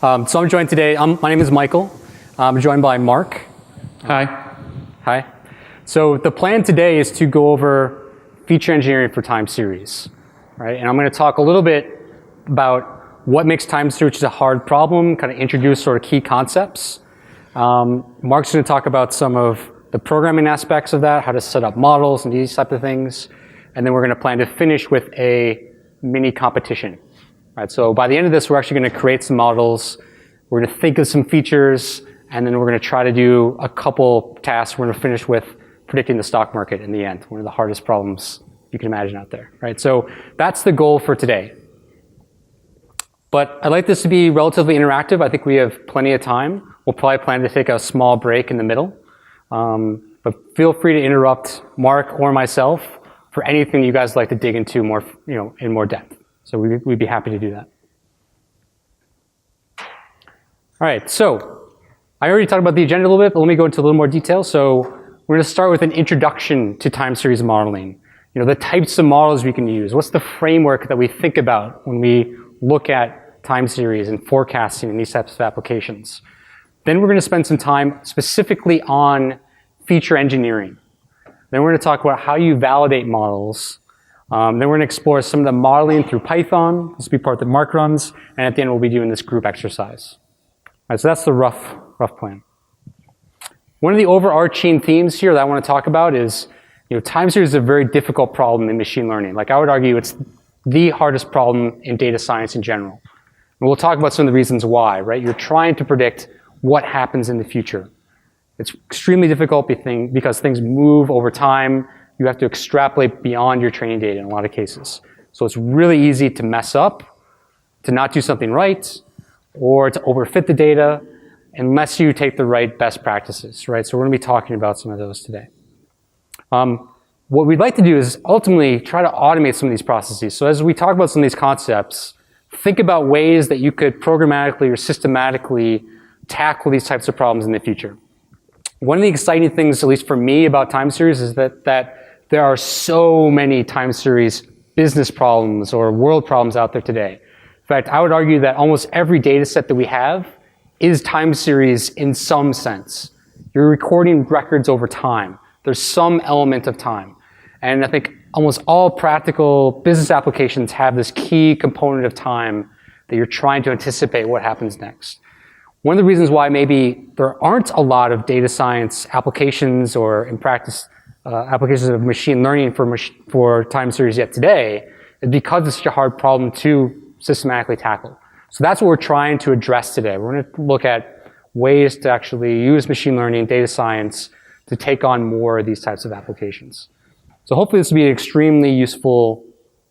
So I'm joined today, my name is Michael. I'm joined by Mark. Hi. Hi. So the plan today is to go over feature engineering for time series, right? And I'm going to talk a little bit about what makes time series a hard problem, kind of introduce sort of key concepts. Mark's going to talk about some of the programming aspects of that, how to set up models and these type of things. And then we're going to plan to finish with a mini competition. Right, so by the end of this, we're actually going to create some models. We're going to think of some features, and then we're going to try to do a couple tasks. We're going to finish with predicting the stock market in the end, one of the hardest problems you can imagine out there. Right, so that's the goal for today. But I'd like this to be relatively interactive. I think we have plenty of time. We'll probably plan to take a small break in the middle. But feel free to interrupt Mark or myself for anything you guys like to dig into more, in more depth. So we'd be happy to do that. All right, so I already talked about the agenda a little bit, but let me go into a little more detail. So we're going to start with an introduction to time series modeling. The types of models we can use. What's the framework that we think about when we look at time series and forecasting and these types of applications? Then we're going to spend some time specifically on feature engineering. Then we're going to talk about how you validate models. Then we're going to explore some of the modeling through Python. This will be part that Mark runs. And at the end, we'll be doing this group exercise. All right, so that's the rough plan. One of the overarching themes here that I want to talk about is, time series is a very difficult problem in machine learning. Like I would argue it's the hardest problem in data science in general. And we'll talk about some of the reasons why, right? You're trying to predict what happens in the future. It's extremely difficult because things move over time. You have to extrapolate beyond your training data in a lot of cases. So it's really easy to mess up, to not do something right, or to overfit the data unless you take the right best practices, right? So we're going to be talking about some of those today. What we'd like to do is ultimately try to automate some of these processes. So as we talk about some of these concepts, think about ways that you could programmatically or systematically tackle these types of problems in the future. One of the exciting things, at least for me, about time series is that there are so many time series business problems or world problems out there today. In fact, I would argue that almost every data set that we have is time series in some sense. You're recording records over time. There's some element of time. And I think almost all practical business applications have this key component of time that you're trying to anticipate what happens next. One of the reasons why maybe there aren't a lot of data science applications or in practice applications of machine learning for time series yet today is because it's such a hard problem to systematically tackle. So that's what we're trying to address today. We're going to look at ways to actually use machine learning, data science to take on more of these types of applications. So hopefully this will be an extremely useful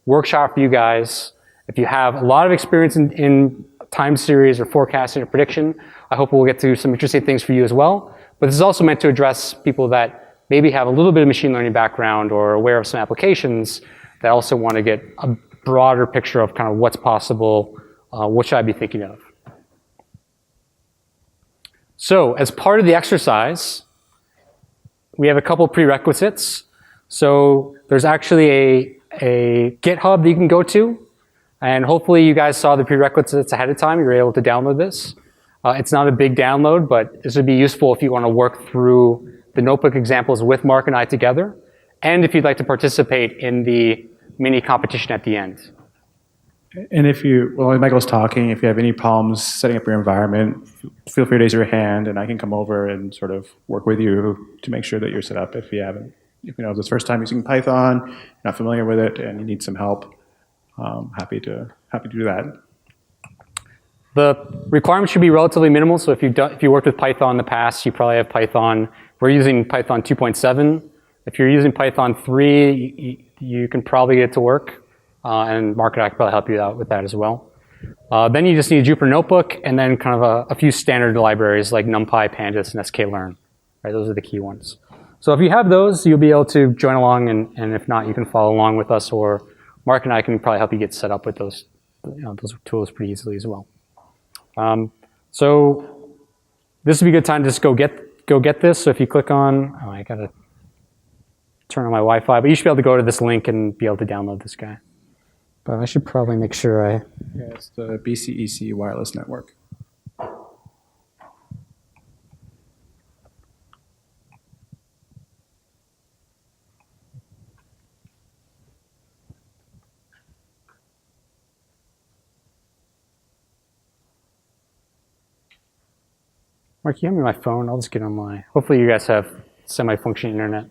workshop for you guys. If you have a lot of experience in time series or forecasting or prediction, I hope we'll get to some interesting things for you as well. But this is also meant to address people that maybe have a little bit of machine learning background or aware of some applications that also want to get a broader picture of kind of what's possible, what should I be thinking of. So as part of the exercise, we have a couple prerequisites. So there's actually a GitHub that you can go to, and hopefully you guys saw the prerequisites ahead of time. You're able to download this. It's not a big download, but this would be useful if you want to work through the notebook examples with Mark and I together, and if you'd like to participate in the mini competition at the end. And while Michael's talking, if you have any problems setting up your environment, feel free to raise your hand and I can come over and sort of work with you to make sure that you're set up if you haven't. If it's the first time using Python, you're not familiar with it and you need some help, happy to do that. The requirements should be relatively minimal. So if you worked with Python in the past, you probably have Python. We're using Python 2.7. If you're using Python 3, you can probably get it to work. And Mark and I can probably help you out with that as well. Then you just need a Jupyter Notebook and then kind of a few standard libraries like NumPy, Pandas, and sklearn. Right, those are the key ones. So if you have those, you'll be able to join along, and if not, you can follow along with us, or Mark and I can probably help you get set up with those tools pretty easily as well. So this would be a good time to just go get this. So if you click on, I gotta turn on my Wi-Fi, but you should be able to go to this link and be able to download this guy. But I should probably make sure Yeah, it's the BCEC wireless network. Mark, you have me on my phone. I'll just get on my. Hopefully, you guys have semi-functioning internet.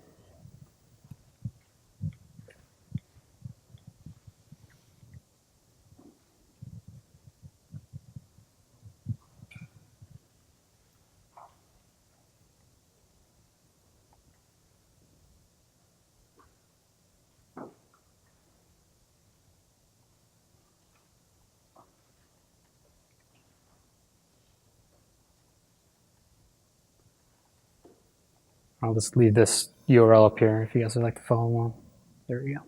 I'll just leave this URL up here if you guys would like to follow along. There we go.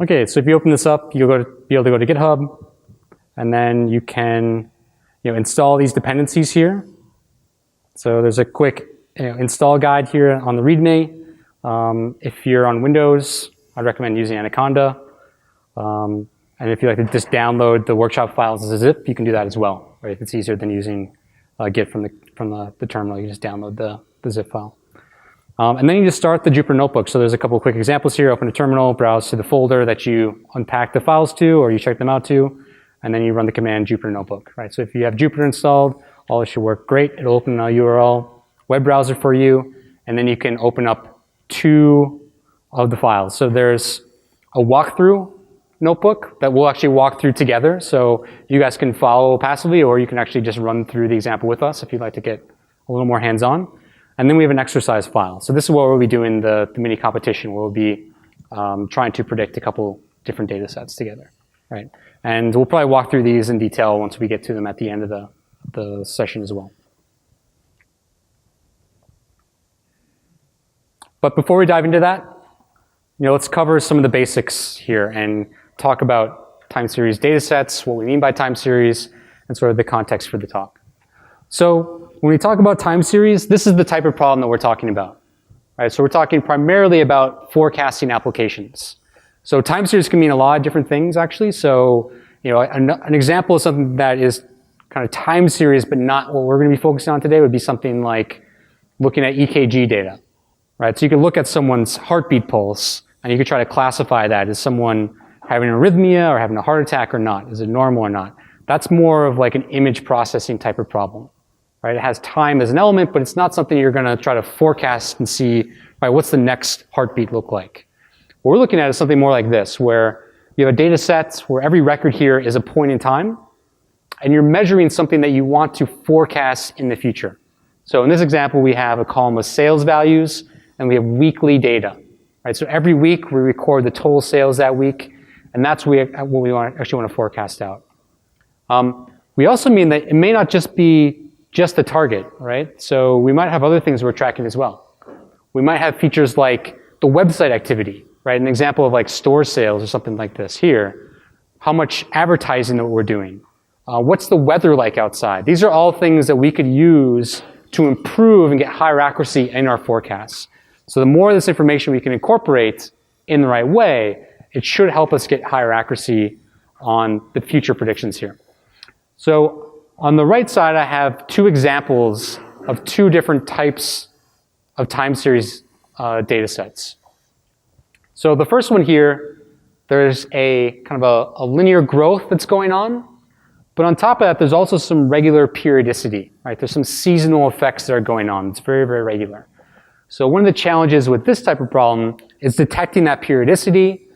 Okay, so if you open this up, you'll be able to go to GitHub, and then you can install these dependencies here. So there's a quick install guide here on the README. If you're on Windows, I'd recommend using Anaconda. And if you like to just download the workshop files as a zip, you can do that as well. Right? If it's easier than using Git from the terminal, you just download the zip file. And then you just start the Jupyter Notebook. So there's a couple of quick examples here. Open a terminal, browse to the folder that you unpack the files to, or you check them out to, and then you run the command Jupyter Notebook. Right? So if you have Jupyter installed, all this should work great. It'll open a URL web browser for you, and then you can open up 2 of the files. So there's a walkthrough notebook that we'll actually walk through together. So you guys can follow passively, or you can actually just run through the example with us if you'd like to get a little more hands-on. And then we have an exercise file. So this is where we'll be doing the mini competition, where we'll be trying to predict a couple different data sets together. Right? And we'll probably walk through these in detail once we get to them at the end of the session as well. But before we dive into that, let's cover some of the basics here and talk about time series data sets, what we mean by time series, and sort of the context for the talk. So when we talk about time series, this is the type of problem that we're talking about. Right? So we're talking primarily about forecasting applications. So time series can mean a lot of different things, actually. So an example of something that is kind of time series, but not what we're going to be focusing on today, would be something like looking at EKG data. Right? So you can look at someone's heartbeat pulse, and you could try to classify that as someone having an arrhythmia or having a heart attack or not. Is it normal or not? That's more of like an image processing type of problem. Right? It has time as an element, but it's not something you're going to try to forecast and see, right, what's the next heartbeat look like. What we're looking at is something more like this, where you have a data set where every record here is a point in time, and you're measuring something that you want to forecast in the future. So in this example, we have a column of sales values, and we have weekly data. Right? So every week we record the total sales that week, and that's what we actually want to forecast out. We also mean that it may not just be just the target, right? So we might have other things we're tracking as well. We might have features like the website activity, right? An example of like store sales or something like this here. How much advertising that we're doing. What's the weather like outside? These are all things that we could use to improve and get higher accuracy in our forecasts. So the more of this information we can incorporate in the right way, it should help us get higher accuracy on the future predictions here. So on the right side, I have 2 examples of 2 different types of time series data sets. So the first one here, there's a kind of a linear growth that's going on. But on top of that, there's also some regular periodicity. Right? There's some seasonal effects that are going on. It's very, very regular. So one of the challenges with this type of problem is detecting that periodicity,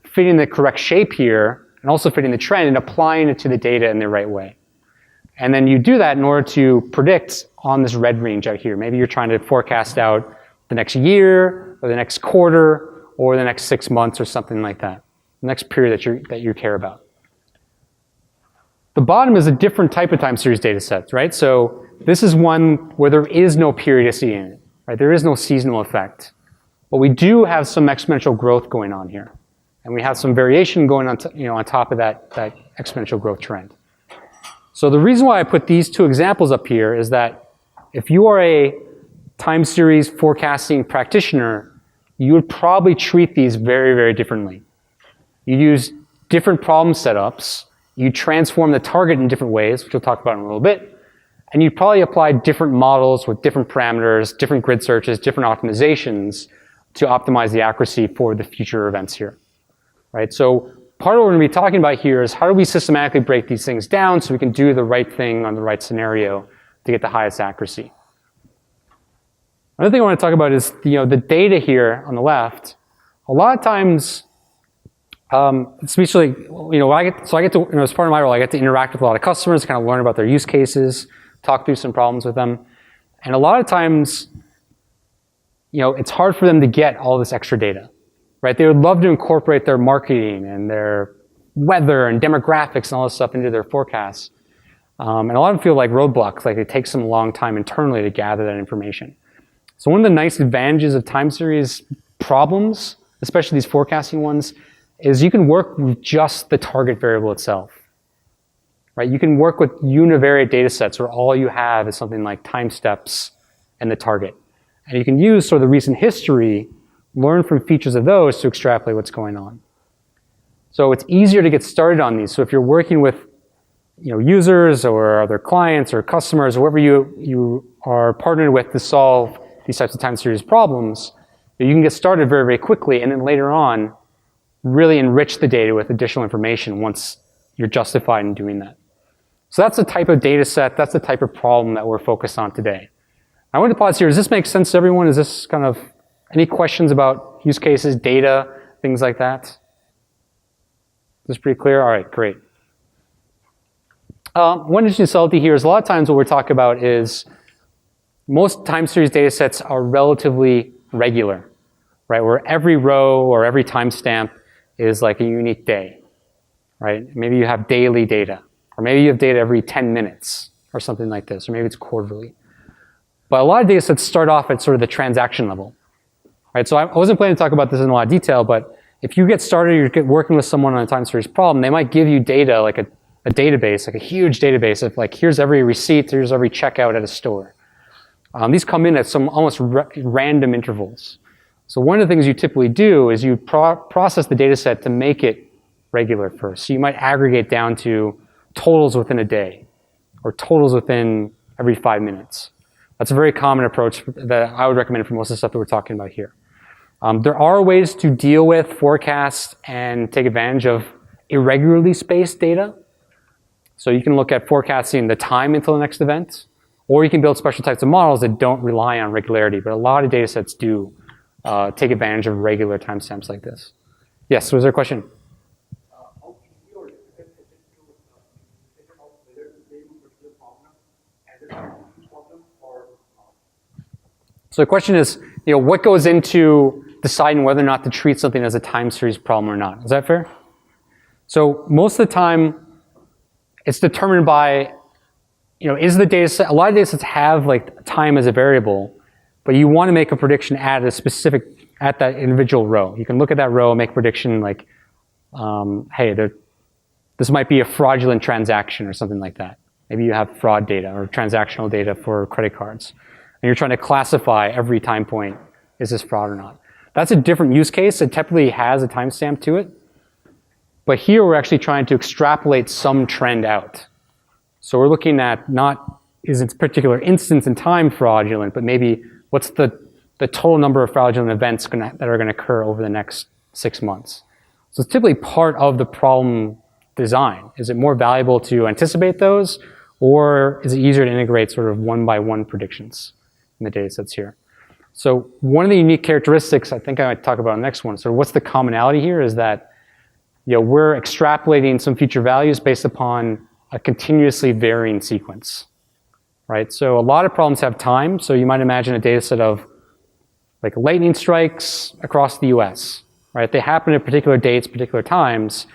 fitting the correct shape here, and also fitting the trend and applying it to the data in the right way. And then you do that in order to predict on this red range out here. Maybe you're trying to forecast out the next year, or the next quarter, or the next 6 months, or something like that. The next period that you care about. The bottom is a different type of time series data set, right? So this is one where there is no periodicity in it. Right? There is no seasonal effect. But we do have some exponential growth going on here. And we have some variation going on, on top of that exponential growth trend. So the reason why I put these 2 examples up here is that if you are a time series forecasting practitioner, you would probably treat these very, very differently. You use different problem setups. You transform the target in different ways, which we'll talk about in a little bit. And you probably apply different models with different parameters, different grid searches, different optimizations to optimize the accuracy for the future events here, right? So part of what we're going to be talking about here is how do we systematically break these things down so we can do the right thing on the right scenario to get the highest accuracy. Another thing I want to talk about is the data here on the left. A lot of times, especially I get to as part of my role, I get to interact with a lot of customers, kind of learn about their use cases, talk through some problems with them, and a lot of times, it's hard for them to get all this extra data, right? They would love to incorporate their marketing and their weather and demographics and all this stuff into their forecasts, and a lot of them feel like roadblocks, like it takes them a long time internally to gather that information. So one of the nice advantages of time series problems, especially these forecasting ones, is you can work with just the target variable itself, right? You can work with univariate data sets where all you have is something like time steps and the target. And you can use sort of the recent history, learn from features of those to extrapolate what's going on. So it's easier to get started on these. So if you're working with users or other clients or customers, or whoever you are partnered with to solve these types of time series problems, you can get started very, very quickly, and then later on, really enrich the data with additional information once you're justified in doing that. So that's the type of data set, that's the type of problem that we're focused on today. I want to pause here. Does this make sense to everyone? Is this kind of, any questions about use cases, data, things like that? Is this pretty clear? All right, great. One interesting subtlety here is a lot of times what we're talking about is most time series data sets are relatively regular, right? Where every row or every timestamp is like a unique day, right? Maybe you have daily data, or maybe you have data every 10 minutes or something like this, or maybe it's quarterly. But a lot of data sets start off at sort of the transaction level, right? So I wasn't planning to talk about this in a lot of detail, but if you get started, you're working with someone on a time series problem, they might give you data like a database, like a huge database of like, here's every receipt, here's every checkout at a store. These come in at some almost random intervals. So one of the things you typically do is you process the data set to make it regular first. So you might aggregate down to totals within a day or totals within every 5 minutes. That's a very common approach that I would recommend for most of the stuff that we're talking about here. There are ways to deal with forecasts and take advantage of irregularly spaced data. So you can look at forecasting the time until the next event, or you can build special types of models that don't rely on regularity, but a lot of data sets do take advantage of regular timestamps like this. Yes, was there a question? How easy or difficult is it to figure out whether to blame a particular problem as a time series problem or not? So the question is, what goes into deciding whether or not to treat something as a time series problem or not? Is that fair? So most of the time, it's determined by, is the data set, a lot of data sets have like time as a variable, but you want to make a prediction at that individual row. You can look at that row and make a prediction like, hey, this might be a fraudulent transaction or something like that. Maybe you have fraud data or transactional data for credit cards, and you're trying to classify every time point, is this fraud or not? That's a different use case. It typically has a timestamp to it. But here we're actually trying to extrapolate some trend out. So we're looking at not is its particular instance in time fraudulent, but maybe what's the total number of fraudulent events that are going to occur over the next 6 months. So it's typically part of the problem design. Is it more valuable to anticipate those, or is it easier to integrate sort of one-by-one predictions in the data sets here? So one of the unique characteristics I think I might talk about in the next one, so what's the commonality here is that we're extrapolating some future values based upon a continuously varying sequence, right? So a lot of problems have time. So you might imagine a data set of like lightning strikes across the US, right? They happen at particular dates, particular times,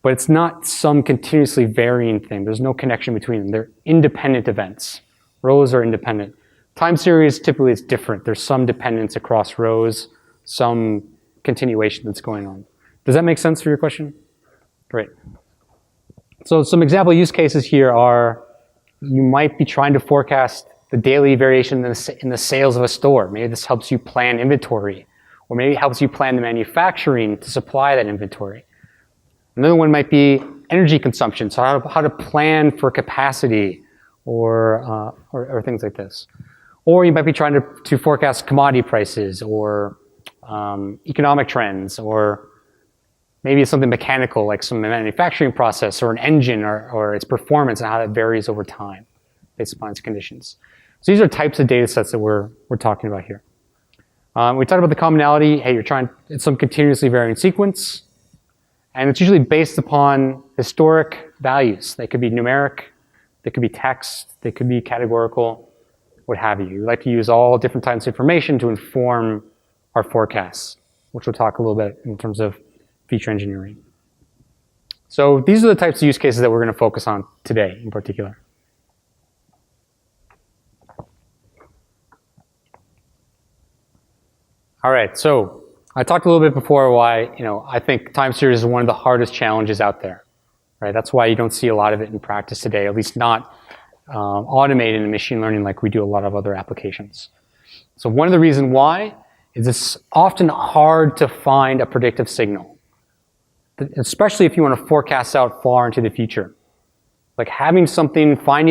but it's not some continuously varying thing. There's no connection between them. They're independent events. Rows are independent. Time series typically is different. There's some dependence across rows, some continuation that's going on. Does that make sense for your question? Great. So some example use cases here are you might be trying to forecast the daily variation in the sales of a store. Maybe this helps you plan inventory, or maybe it helps you plan the manufacturing to supply that inventory. Another one might be energy consumption, so how to plan for capacity or things like this. Or you might be trying to forecast commodity prices or economic trends, or maybe it's something mechanical like some manufacturing process or an engine or its performance and how that varies over time based upon its conditions. So these are types of data sets that we're talking about here. We talked about the commonality. Hey, it's some continuously varying sequence, and it's usually based upon historic values. They could be numeric, they could be text, they could be categorical, what have you. We like to use all different types of information to inform our forecasts, which we'll talk a little bit in terms of feature engineering. So these are the types of use cases that we're going to focus on today in particular. All right, so I talked a little bit before why I think time series is one of the hardest challenges out there. Right? That's why you don't see a lot of it in practice today, at least not automated in machine learning like we do a lot of other applications. So one of the reasons why is it's often hard to find a predictive signal, especially if you want to forecast out far into the future. Like finding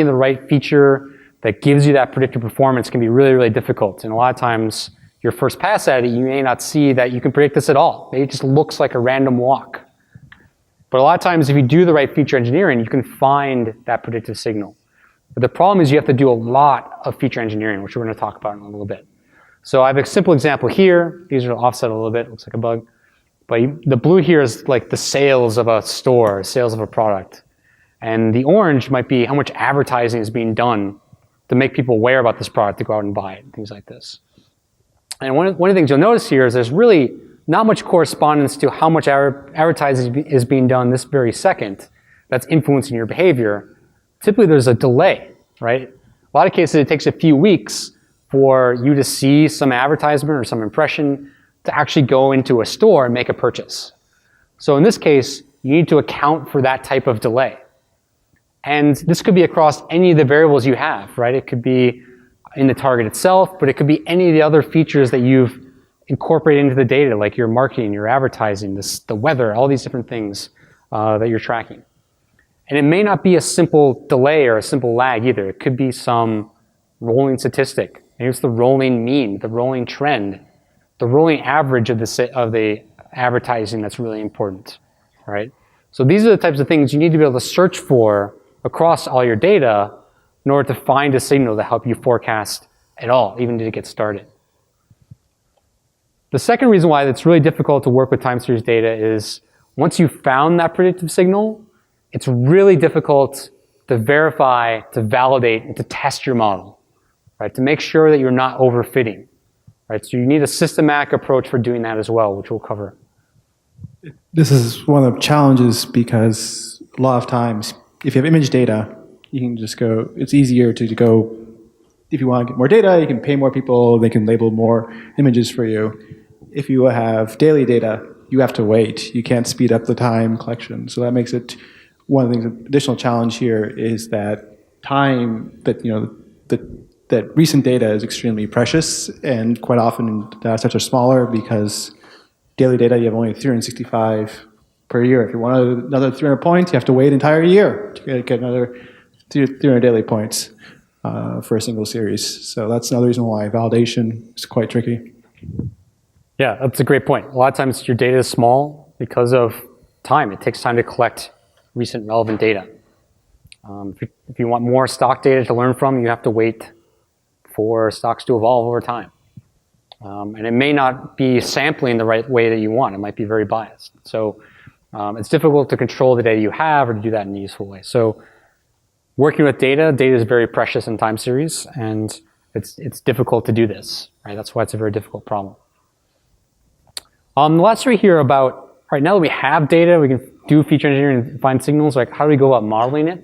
the right feature that gives you that predictive performance can be really, really difficult. And a lot of times, your first pass at it, you may not see that you can predict this at all. Maybe it just looks like a random walk. But a lot of times, if you do the right feature engineering, you can find that predictive signal. But the problem is you have to do a lot of feature engineering, which we're going to talk about in a little bit. So I have a simple example here. These are offset a little bit. It looks like a bug. But the blue here is like the sales of a store, sales of a product. And the orange might be how much advertising is being done to make people aware about this product to go out and buy it, and things like this. And one of the things you'll notice here is there's really not much correspondence to how much advertising is being done this very second that's influencing your behavior. Typically, there's a delay, right? A lot of cases, it takes a few weeks for you to see some advertisement or some impression to actually go into a store and make a purchase. So in this case, you need to account for that type of delay. And this could be across any of the variables you have, right? It could be in the target itself, but it could be any of the other features that you've incorporated into the data, like your marketing, your advertising, the weather, all these different things that you're tracking. And it may not be a simple delay or a simple lag either. It could be some rolling statistic. Maybe it's the rolling mean, the rolling trend, the rolling average of the advertising that's really important, right? So these are the types of things you need to be able to search for across all your data in order to find a signal to help you forecast at all, even to get started. The second reason why it's really difficult to work with time series data is once you've found that predictive signal, it's really difficult to verify, to validate, and to test your model, right? To make sure that you're not overfitting, right? So you need a systematic approach for doing that as well, which we'll cover. This is one of the challenges because a lot of times, if you have image data, you can just go, it's easier to go, if you want to get more data, you can pay more people, they can label more images for you. If you have daily data, you have to wait. You can't speed up the time collection. So that makes it, one of the things, additional challenge here is that time, that that recent data is extremely precious, and quite often data sets are smaller because daily data, you have only 365 per year. If you want another 300 points, you have to wait an entire year to get another 300 daily points for a single series. So that's another reason why validation is quite tricky. Yeah, that's a great point. A lot of times your data is small because of time. It takes time to collect recent relevant data. If you want more stock data to learn from, you have to wait for stocks to evolve over time. And it may not be sampling the right way that you want. It might be very biased. So it's difficult to control the data you have or to do that in a useful way. So working with data is very precious in time series, and it's difficult to do this, right? That's why it's a very difficult problem. Let's read here about, right now that we have data, we can do feature engineering and find signals, like how do we go about modeling it?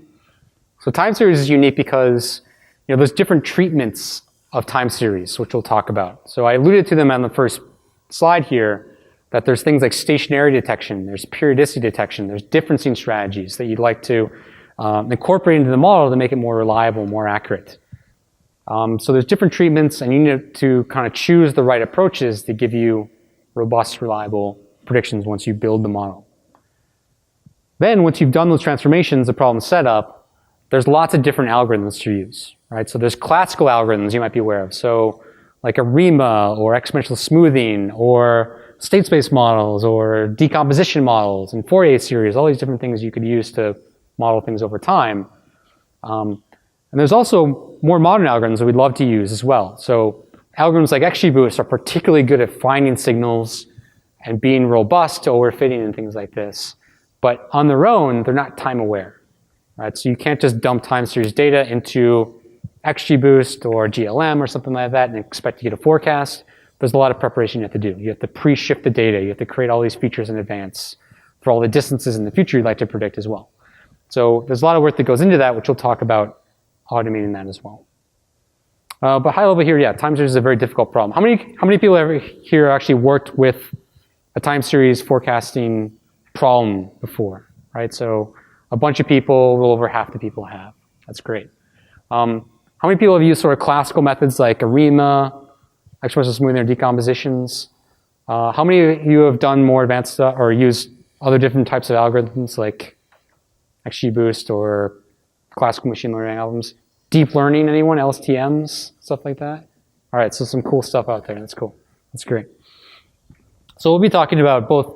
So time series is unique because there's different treatments of time series, which we'll talk about. So I alluded to them on the first slide here, that there's things like stationarity detection, there's periodicity detection, there's differencing strategies that you'd like to incorporate into the model to make it more reliable, more accurate. So there's different treatments, and you need to kind of choose the right approaches to give you robust, reliable predictions once you build the model. Then once you've done those transformations, the problem's set up, there's lots of different algorithms to use, right? So there's classical algorithms you might be aware of. So like ARIMA or exponential smoothing or state space models or decomposition models and Fourier series, all these different things you could use to model things over time. And there's also more modern algorithms that we'd love to use as well. So algorithms like XGBoost are particularly good at finding signals and being robust to overfitting and things like this. But on their own, they're not time aware, right? So you can't just dump time series data into XGBoost or GLM or something like that and expect to get a forecast. There's a lot of preparation you have to do. You have to pre-shift the data. You have to create all these features in advance for all the distances in the future you'd like to predict as well. So there's a lot of work that goes into that, which we'll talk about automating that as well. But high level here, yeah, time series is a very difficult problem. How many people ever here actually worked with a time series forecasting problem before, right? So a bunch of people, a little over half the people have. That's great. How many people have used sort of classical methods like ARIMA, exponential smoothing or decompositions? How many of you have done more advanced stuff or used other different types of algorithms like XGBoost or classical machine learning algorithms? Deep learning, anyone? LSTMs, stuff like that? All right, so some cool stuff out there. That's cool. That's great. So we'll be talking about both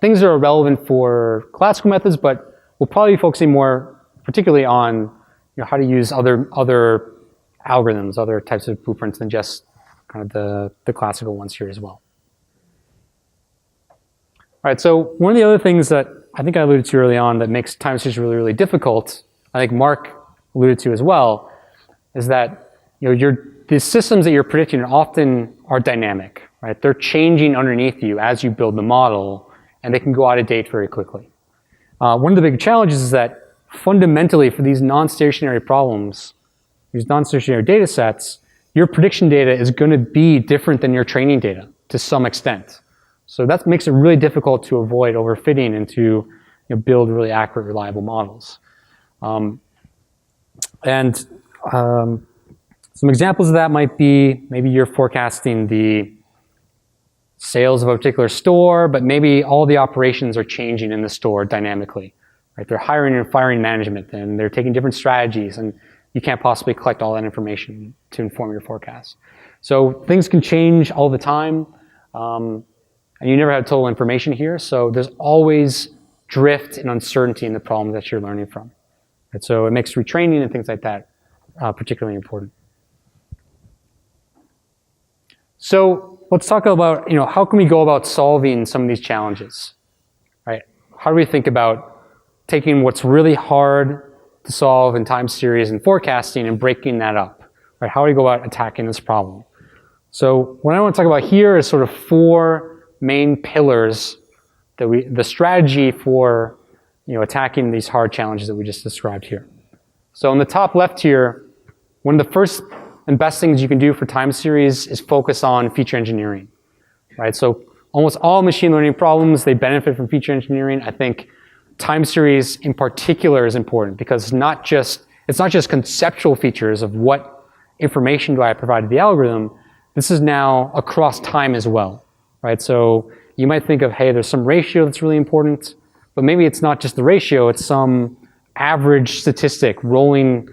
things that are relevant for classical methods, but we'll probably be focusing more particularly on how to use other algorithms, other types of blueprints than just kind of the classical ones here as well. All right, so one of the other things that I think I alluded to early on that makes time series really, really difficult, I think Mark alluded to as well, is that the systems that you're predicting often are dynamic, right? They're changing underneath you as you build the model, and they can go out of date very quickly. One of the big challenges is that fundamentally for these non-stationary problems, these non-stationary data sets, your prediction data is going to be different than your training data to some extent. So that makes it really difficult to avoid overfitting and to build really accurate, reliable models. Some examples of that might be maybe you're forecasting the sales of a particular store, but maybe all the operations are changing in the store dynamically. Right? They're hiring and firing management, and they're taking different strategies, and you can't possibly collect all that information to inform your forecast. So things can change all the time, and you never have total information here, so there's always drift and uncertainty in the problem that you're learning from. Right? So it makes retraining and things like that particularly important. So let's talk about, how can we go about solving some of these challenges, right? How do we think about taking what's really hard to solve in time series and forecasting and breaking that up, right? How do we go about attacking this problem? So what I want to talk about here is sort of 4 main pillars the strategy for, attacking these hard challenges that we just described here. So on the top left here, one of the first and best things you can do for time series is focus on feature engineering, right? So almost all machine learning problems, they benefit from feature engineering. I think time series in particular is important because it's not just conceptual features of what information do I provide to the algorithm. This is now across time as well, right? So you might think of, hey, there's some ratio that's really important, but maybe it's not just the ratio, it's some average statistic, rolling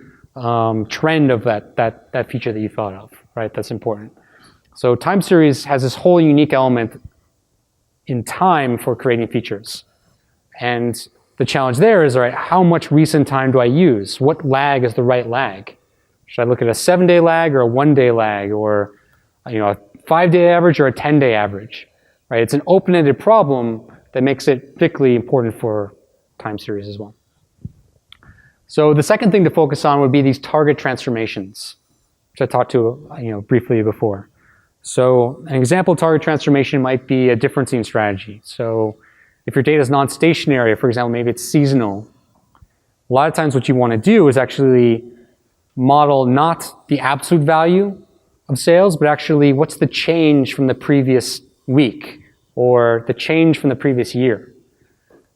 trend of that feature that you thought of, right? That's important. So time series has this whole unique element in time for creating features. And the challenge there is, all right, how much recent time do I use? What lag is the right lag? Should I look at a 7-day lag or a 1-day lag or a 5-day average or a 10-day average, right? It's an open-ended problem that makes it particularly important for time series as well. So the second thing to focus on would be these target transformations, which I talked to briefly before. So an example of target transformation might be a differencing strategy. So if your data is non-stationary, for example, maybe it's seasonal, a lot of times what you want to do is actually model not the absolute value of sales, but actually what's the change from the previous week or the change from the previous year.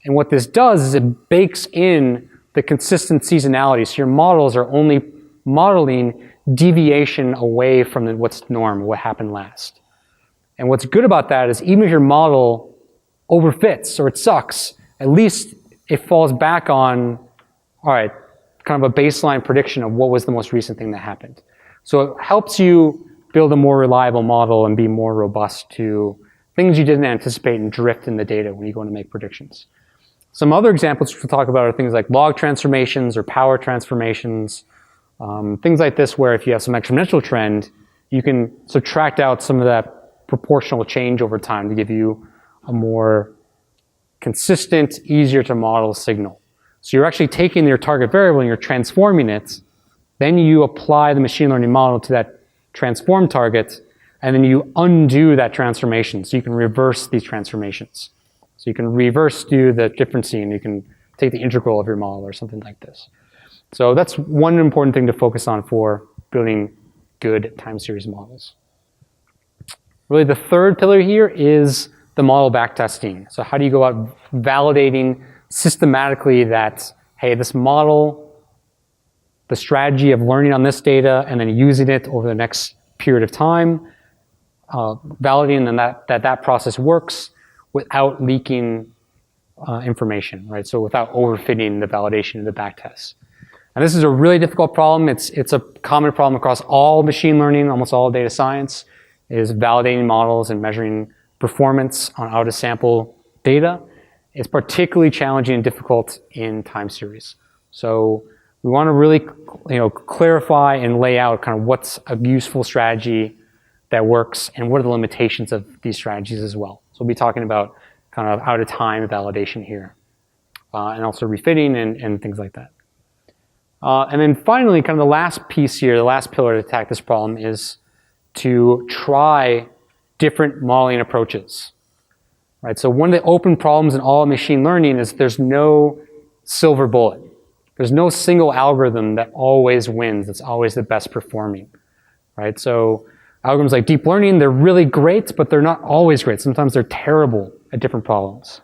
And what this does is it bakes in the consistent seasonality. So your models are only modeling deviation away from what's norm, what happened last. And what's good about that is even if your model overfits or it sucks, at least it falls back on, all right, kind of a baseline prediction of what was the most recent thing that happened. So it helps you build a more reliable model and be more robust to things you didn't anticipate and drift in the data when you go in to make predictions. Some other examples we'll talk about are things like log transformations or power transformations, things like this where if you have some exponential trend, you can subtract out some of that proportional change over time to give you a more consistent, easier to model signal. So you're actually taking your target variable and you're transforming it, then you apply the machine learning model to that transformed target, and then you undo that transformation. So you can reverse these transformations. So you can reverse do the differencing, you can take the integral of your model or something like this. So that's one important thing to focus on for building good time series models. Really the third pillar here is the model backtesting. So how do you go about validating systematically that, hey, this model, the strategy of learning on this data and then using it over the next period of time, validating that process works without leaking information, right? So without overfitting the validation of the backtests. And this is a really difficult problem. It's a common problem across all machine learning, almost all data science, is validating models and measuring performance on out of sample data. It's particularly challenging and difficult in time series. So we want to really, clarify and lay out kind of what's a useful strategy that works and what are the limitations of these strategies as well. So we'll be talking about kind of out of time validation here, and also refitting and things like that. And then finally, kind of the last piece here, the last pillar to attack this problem is to try different modeling approaches, right? So one of the open problems in all machine learning is there's no silver bullet. There's no single algorithm that always wins, that's always the best performing, right? So algorithms like deep learning, they're really great, but they're not always great. Sometimes they're terrible at different problems.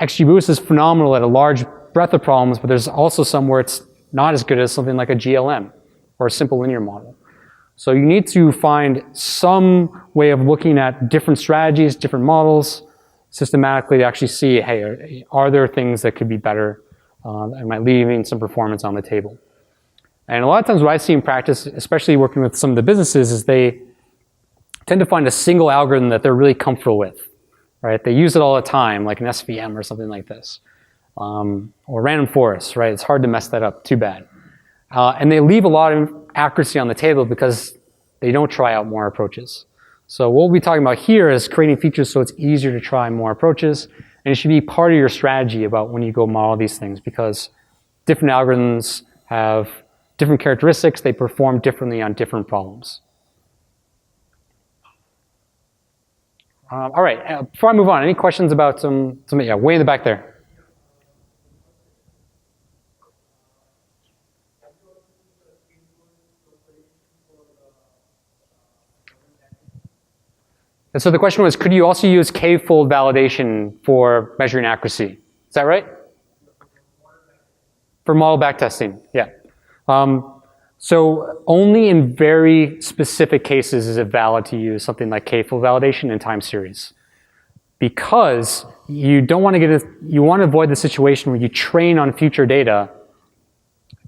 XGBoost is phenomenal at a large breadth of problems, but there's also some where it's not as good as something like a GLM or a simple linear model. So you need to find some way of looking at different strategies, different models, systematically to actually see, hey, are there things that could be better? Am I leaving some performance on the table? And a lot of times what I see in practice, especially working with some of the businesses, is they tend to find a single algorithm that they're really comfortable with, right? They use it all the time, like an SVM or something like this, or random forest, right? It's hard to mess that up, too bad. And they leave a lot of accuracy on the table because they don't try out more approaches. So what we'll be talking about here is creating features so it's easier to try more approaches, and it should be part of your strategy about when you go model these things, because different algorithms have different characteristics, they perform differently on different problems. All right, before I move on, any questions about yeah, way in the back there? And so the question was, could you also use k-fold validation for measuring accuracy? Is that right? For model backtesting, yeah. So only in very specific cases is it valid to use something like k-fold validation in time series, because you don't want to you want to avoid the situation where you train on future data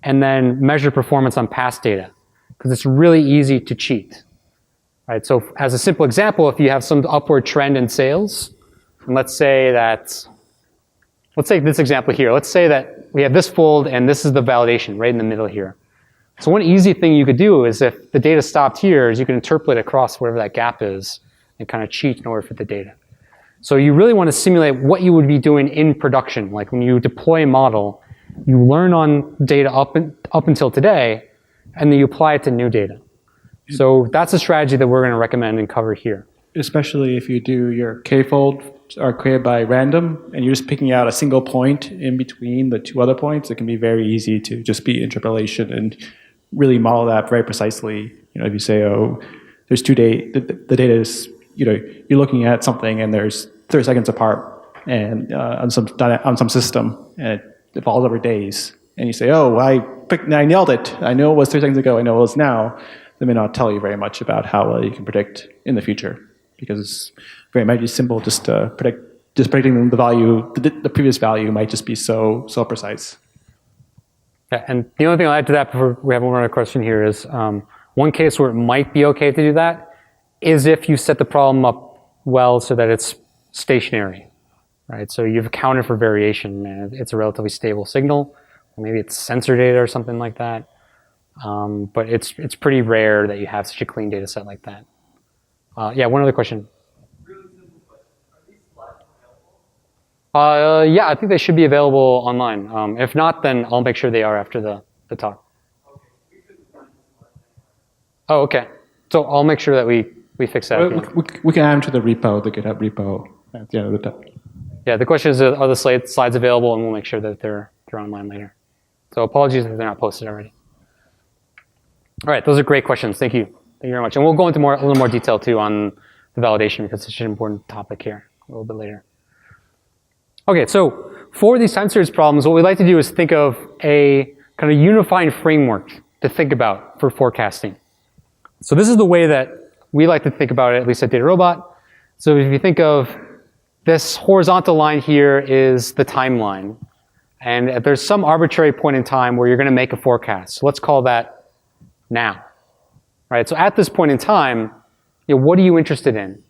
and then measure performance on past data, because it's really easy to cheat. Right, so as a simple example, if you have some upward trend in sales, and let's say this example here. Let's say that we have this fold and this is the validation right in the middle here. So one easy thing you could do is if the data stopped here is you can interpolate across wherever that gap is and kind of cheat in order to fit the data. So you really want to simulate what you would be doing in production. Like when you deploy a model, you learn on data up until today, and then you apply it to new data. So that's a strategy that we're going to recommend and cover here. Especially if you do your k-fold are created by random and you're just picking out a single point in between the two other points, it can be very easy to just be interpolation and really model that very precisely. If you say, oh, there's the data is, you're looking at something and there's 30 seconds apart and on some system, and it falls over days. And you say, oh, I nailed it. I know it was 30 seconds ago. I know it was now. They may not tell you very much about how well you can predict in the future, because it might be simple just to predicting the value, the previous value might just be so precise. Yeah, and the only thing I'll add to that before we have one other question here is One case where it might be okay to do that is if you set the problem up well so that it's stationary, right? So you've accounted for variation and it's a relatively stable signal. Maybe it's sensor data or something like that. But it's pretty rare that you have such a clean data set like that. Yeah, one other question. Really simple question. Are these slides available? Yeah, I think they should be available online. If not, then I'll make sure they are after the talk. Okay, we couldn't find the slides anywhere. Oh, okay. So I'll make sure that we fix that. We can add them to the repo, the GitHub repo at the end of the talk. Yeah, the question is, are the slides available? And we'll make sure that they're online later. So apologies if they're not posted already. All right, those are great questions. Thank you. Thank you very much. And we'll go into a little more detail too on the validation because it's such an important topic here a little bit later. Okay, so for these time series problems, what we like to do is think of a kind of unifying framework to think about for forecasting. So this is the way that we like to think about it, at least at DataRobot. So if you think of this horizontal line here is the timeline. And there's some arbitrary point in time where you're going to make a forecast. So let's call that now. Right? So at this point in time, what are you interested in?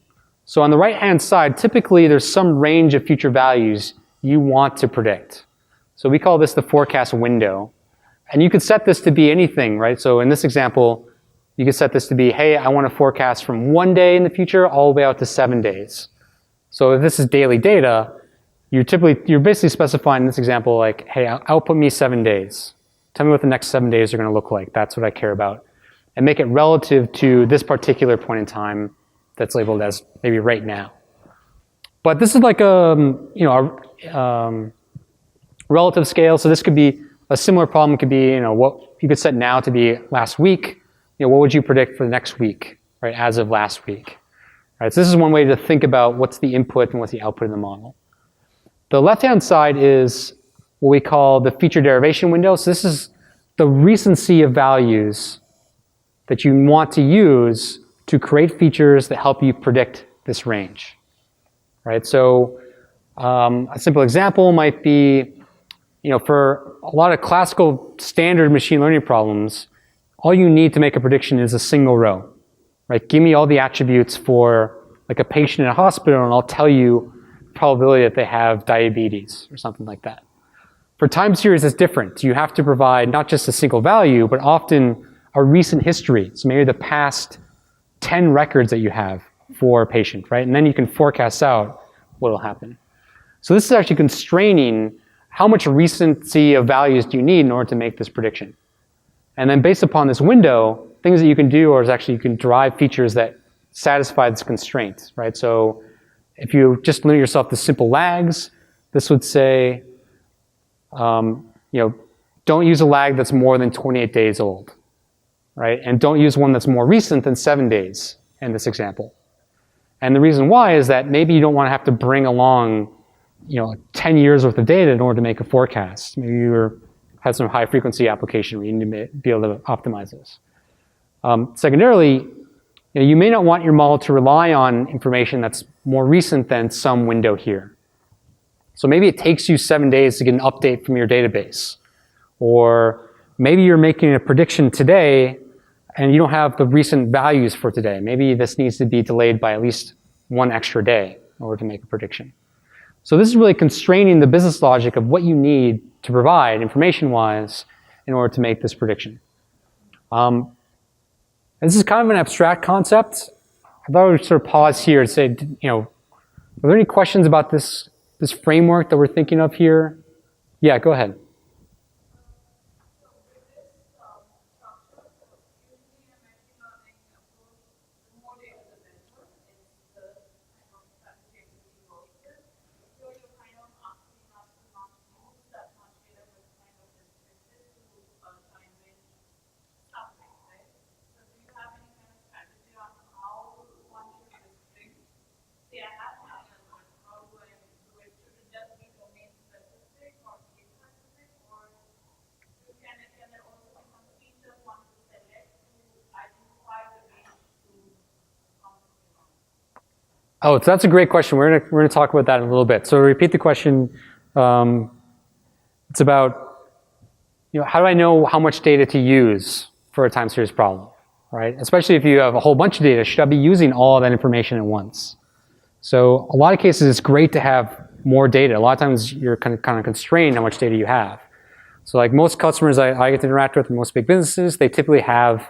So on the right-hand side, typically there's some range of future values you want to predict. So we call this the forecast window. And you could set this to be anything, right? So in this example, you could set this to be, hey, I want to forecast from 1 day in the future all the way out to 7 days. So if this is daily data, you're basically specifying in this example like, hey, output me 7 days. Tell me what the next 7 days are going to look like. That's what I care about. And make it relative to this particular point in time that's labeled as maybe right now. But this is like a relative scale. So this could be a similar problem. Could be what you could set now to be last week. What would you predict for the next week, right? As of last week, right? So this is one way to think about what's the input and what's the output in the model. The left-hand side is what we call the feature derivation window. So this is the recency of values that you want to use to create features that help you predict this range, right? So a simple example might be, for a lot of classical standard machine learning problems, all you need to make a prediction is a single row, right? Give me all the attributes for like a patient in a hospital and I'll tell you probability that they have diabetes or something like that. For time series, it's different. You have to provide not just a single value, but often a recent history. So maybe the past 10 records that you have for a patient, right? And then you can forecast out what will happen. So this is actually constraining how much recency of values do you need in order to make this prediction. And then based upon this window, things that you can do is actually you can derive features that satisfy this constraint, right? So if you just limit yourself to simple lags, this would say, don't use a lag that's more than 28 days old, right? And don't use one that's more recent than 7 days in this example. And the reason why is that maybe you don't want to have to bring along, 10 years worth of data in order to make a forecast. Maybe you have some high frequency application where you need to be able to optimize this. Secondarily, you may not want your model to rely on information that's more recent than some window here. So maybe it takes you 7 days to get an update from your database. Or maybe you're making a prediction today and you don't have the recent values for today. Maybe this needs to be delayed by at least 1 extra day in order to make a prediction. So this is really constraining the business logic of what you need to provide information-wise in order to make this prediction. And this is kind of an abstract concept. I thought I would sort of pause here and say, are there any questions about this framework that we're thinking of here? Yeah, go ahead. Oh, so that's a great question. We're gonna talk about that in a little bit. So to repeat the question, it's about how do I know how much data to use for a time series problem, right? Especially if you have a whole bunch of data, should I be using all that information at once? So a lot of cases, it's great to have more data. A lot of times you're kind of constrained how much data you have. So like most customers I get to interact with in most big businesses, they typically have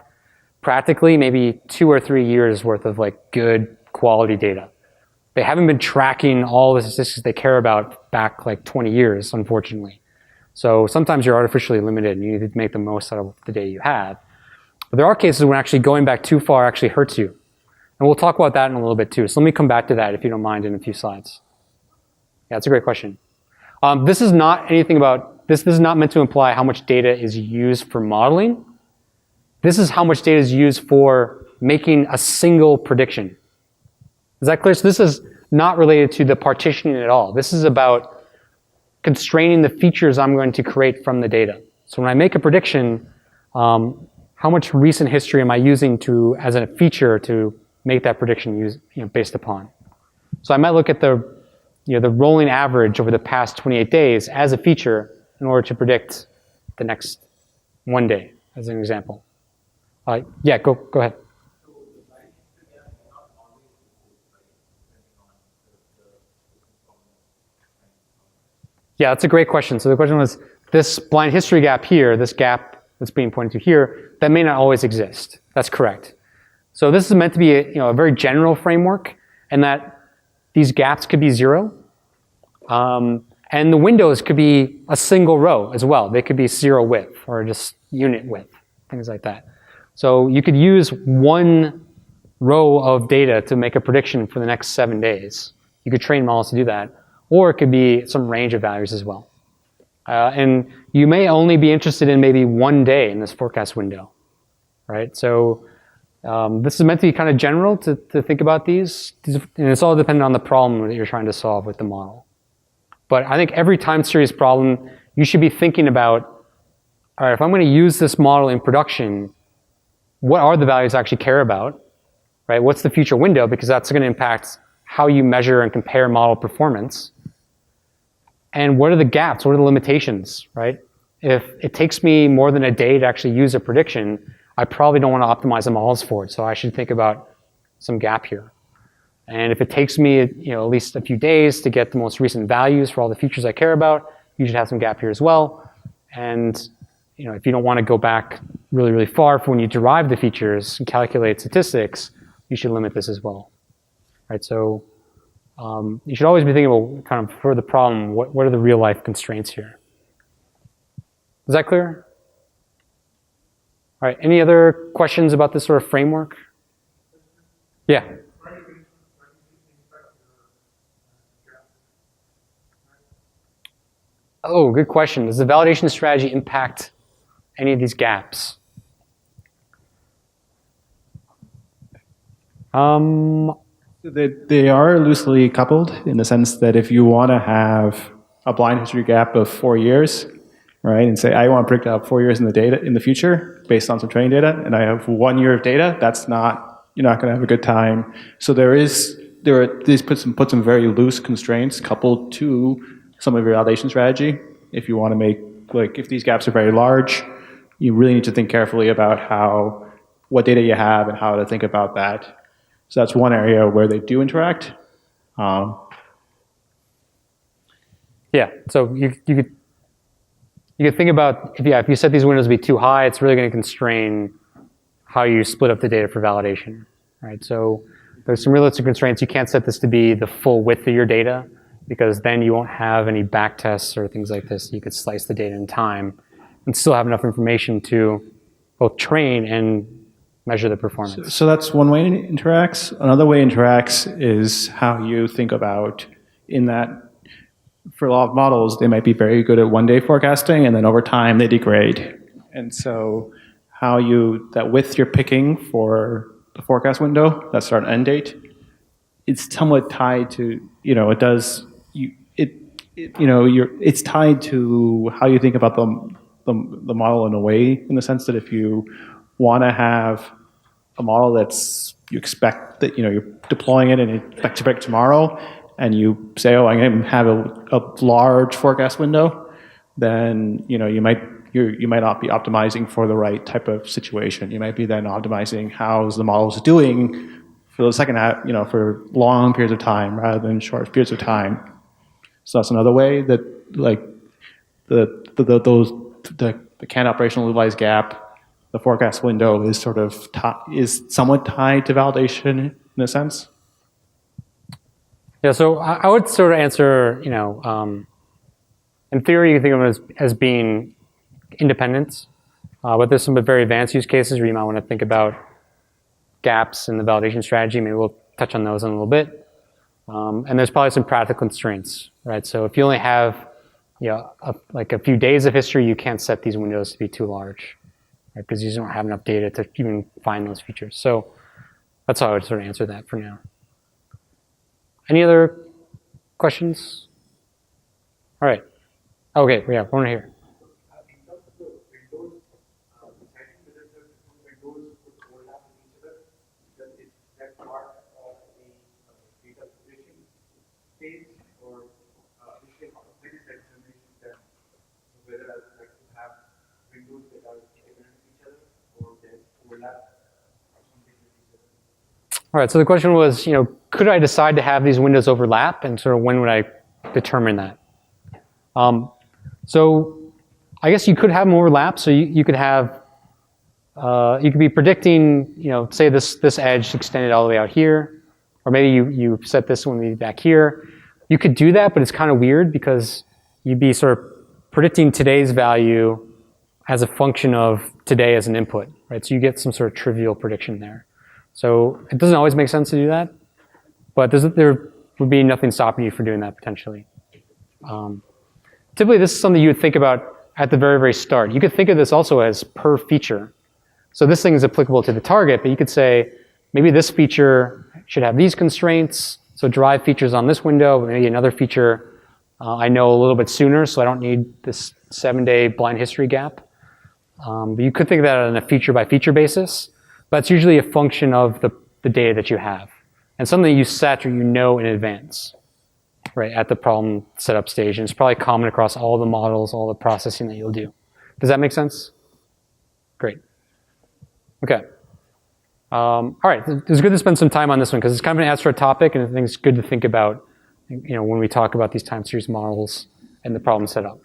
practically maybe 2 or 3 years worth of like good quality data. They haven't been tracking all the statistics they care about back like 20 years, unfortunately. So sometimes you're artificially limited and you need to make the most out of the data you have. But there are cases when actually going back too far actually hurts you. And we'll talk about that in a little bit too. So let me come back to that if you don't mind in a few slides. Yeah, that's a great question. This is not anything about, this is not meant to imply how much data is used for modeling. This is how much data is used for making a single prediction. Is that clear? So this is not related to the partitioning at all. This is about constraining the features I'm going to create from the data. So when I make a prediction, how much recent history am I using as a feature to make that prediction based upon? So I might look at the rolling average over the past 28 days as a feature in order to predict the next 1 day, as an example. Yeah, go ahead. Yeah, that's a great question. So the question was, this blind history gap here, this gap that's being pointed to here, that may not always exist. That's correct. So this is meant to be a very general framework, and that these gaps could be 0. And the windows could be a single row as well. They could be 0 width or just unit width, things like that. So you could use 1 row of data to make a prediction for the next 7 days. You could train models to do that. Or it could be some range of values as well. And you may only be interested in maybe 1 day in this forecast window, right? So this is meant to be kind of general to think about these. And it's all dependent on the problem that you're trying to solve with the model. But I think every time series problem, you should be thinking about, all right, if I'm going to use this model in production, what are the values I actually care about, right? What's the future window? Because that's going to impact how you measure and compare model performance. And what are the gaps? What are the limitations, right? If it takes me more than a day to actually use a prediction, I probably don't want to optimize the models for it. So I should think about some gap here. And if it takes me at least a few days to get the most recent values for all the features I care about, you should have some gap here as well. And if you don't want to go back really, really far for when you derive the features and calculate statistics, you should limit this as well. Right, so you should always be thinking about kind of for the problem, what are the real life constraints here? Is that clear? All right, any other questions about this sort of framework? Yeah. Oh, good question. Does the validation strategy impact any of these gaps? They are loosely coupled in the sense that if you want to have a blind history gap of 4 years, right, and say I want to predict out 4 years in the data in the future based on some training data, and I have 1 year of data, you're not going to have a good time. So these put some very loose constraints coupled to some of your validation strategy. If you want to make if these gaps are very large, you really need to think carefully about what data you have and how to think about that. So that's one area where they do interact. Yeah, so you could think about, if you set these windows to be too high, it's really going to constrain how you split up the data for validation, right? So there's some realistic constraints. You can't set this to be the full width of your data, because then you won't have any back tests or things like this. You could slice the data in time and still have enough information to both train and measure the performance. So that's one way it interacts. Another way it interacts is how you think about in that for a lot of models, they might be very good at 1 day forecasting, and then over time they degrade. And so that width you're picking for the forecast window, that start and end date, it's somewhat tied to, it's tied to how you think about the model in a way, in the sense that if you want to have a model you expect that you're deploying it and you expect to predict tomorrow, and you say, oh, I'm going to have a large forecast window, then you might you might not be optimizing for the right type of situation. You might be then optimizing how's the models doing for the second half, for long periods of time rather than short periods of time. So that's another way that like the canned operational levelized gap, the forecast window is sort of is somewhat tied to validation in a sense. Yeah, so I would sort of answer, in theory, you can think of it as being independent, but there's some very advanced use cases where you might want to think about gaps in the validation strategy. Maybe we'll touch on those in a little bit. And there's probably some practical constraints, right? So if you only have, like a few days of history, you can't set these windows to be too large, right? Because you just don't have enough data to even find those features. So that's how I would sort of answer that for now. Any other questions? All right. Okay, yeah, one here. In terms of the windows, deciding whether the windows would overlap with each other, is that part of the data preparation stage, or when is that determination done? Whether I would like to have windows that are independent of each other, or that overlap, or something with each other? All right, so the question was, could I decide to have these windows overlap, and sort of when would I determine that? So I guess you could have them overlap. So you could have, you could be predicting, say this edge extended all the way out here, or maybe you set this one back here. You could do that, but it's kind of weird because you'd be sort of predicting today's value as a function of today as an input, right? So you get some sort of trivial prediction there. So it doesn't always make sense to do that, but there would be nothing stopping you from doing that potentially. Typically, this is something you would think about at the very, very start. You could think of this also as per feature. So this thing is applicable to the target, but you could say, maybe this feature should have these constraints, so derive features on this window, but maybe another feature I know a little bit sooner, so I don't need this 7-day blind history gap. But you could think of that on a feature-by-feature basis, but it's usually a function of the data that you have, and something you set or in advance. Right, at the problem setup stage. And it's probably common across all the models, all the processing that you'll do. Does that make sense? Great. Okay. All right, it's good to spend some time on this one because it's kind of an abstract topic, and I think it's good to think about, when we talk about these time series models and the problem setup.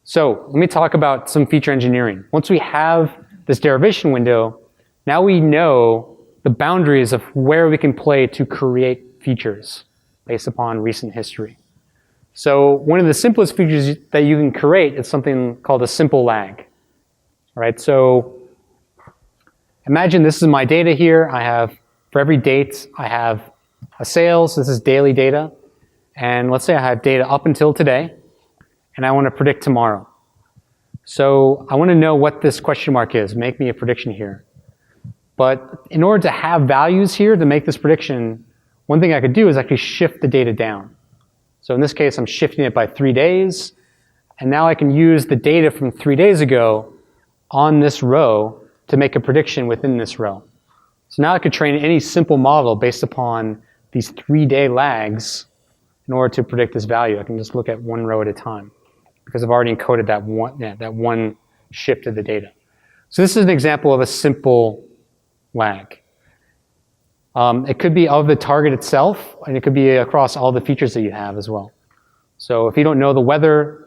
So let me talk about some feature engineering. Once we have this derivation window, now we know the boundaries of where we can play to create features based upon recent history. So one of the simplest features that you can create is something called a simple lag. All right, so imagine this is my data here. I have, for every date, I have a sales. This is daily data. And let's say I have data up until today, and I want to predict tomorrow. So I want to know what this question mark is. Make me a prediction here. But in order to have values here to make this prediction, one thing I could do is actually shift the data down. So in this case, I'm shifting it by 3 days. And now I can use the data from 3 days ago on this row to make a prediction within this row. So now I could train any simple model based upon these 3-day lags in order to predict this value. I can just look at one row at a time because I've already encoded that one shift of the data. So this is an example of a simple lag. It could be of the target itself, and it could be across all the features that you have as well. So if you don't know the weather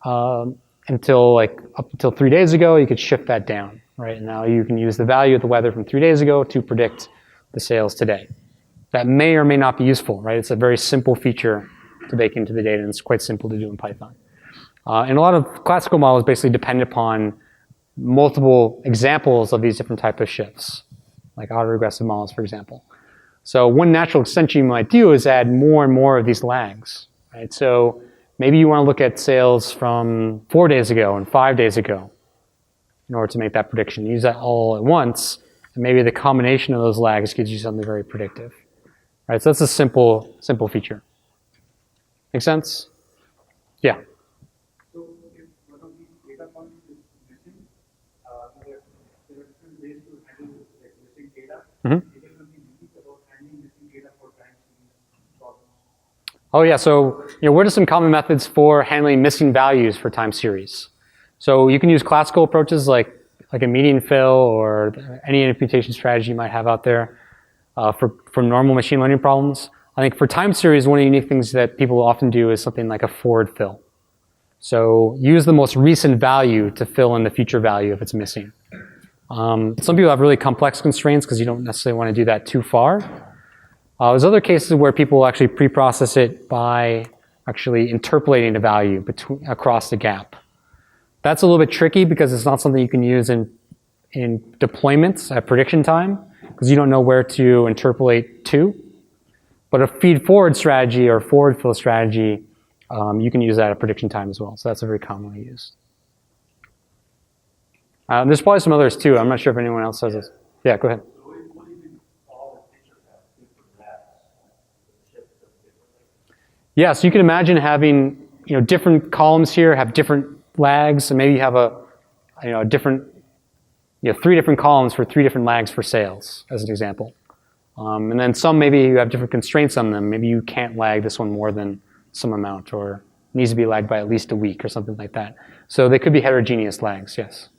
up until 3 days ago, you could shift that down, right? And now you can use the value of the weather from 3 days ago to predict the sales today. That may or may not be useful, right? It's a very simple feature to bake into the data, and it's quite simple to do in Python. And a lot of classical models basically depend upon multiple examples of these different types of shifts, like autoregressive models, for example. So one natural extension you might do is add more and more of these lags, right? So maybe you want to look at sales from 4 days ago and 5 days ago in order to make that prediction. Use that all at once, and maybe the combination of those lags gives you something very predictive, right? So that's a simple feature. Make sense? Yeah. So if one of these data points is missing, there are different ways to handle like missing data. Mm-hmm. Is there something unique about handling missing data for time series problems? Oh yeah, so what are some common methods for handling missing values for time series? So you can use classical approaches like a median fill or any imputation strategy you might have out there for normal machine learning problems. I think for time series, one of the unique things that people often do is something like a forward fill. So use the most recent value to fill in the future value if it's missing. Some people have really complex constraints because you don't necessarily want to do that too far. There's other cases where people will actually pre-process it by actually interpolating the value across the gap. That's a little bit tricky because it's not something you can use in deployments at prediction time because you don't know where to interpolate to. But a feed forward strategy or forward fill strategy, you can use that at prediction time as well. So that's a very commonly used. There's probably some others too. I'm not sure if anyone else has this. Yeah, go ahead. Yeah, so you can imagine having different columns here have different lags, and maybe you have a different 3 different columns for 3 different lags for sales, as an example. And then some maybe you have different constraints on them. Maybe you can't lag this one more than some amount, or needs to be lagged by at least a week or something like that. So they could be heterogeneous lags. Yes.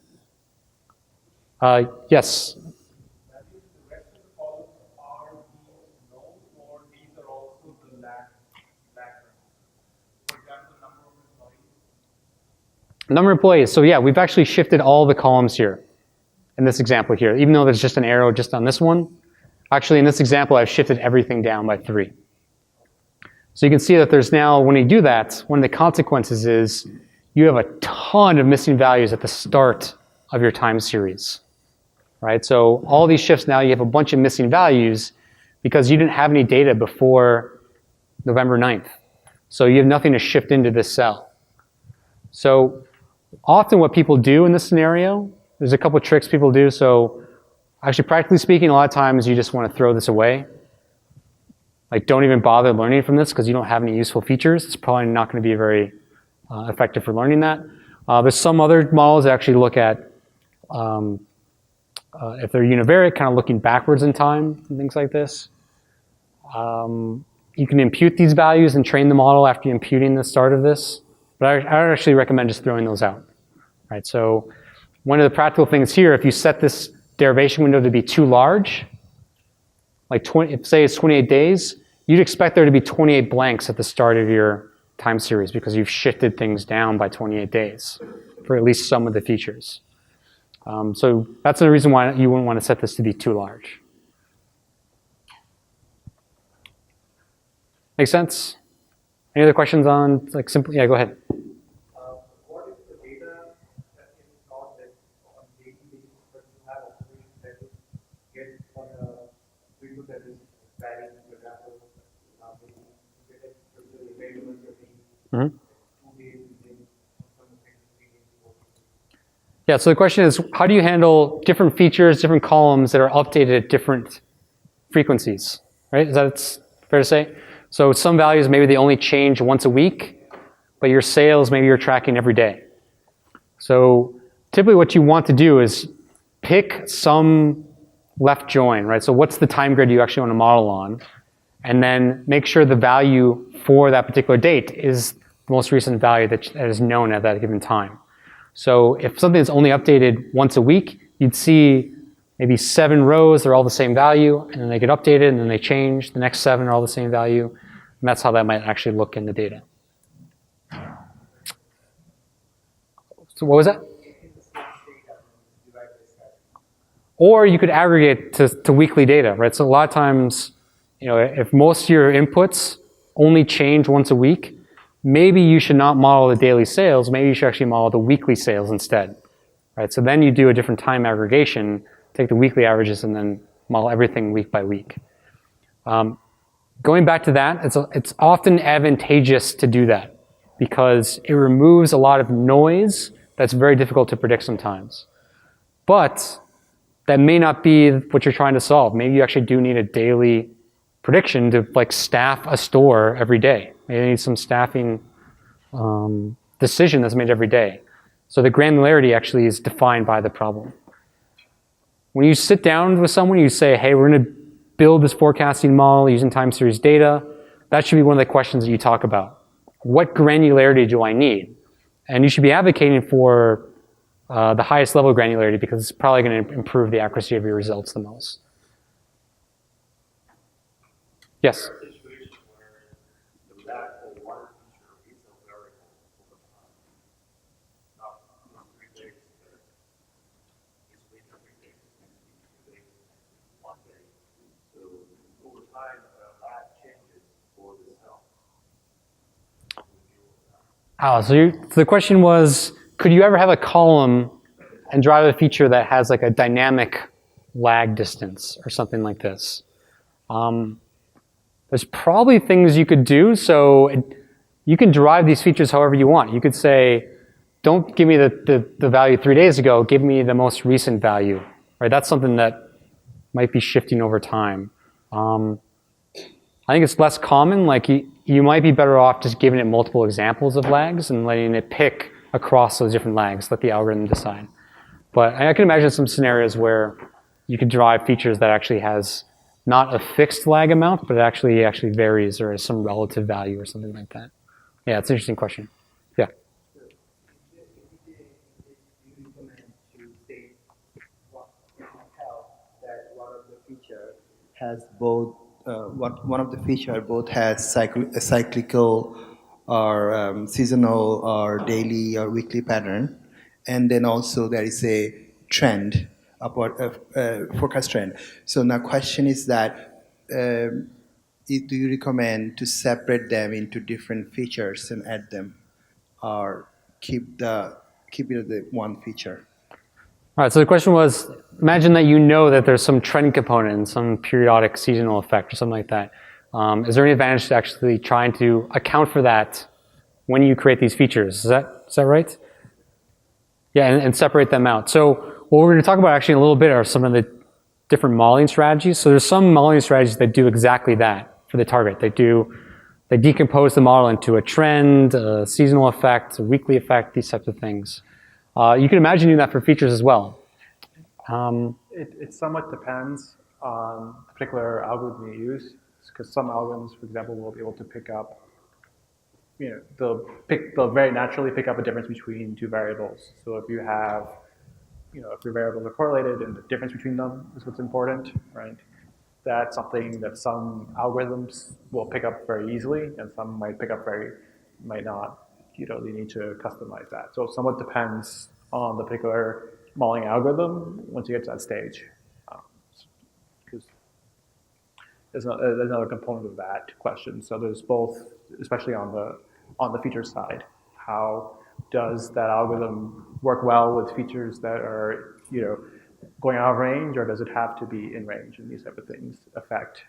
Yes. Number of employees. So yeah, we've actually shifted all the columns here in this example here, even though there's just an arrow just on this one. Actually, in this example, I've shifted everything down by 3. So you can see that there's now, when you do that, one of the consequences is you have a ton of missing values at the start of your time series, right? So all these shifts now, you have a bunch of missing values because you didn't have any data before November 9th. So you have nothing to shift into this cell. So often what people do in this scenario, there's a couple of tricks people do. So actually, practically speaking, a lot of times you just want to throw this away. Like, don't even bother learning from this because you don't have any useful features. It's probably not going to be very effective for learning that. There's some other models that actually look at, if they're univariate, kind of looking backwards in time and things like this. You can impute these values and train the model after imputing the start of this. But I would actually recommend just throwing those out. Right? So one of the practical things here, if you set this derivation window to be too large, like say it's 28 days, you'd expect there to be 28 blanks at the start of your time series because you've shifted things down by 28 days for at least some of the features. So that's the reason why you wouldn't want to set this to be too large. Make sense? Any other questions on like simple? Yeah, go ahead. What is the data that is not that on daily basis, but you have observations that you get on a window that is varying, for example, maybe you get it from the available every 2 days, some 3 days, 4 days. Yeah, so the question is, how do you handle different features, different columns that are updated at different frequencies, right? Is that fair to say? So some values, maybe they only change once a week, but your sales, maybe you're tracking every day. So typically what you want to do is pick some left join, right? So what's the time grid you actually want to model on? And then make sure the value for that particular date is the most recent value that is known at that given time. So if something is only updated once a week, you'd see maybe 7 rows, they're all the same value, and then they get updated, and then they change. The next 7 are all the same value, and that's how that might actually look in the data. So what was that? Or you could aggregate to weekly data, right? So a lot of times, if most of your inputs only change once a week, maybe you should not model the daily sales. Maybe you should actually model the weekly sales instead, right? So then you do a different time aggregation, take the weekly averages, and then model everything week by week. Going back to that, it's often advantageous to do that because it removes a lot of noise that's very difficult to predict sometimes. But that may not be what you're trying to solve. Maybe you actually do need a daily prediction to like staff a store every day. Maybe you need some staffing decision that's made every day. So the granularity actually is defined by the problem. When you sit down with someone, you say, hey, we're going to build this forecasting model using time series data. That should be one of the questions that you talk about. What granularity do I need? And you should be advocating for the highest level of granularity because it's probably going to improve the accuracy of your results the most. Yes? Situation where the that or water feature is a variable over time. Not just 3 days, but this week 3 days, next week 2 days, next week 1 day. So over time, that changes for the cell. Oh, so the question was, could you ever have a column and drive a feature that has like a dynamic lag distance or something like this? There's probably things you could do. So you can derive these features however you want. You could say, don't give me the value 3 days ago, give me the most recent value. Right? That's something that might be shifting over time. I think it's less common. Like you might be better off just giving it multiple examples of lags and letting it pick across those different lags, let the algorithm decide. But I can imagine some scenarios where you could derive features that actually has not a fixed lag amount, but it actually varies or has some relative value or something like that. Yeah, it's an interesting question. Yeah. You recommend to state how that one of the feature has both one of the feature both has cyclical or seasonal or daily or weekly pattern, and then also there is a trend upward forecast trend. So now question is that do you recommend to separate them into different features and add them, or keep it as the one feature? All right, so the question was, imagine that you know that there's some trend component, some periodic seasonal effect or something like that. Is there any advantage to actually trying to account for that when you create these features? Is that right? Yeah, and separate them out. So what we're going to talk about actually in a little bit are some of the different modeling strategies. So there's some modeling strategies that do exactly that for the target. They decompose the model into a trend, a seasonal effect, a weekly effect, these types of things. You can imagine doing that for features as well. It somewhat depends on the particular algorithm you use, because some algorithms, for example, will be able to pick up, they'll very naturally pick up a difference between two variables. So if you have, if your variables are correlated and the difference between them is what's important, right? That's something that some algorithms will pick up very easily, and some might not. You need to customize that. So it somewhat depends on the particular modeling algorithm once you get to that stage. Because there's another component of that question. So there's both, especially on the feature side. How does that algorithm work well with features that are going out of range, or does it have to be in range? And these type of things affect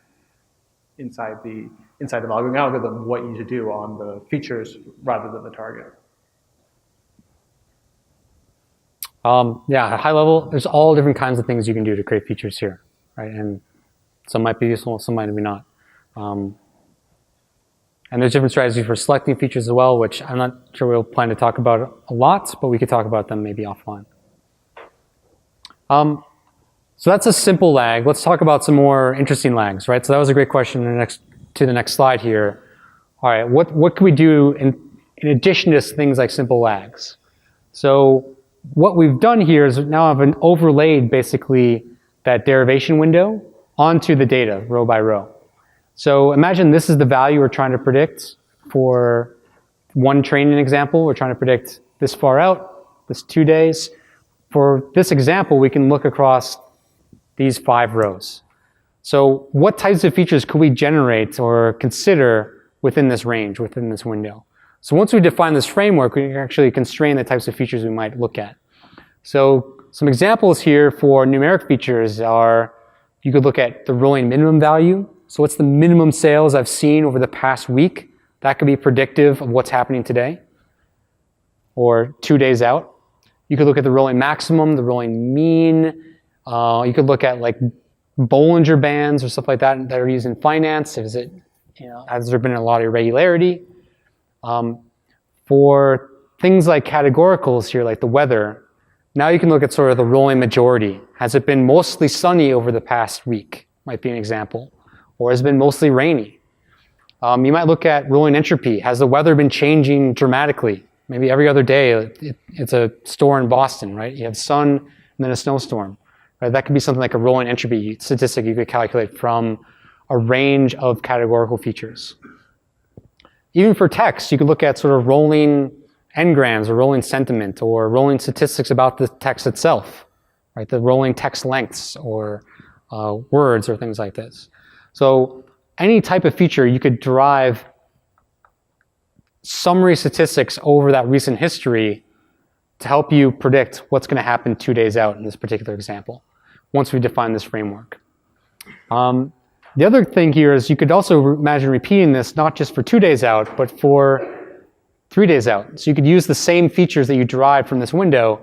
inside the modeling algorithm what you need to do on the features rather than the target. Yeah, at high level, there's all different kinds of things you can do to create features here, right? And some might be useful, some might be not. And there's different strategies for selecting features as well, which I'm not sure we'll plan to talk about a lot, but we could talk about them maybe offline. So that's a simple lag. Let's talk about some more interesting lags, right? So that was a great question. To the next slide here. All right, what can we do in addition to things like simple lags? So what we've done here is now I've overlaid basically that derivation window onto the data row by row. So imagine this is the value we're trying to predict for one training example. We're trying to predict this far out, this 2 days. For this example, we can look across these 5 rows. So what types of features could we generate or consider within this range, within this window? So once we define this framework, we can actually constrain the types of features we might look at. So some examples here for numeric features are, you could look at the rolling minimum value. So what's the minimum sales I've seen over the past week? That could be predictive of what's happening today or 2 days out. You could look at the rolling maximum, the rolling mean. You could look at like Bollinger Bands or stuff like that that are used in finance. Has there been a lot of irregularity? For things like categoricals here, like the weather, now you can look at sort of the rolling majority. Has it been mostly sunny over the past week? Might be an example. Or has it been mostly rainy? You might look at rolling entropy. Has the weather been changing dramatically Maybe every other day, it's a store in Boston, right? You have sun and then a snowstorm. Right? That could be something like a rolling entropy statistic you could calculate from a range of categorical features. Even for text, you could look at sort of rolling n-grams or rolling sentiment or rolling statistics about the text itself, right? The rolling text lengths or words or things like this. So any type of feature, you could derive summary statistics over that recent history to help you predict what's going to happen 2 days out in this particular example, once we define this framework. The other thing here is you could also imagine repeating this not just for 2 days out, but for 3 days out. So you could use the same features that you derived from this window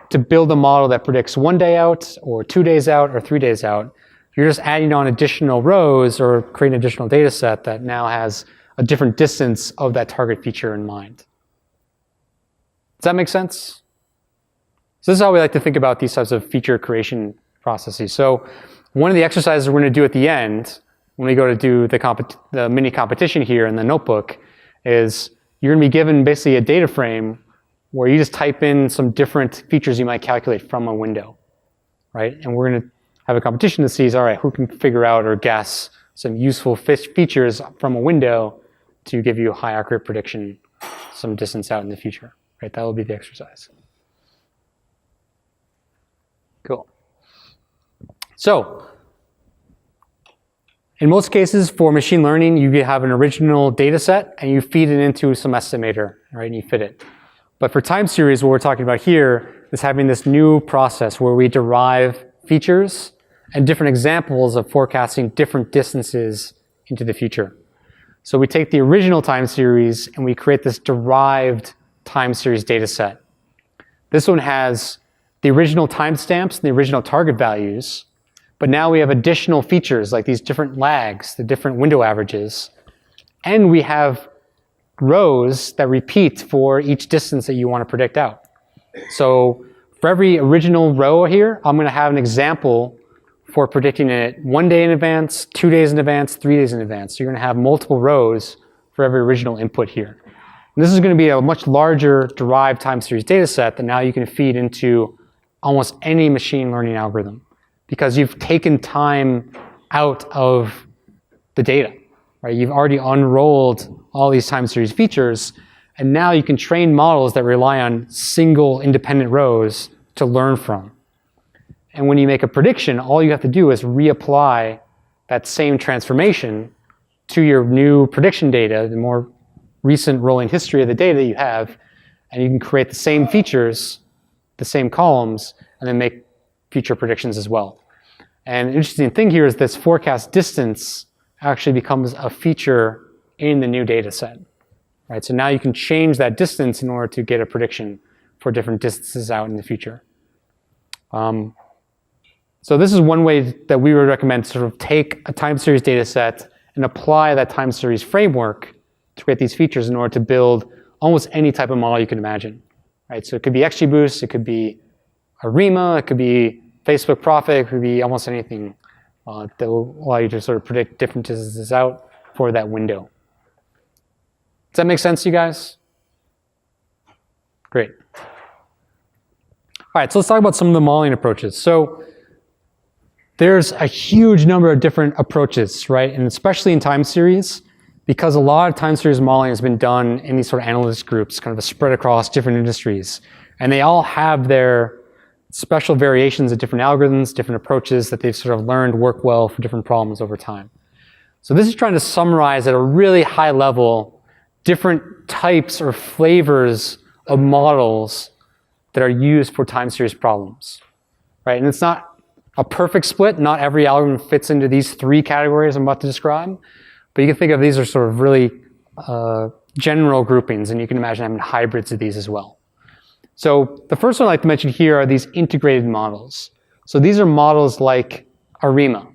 to build a model that predicts 1 day out, or 2 days out, or 3 days out. You're just adding on additional rows or creating an additional data set that now has a different distance of that target feature in mind. Does that make sense? So this is how we like to think about these types of feature creation processes. So one of the exercises we're going to do at the end, when we go to do the mini competition here in the notebook, is you're going to be given basically a data frame where you just type in some different features you might calculate from a window, right? And we're going to have a competition that sees, all right, who can figure out or guess some useful features from a window to give you a high accurate prediction some distance out in the future, right? That will be the exercise. Cool. So, in most cases for machine learning, you have an original data set and you feed it into some estimator, right? And you fit it. But for time series, what we're talking about here is having this new process where we derive features and different examples of forecasting different distances into the future. So we take the original time series and we create this derived time series data set. This one has the original timestamps and the original target values, but now we have additional features like these different lags, the different window averages, and we have rows that repeat for each distance that you want to predict out. So for every original row here, I'm going to have an example for predicting it 1 day in advance, 2 days in advance, 3 days in advance. So you're going to have multiple rows for every original input here. And this is going to be a much larger derived time series data set that now you can feed into almost any machine learning algorithm because you've taken time out of the data, right? You've already unrolled all these time series features, and now you can train models that rely on single independent rows to learn from. And when you make a prediction, all you have to do is reapply that same transformation to your new prediction data, the more recent rolling history of the data you have, and you can create the same features, the same columns, and then make future predictions as well. And an interesting thing here is this forecast distance actually becomes a feature in the new data set, right? So now you can change that distance in order to get a prediction for different distances out in the future. So this is one way that we would recommend to sort of take a time series data set and apply that time series framework to create these features in order to build almost any type of model you can imagine, right? So it could be XGBoost, it could be ARIMA, it could be Facebook Profit, it could be almost anything that will allow you to sort of predict different distances out for that window. Does that make sense to you guys? Great. All right, so let's talk about some of the modeling approaches. So there's a huge number of different approaches, right? And especially in time series, because a lot of time series modeling has been done in these sort of analytics groups, kind of spread across different industries. And they all have their special variations of different algorithms, different approaches that they've sort of learned work well for different problems over time. So this is trying to summarize at a really high level different types or flavors of models that are used for time series problems, right? And it's not a perfect split. Not every algorithm fits into these 3 categories I'm about to describe, but you can think of these as sort of really general groupings, and you can imagine having hybrids of these as well. So the first one I'd like to mention here are these integrated models. So these are models like ARIMA,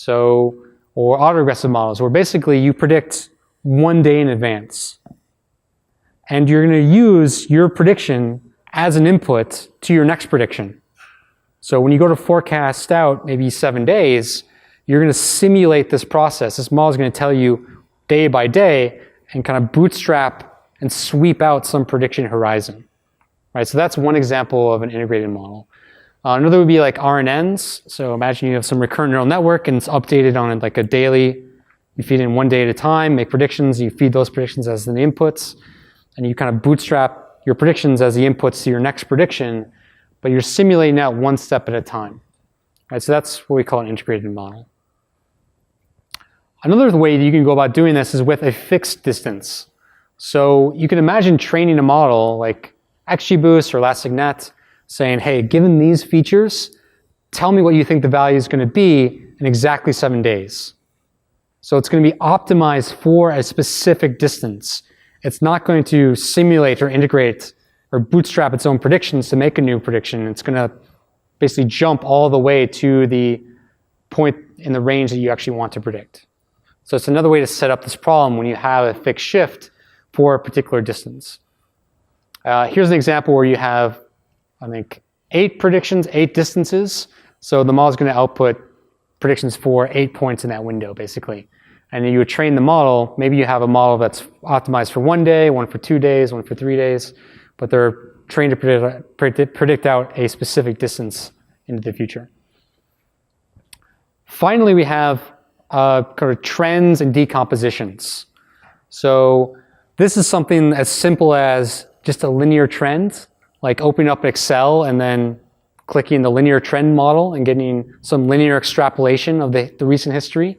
or autoregressive models, where basically you predict 1 day in advance. And you're going to use your prediction as an input to your next prediction. So when you go to forecast out maybe 7 days, you're going to simulate this process. This model is going to tell you day by day and kind of bootstrap and sweep out some prediction horizon. Right? So that's one example of an integrated model. Another would be like RNNs. So imagine you have some recurrent neural network and it's updated on like a daily. You feed in one day at a time, make predictions, you feed those predictions as the inputs, and you kind of bootstrap your predictions as the inputs to your next prediction, but you're simulating out one step at a time. Right? So that's what we call an integrated model. Another way that you can go about doing this is with a fixed distance. So you can imagine training a model like XGBoost or ElasticNet saying, hey, given these features, tell me what you think the value is going to be in exactly 7 days. So it's going to be optimized for a specific distance. It's not going to simulate or integrate or bootstrap its own predictions to make a new prediction. It's going to basically jump all the way to the point in the range that you actually want to predict. So it's another way to set up this problem when you have a fixed shift for a particular distance. Here's an example where you have, I think, 8 predictions, 8 distances. So the model is going to output predictions for 8 points in that window, basically. And you would train the model. Maybe you have a model that's optimized for 1 day, one for 2 days, one for 3 days, but they're trained to predict out a specific distance into the future. Finally, we have kind of trends and decompositions. So this is something as simple as just a linear trend, like opening up Excel and then clicking the linear trend model and getting some linear extrapolation of the recent history.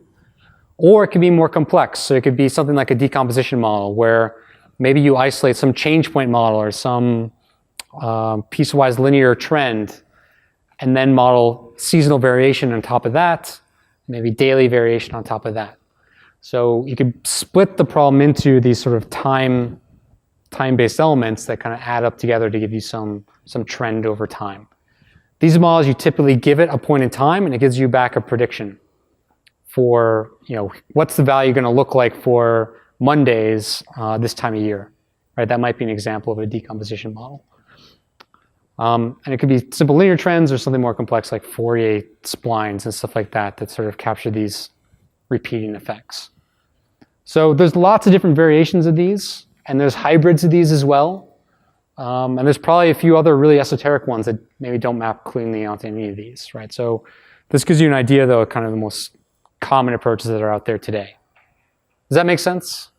Or it could be more complex. So it could be something like a decomposition model where maybe you isolate some change point model or some piecewise linear trend and then model seasonal variation on top of that, maybe daily variation on top of that. So you could split the problem into these sort of time-based elements that kind of add up together to give you some trend over time. These models, you typically give it a point in time and it gives you back a prediction for, what's the value going to look like for Mondays this time of year, right? That might be an example of a decomposition model. And it could be simple linear trends or something more complex like Fourier splines and stuff like that that sort of capture these repeating effects. So there's lots of different variations of these, and there's hybrids of these as well. And there's probably a few other really esoteric ones that maybe don't map cleanly onto any of these, right? So this gives you an idea, though, of kind of the most common approaches that are out there today. Does that make sense?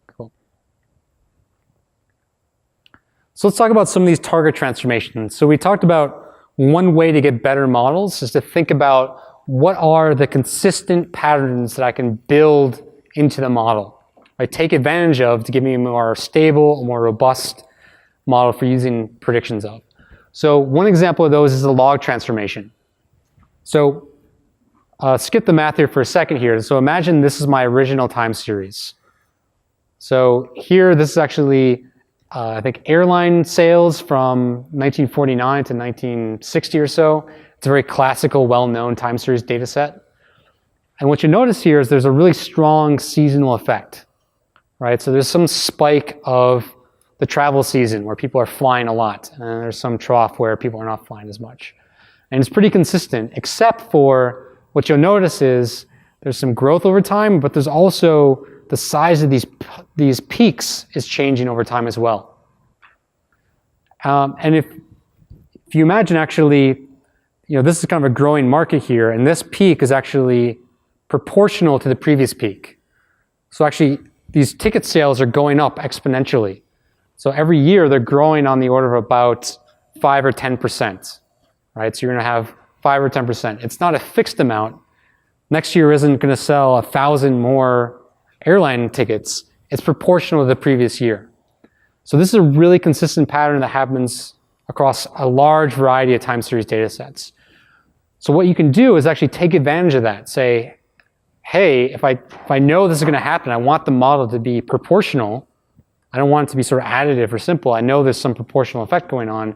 Cool. So let's talk about some of these target transformations. So we talked about one way to get better models is to think about what are the consistent patterns that I can build into the model, right? Take advantage of to give me a more stable, more robust model for using predictions of. So one example of those is the log transformation. So skip the math here for a second here. So imagine this is my original time series. So here, this is actually, I think, airline sales from 1949 to 1960 or so. It's a very classical, well-known time series data set. And what you notice here is there's a really strong seasonal effect, right? So there's some spike of the travel season where people are flying a lot, and there's some trough where people are not flying as much. And it's pretty consistent, except for what you'll notice is there's some growth over time, but there's also the size of these peaks is changing over time as well. And if you imagine actually, this is kind of a growing market here, and this peak is actually proportional to the previous peak. So actually, these ticket sales are going up exponentially. So every year, they're growing on the order of about 5 or 10%, right? So you're going to have 5 or 10%. It's not a fixed amount. Next year isn't going to sell 1,000 more airline tickets. It's proportional to the previous year. So this is a really consistent pattern that happens across a large variety of time series data sets. So what you can do is actually take advantage of that. Say, hey, if I know this is going to happen, I want the model to be proportional. I don't want it to be sort of additive or simple. I know there's some proportional effect going on.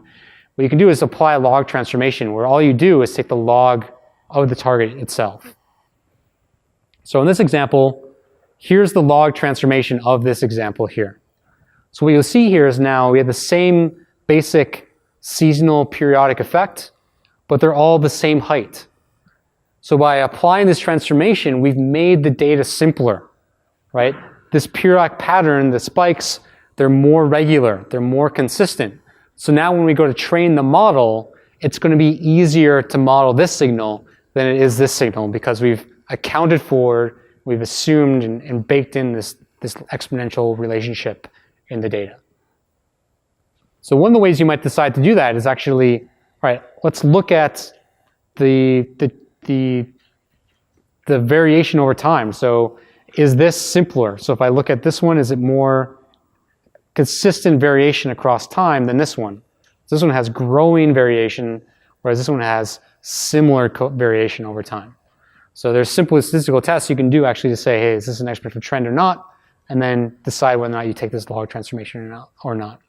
What you can do is apply a log transformation where all you do is take the log of the target itself. So in this example, here's the log transformation of this example here. So what you'll see here is now we have the same basic seasonal periodic effect, but they're all the same height. So by applying this transformation, we've made the data simpler, right? this periodic pattern, the spikes, they're more regular, they're more consistent. So now when we go to train the model, it's going to be easier to model this signal than it is this signal because we've accounted for, we've assumed and baked in this exponential relationship in the data. So one of the ways you might decide to do that is actually, all right, let's look at the variation over time. So is this simpler? So if I look at this one, is it more consistent variation across time than this one? This one has growing variation, whereas this one has similar variation over time. So there's simple statistical tests you can do actually to say, hey, is this an exponential trend or not? And then decide whether or not you take this log transformation or not.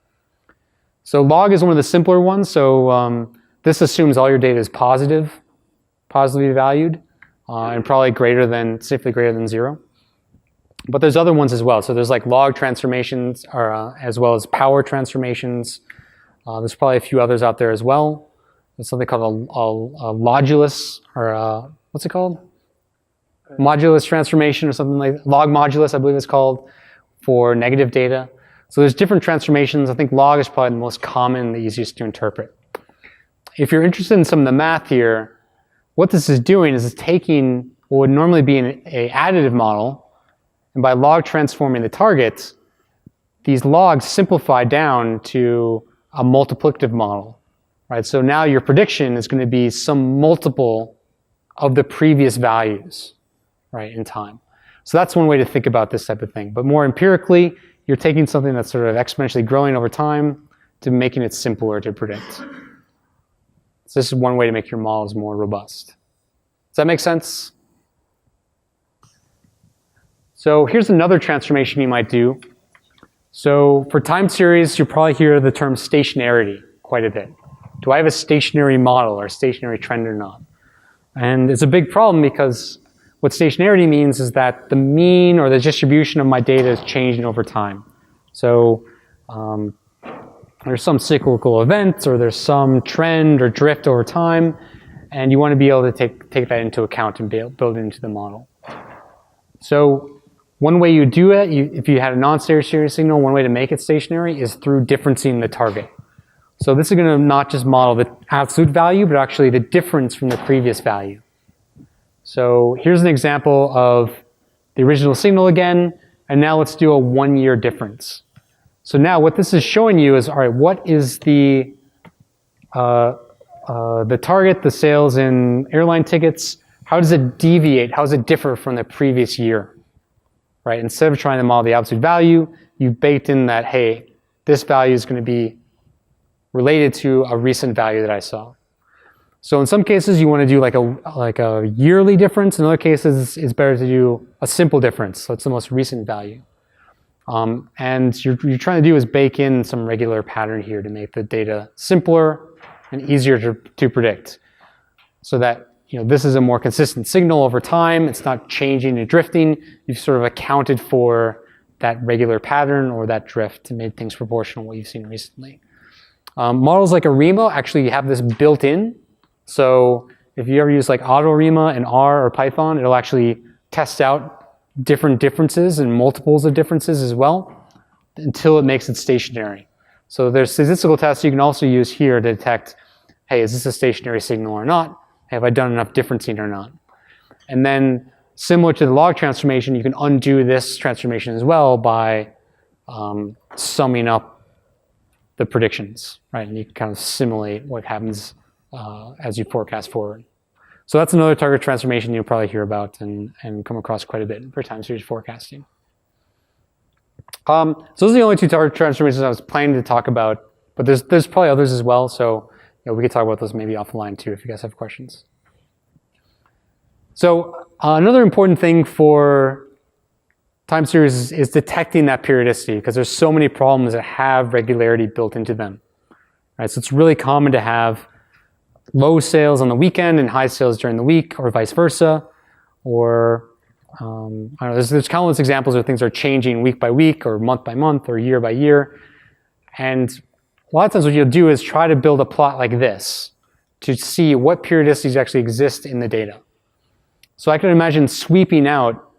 So log is one of the simpler ones. So this assumes all your data is positively valued, and probably safely greater than 0. But there's other ones as well. So there's like log transformations, or as well as power transformations. There's probably a few others out there as well. There's something called a logulus, or what's it called? Modulus transformation, or something like log modulus, I believe it's called, for negative data. So there's different transformations. I think log is probably the most common, the easiest to interpret. If you're interested in some of the math here, what this is doing is it's taking what would normally be an additive model, and by log transforming the targets, these logs simplify down to a multiplicative model, right? So now your prediction is going to be some multiple of the previous values, right, in time. So that's one way to think about this type of thing. But more empirically, you're taking something that's sort of exponentially growing over time to making it simpler to predict. So this is one way to make your models more robust. Does that make sense? So here's another transformation you might do. So for time series, you'll probably hear the term stationarity quite a bit. Do I have a stationary model or a stationary trend or not? And it's a big problem because what stationarity means is that the mean or the distribution of my data is changing over time. So there's some cyclical event, or there's some trend or drift over time, and you want to be able to take that into account and build it into the model. So one way you do it, if you had a non-stationary signal, one way to make it stationary is through differencing the target. So this is going to not just model the absolute value, but actually the difference from the previous value. So here's an example of the original signal again, and now let's do a 1-year difference. So now what this is showing you is, all right, what is the target, the sales in airline tickets, how does it deviate, how does it differ from the previous year, right? Instead of trying to model the absolute value, you've baked in that, hey, this value is going to be related to a recent value that I saw. So in some cases, you want to do like a yearly difference. In other cases, it's better to do a simple difference. So it's the most recent value. And you're trying to do is bake in some regular pattern here to make the data simpler and easier to predict. So that this is a more consistent signal over time. It's not changing and drifting. You've sort of accounted for that regular pattern or that drift to make things proportional to what you've seen recently. Models like ARIMA actually have this built in. So if you ever use like AutoRima in R or Python, it'll actually test out different differences and multiples of differences as well until it makes it stationary. So there's statistical tests you can also use here to detect, hey, is this a stationary signal or not? Have I done enough differencing or not? And then similar to the log transformation, you can undo this transformation as well by summing up the predictions, right? And you can kind of simulate what happens as you forecast forward. So that's another target transformation you'll probably hear about and come across quite a bit for time series forecasting. So those are the only 2 target transformations I was planning to talk about, but there's probably others as well. So we could talk about those maybe offline too if you guys have questions. So another important thing for time series is detecting that periodicity, because there's so many problems that have regularity built into them. Right? So it's really common to have low sales on the weekend and high sales during the week, or vice versa. Or I don't know, there's countless examples where things are changing week by week or month by month or year by year. And a lot of times what you'll do is try to build a plot like this to see what periodicities actually exist in the data. So I can imagine sweeping out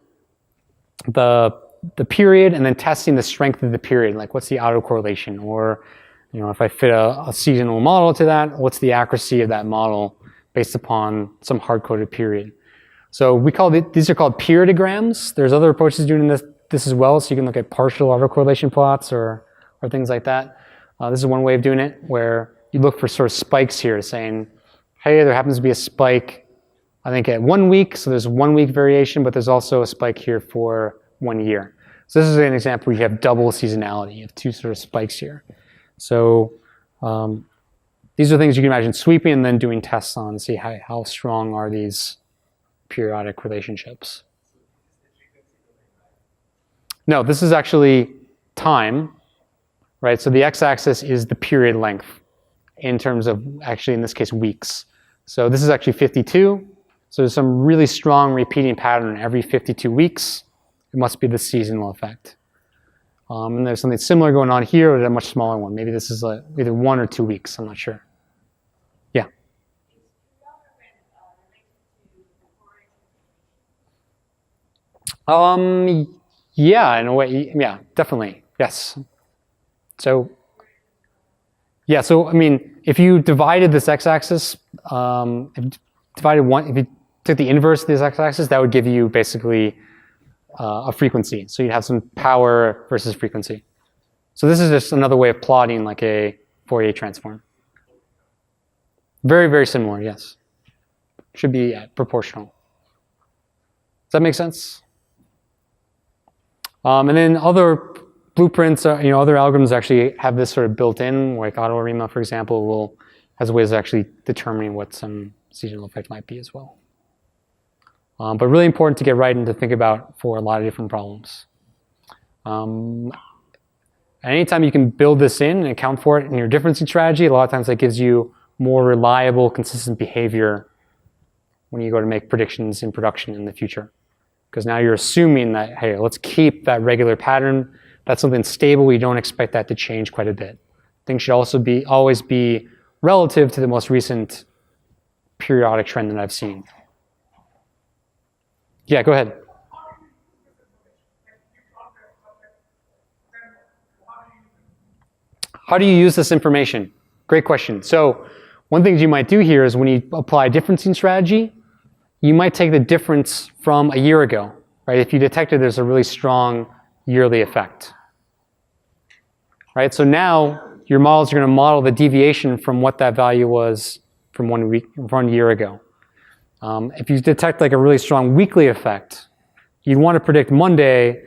the the period and then testing the strength of the period, like what's the autocorrelation, or if I fit a seasonal model to that, what's the accuracy of that model based upon some hard-coded period. So these are called periodograms. There's other approaches to doing this as well, so you can look at partial autocorrelation plots or things like that. This is one way of doing it, where you look for sort of spikes here, saying, hey, there happens to be a spike, I think at 1 week, so there's 1 week variation, but there's also a spike here for 1 year. So this is an example where you have double seasonality. You have two sort of spikes here. So these are things you can imagine sweeping and then doing tests on to see how strong are these periodic relationships. No, this is actually time, right? So the x-axis is the period length in terms of, actually in this case, weeks. So this is actually 52. So there's some really strong repeating pattern every 52 weeks. It must be the seasonal effect. And there's something similar going on here, or a much smaller one. Maybe this is either 1 or 2 weeks. I'm not sure. Yeah. Yeah, in a way. Yeah, definitely. Yes. So, yeah. So I mean, if you divided this x-axis, if you took the inverse of this x-axis, that would give you basically a frequency. So you'd have some power versus frequency. So this is just another way of plotting like a Fourier transform. Very, very similar, yes. Should be proportional. Does that make sense? And then other blueprints, other algorithms actually have this sort of built in, like AutoArima, for example, has ways of actually determining what some seasonal effect might be as well. But really important to get right and to think about for a lot of different problems. Anytime you can build this in and account for it in your differencing strategy, a lot of times that gives you more reliable, consistent behavior when you go to make predictions in production in the future. Because now you're assuming that, hey, let's keep that regular pattern. That's something stable. We don't expect that to change quite a bit. Things should also always be relative to the most recent periodic trend that I've seen. Yeah, go ahead. How do you use this information? Great question. So one thing you might do here is when you apply a differencing strategy, you might take the difference from a year ago, right? If you detected there's a really strong yearly effect, right? So now your models are going to model the deviation from what that value was from 1 year ago. If you detect like a really strong weekly effect, you'd want to predict Monday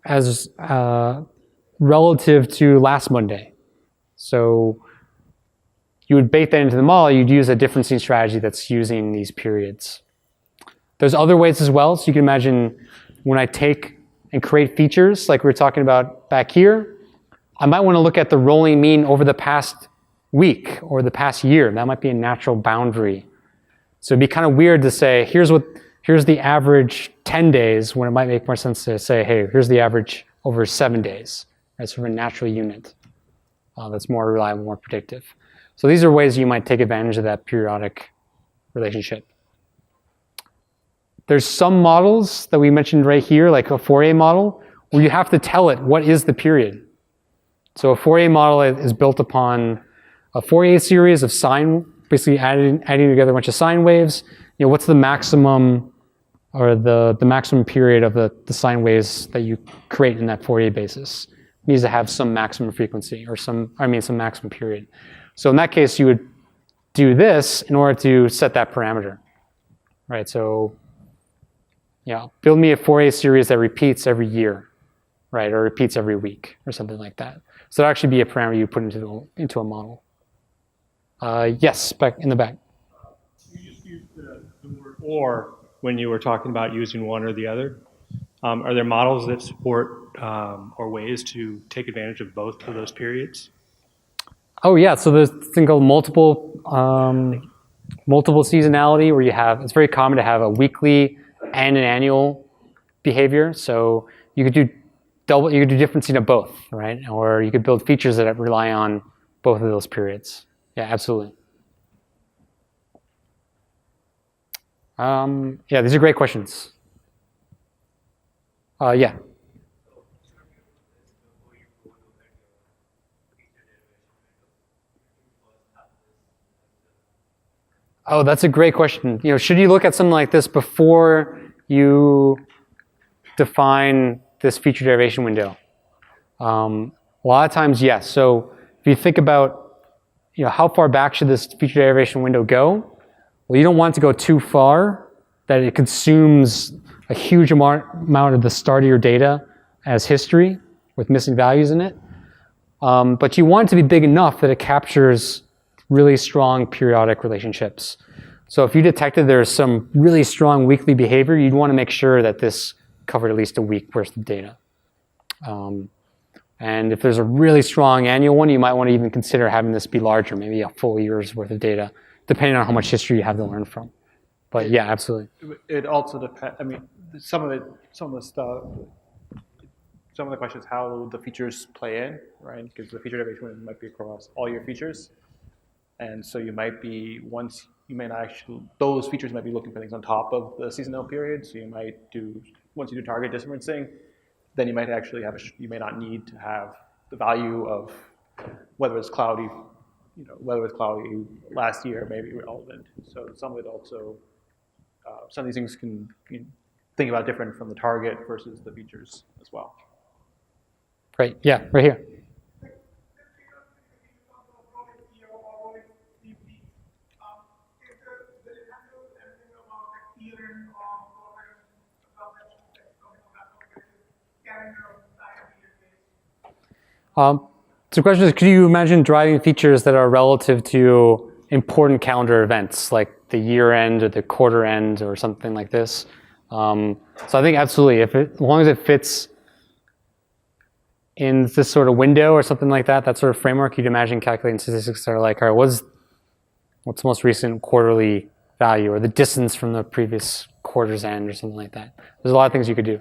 as relative to last Monday. So you would bake that into the model. You'd use a differencing strategy that's using these periods. There's other ways as well. So you can imagine when I take and create features like we were talking about back here, I might want to look at the rolling mean over the past week or the past year. That might be a natural boundary. So it'd be kind of weird to say, here's the average 10 days, when it might make more sense to say, hey, here's the average over 7 days. That's sort of a natural unit that's more reliable, more predictive. So these are ways you might take advantage of that periodic relationship. There's some models that we mentioned right here, like a Fourier model, where you have to tell it what is the period. So a Fourier model is built upon a Fourier series of sine, basically adding together a bunch of sine waves. What's the maximum or the maximum period of the sine waves that you create in that Fourier basis? It needs to have some maximum frequency or some maximum period. So in that case, you would do this in order to set that parameter, right? So build me a Fourier series that repeats every year, right? Or repeats every week or something like that. So that'll actually be a parameter you put into a model. Yes, back in the back. You just used the word or when you were talking about using one or the other. Are there models that support or ways to take advantage of both of those periods? Oh yeah, so there's a thing called multiple seasonality, where it's very common to have a weekly and an annual behavior. So you could do differencing of both, right? Or you could build features that rely on both of those periods. Yeah, absolutely. Yeah, these are great questions. Yeah. Oh, that's a great question. Should you look at something like this before you define this feature derivation window? A lot of times, yes. So if you think about, how far back should this feature derivation window go? Well, you don't want it to go too far that it consumes a huge amount of the start of your data as history with missing values in it. But you want it to be big enough that it captures really strong periodic relationships. So if you detected there's some really strong weekly behavior, you'd want to make sure that this covered at least a week worth of data. And if there's a really strong annual one, you might want to even consider having this be larger, maybe a full year's worth of data, depending on how much history you have to learn from. But yeah, absolutely. It also depends. I mean, some of the questions how the features play in, right? Because the feature derivation might be across all your features, and so those features might be looking for things on top of the seasonal period. So you might once you do target differencing, then you might actually you may not need to have the value of whether it's cloudy, last year may be relevant. So some of it also, some of these things can think about different from the target versus the features as well. Great. Yeah, right here. So the question is, could you imagine driving features that are relative to important calendar events, like the year end or the quarter end or something like this? So I think absolutely, as long as it fits in this sort of window or something like that, that sort of framework, you'd imagine calculating statistics that are like, all right, what's the most recent quarterly value or the distance from the previous quarter's end or something like that. There's a lot of things you could do.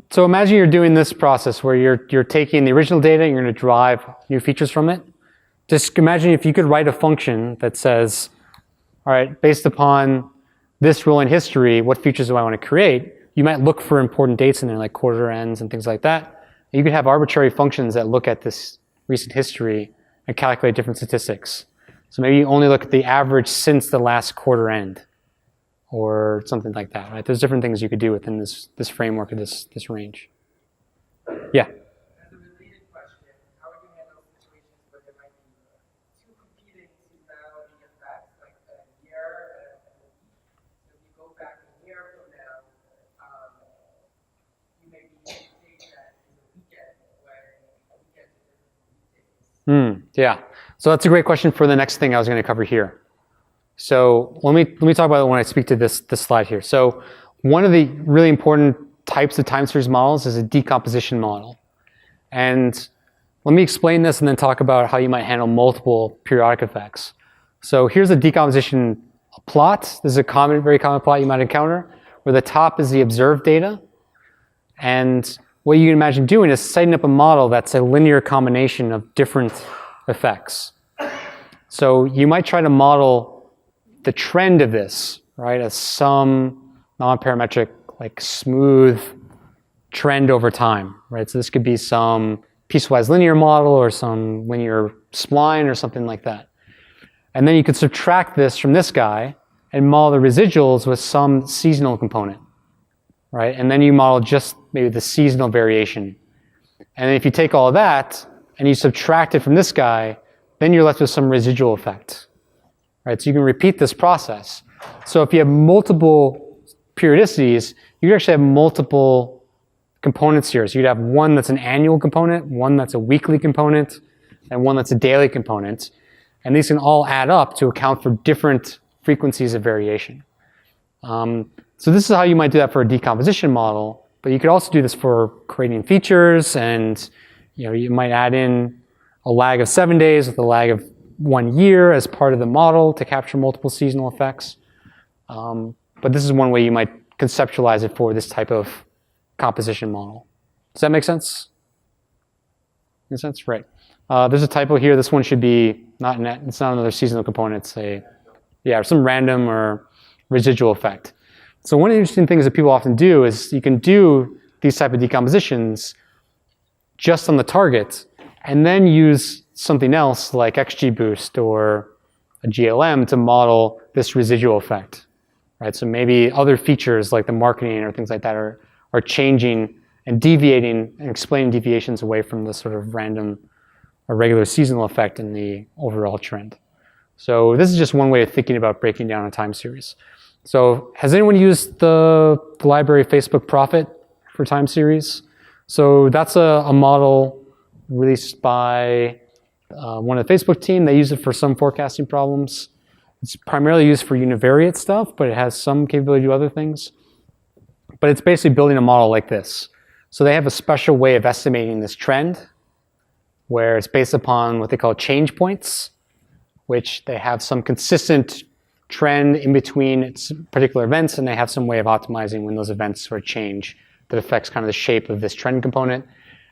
So imagine you're doing this process where you're taking the original data and you're going to derive new features from it. Just imagine if you could write a function that says, all right, based upon this rule in history, what features do I want to create? You might look for important dates in there, like quarter ends and things like that. You could have arbitrary functions that look at this recent history and calculate different statistics. So maybe you only look at the average since the last quarter end, or something like that, right? There's different things you could do within this framework of this range. Yeah? As a related question, how would you handle situations where there might be two competing seasonality effects, like a year and a week? So if you go back a year from now, you may be able to take that in the weekend when a weekend is different from weekdays. Yeah. So that's a great question for the next thing I was going to cover here. So let me talk about it when I speak to this slide here. So one of the really important types of time series models is a decomposition model. And let me explain this and then talk about how you might handle multiple periodic effects. So here's a decomposition plot. This is a very common plot you might encounter, where the top is the observed data. And what you can imagine doing is setting up a model that's a linear combination of different effects. So you might try to model the trend of this, right, as some non-parametric, like smooth trend over time, right? So this could be some piecewise linear model or some linear spline or something like that. And then you could subtract this from this guy and model the residuals with some seasonal component, right? And then you model just maybe the seasonal variation. And then if you take all of that and you subtract it from this guy, then you're left with some residual effect. Right, so you can repeat this process. So if you have multiple periodicities, you can actually have multiple components here. So you'd have one that's an annual component, one that's a weekly component, and one that's a daily component. And these can all add up to account for different frequencies of variation. So this is how you might do that for a decomposition model, but you could also do this for creating features, and you might add in a lag of 7 days with a lag of 1 year as part of the model to capture multiple seasonal effects. But this is one way you might conceptualize it for this type of composition model. Does that make sense? Make sense? Right. There's a typo here. This one should be it's not another seasonal component. It's some random or residual effect. So one of the interesting things that people often do is you can do these type of decompositions just on the target and then use something else like XGBoost or a GLM to model this residual effect, right? So maybe other features like the marketing or things like that are changing and deviating and explaining deviations away from the sort of random or regular seasonal effect in the overall trend. So this is just one way of thinking about breaking down a time series. So has anyone used the library Facebook Profit for time series? So that's a model released by one of the Facebook team. They use it for some forecasting problems. It's primarily used for univariate stuff, but it has some capability to do other things. But it's basically building a model like this. So they have a special way of estimating this trend where it's based upon what they call change points, which they have some consistent trend in between particular events, and they have some way of optimizing when those events sort of change that affects kind of the shape of this trend component.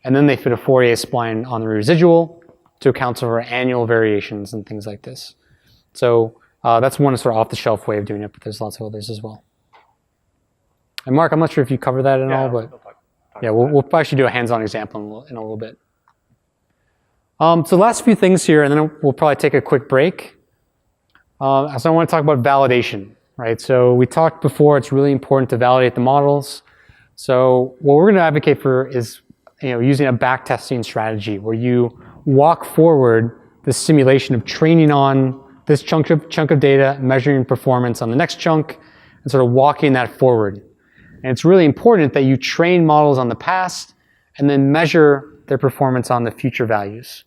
And then they fit a Fourier spline on the residual to account for annual variations and things like this. So that's one sort of off-the-shelf way of doing it, but there's lots of others as well. And Mark, I'm not sure if you cover that at all, but yeah, we'll actually do a hands-on example in a little bit. So the last few things here, and then we'll probably take a quick break. So I want to talk about validation, right? So we talked before, it's really important to validate the models. So what we're going to advocate for is using a backtesting strategy where you walk forward the simulation of training on this chunk of data, measuring performance on the next chunk, and sort of walking that forward. And it's really important that you train models on the past and then measure their performance on the future values,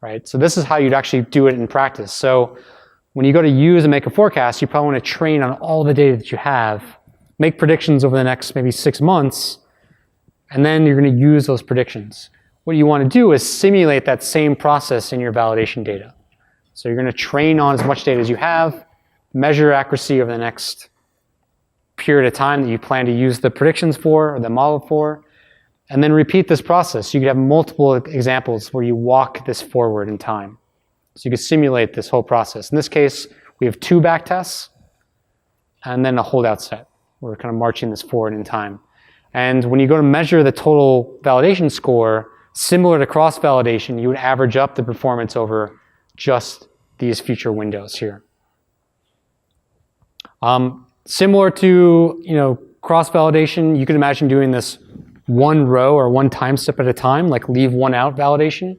right? So this is how you'd actually do it in practice. So when you go to use and make a forecast, you probably want to train on all the data that you have, make predictions over the next maybe 6 months, and then you're going to use those predictions. What you want to do is simulate that same process in your validation data. So you're going to train on as much data as you have, measure accuracy over the next period of time that you plan to use the predictions for or the model for, and then repeat this process. You could have multiple examples where you walk this forward in time. So you could simulate this whole process. In this case, we have 2 back tests and then a holdout set. We're kind of marching this forward in time. And when you go to measure the total validation score, similar to cross-validation, you would average up the performance over just these future windows here. Similar to cross-validation, you can imagine doing this one row or one time step at a time, like leave one out validation,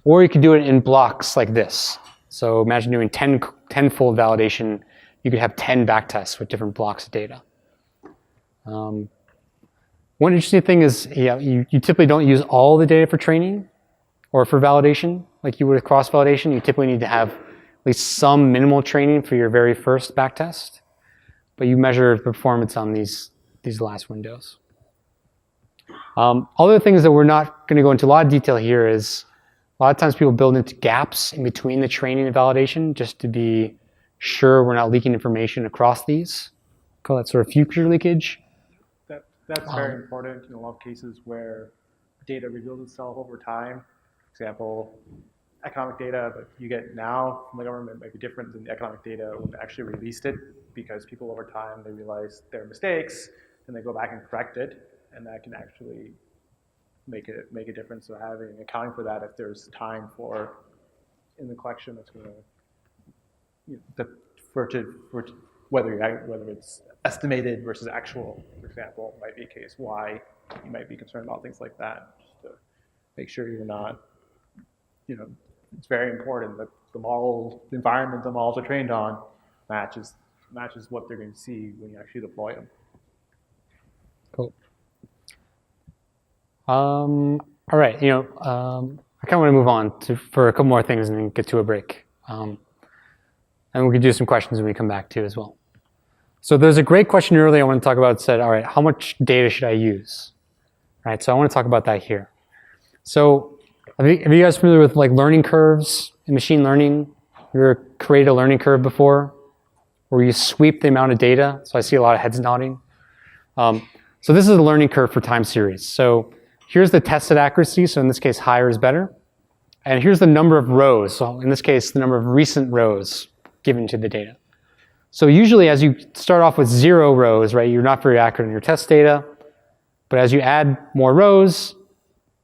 or you could do it in blocks like this. So imagine doing 10-fold validation. You could have 10 back tests with different blocks of data. One interesting thing is you typically don't use all the data for training or for validation like you would with cross-validation. You typically need to have at least some minimal training for your very first back test, but you measure performance on these last windows. Other things that we're not going to go into a lot of detail here is a lot of times people build into gaps in between the training and validation just to be sure we're not leaking information across these. Call that sort of future leakage. That's very important in a lot of cases where data reveals itself over time. For example, economic data that you get now from the government might be different than the economic data when they actually released it, because people over time, they realize their mistakes and they go back and correct it, and that can actually make a difference. So accounting for that, if there's time in the collection that's going to, whether it's estimated versus actual, for example, might be a case why you might be concerned about things like that, just to make sure you're not, it's very important that the environment the models are trained on matches what they're going to see when you actually deploy them. Cool. All right, I kind of want to move on for a couple more things and then get to a break. And we can do some questions when we come back too as well. So there's a great question earlier I want to talk about. It said, all right, how much data should I use? Right, so I want to talk about that here. So are you guys familiar with like learning curves in machine learning? You ever created a learning curve before where you sweep the amount of data? So I see a lot of heads nodding. So this is a learning curve for time series. So here's the tested accuracy. So in this case, higher is better. And here's the number of rows. So in this case, the number of recent rows given to the data. So usually as you start off with 0 rows, right, you're not very accurate in your test data. But as you add more rows,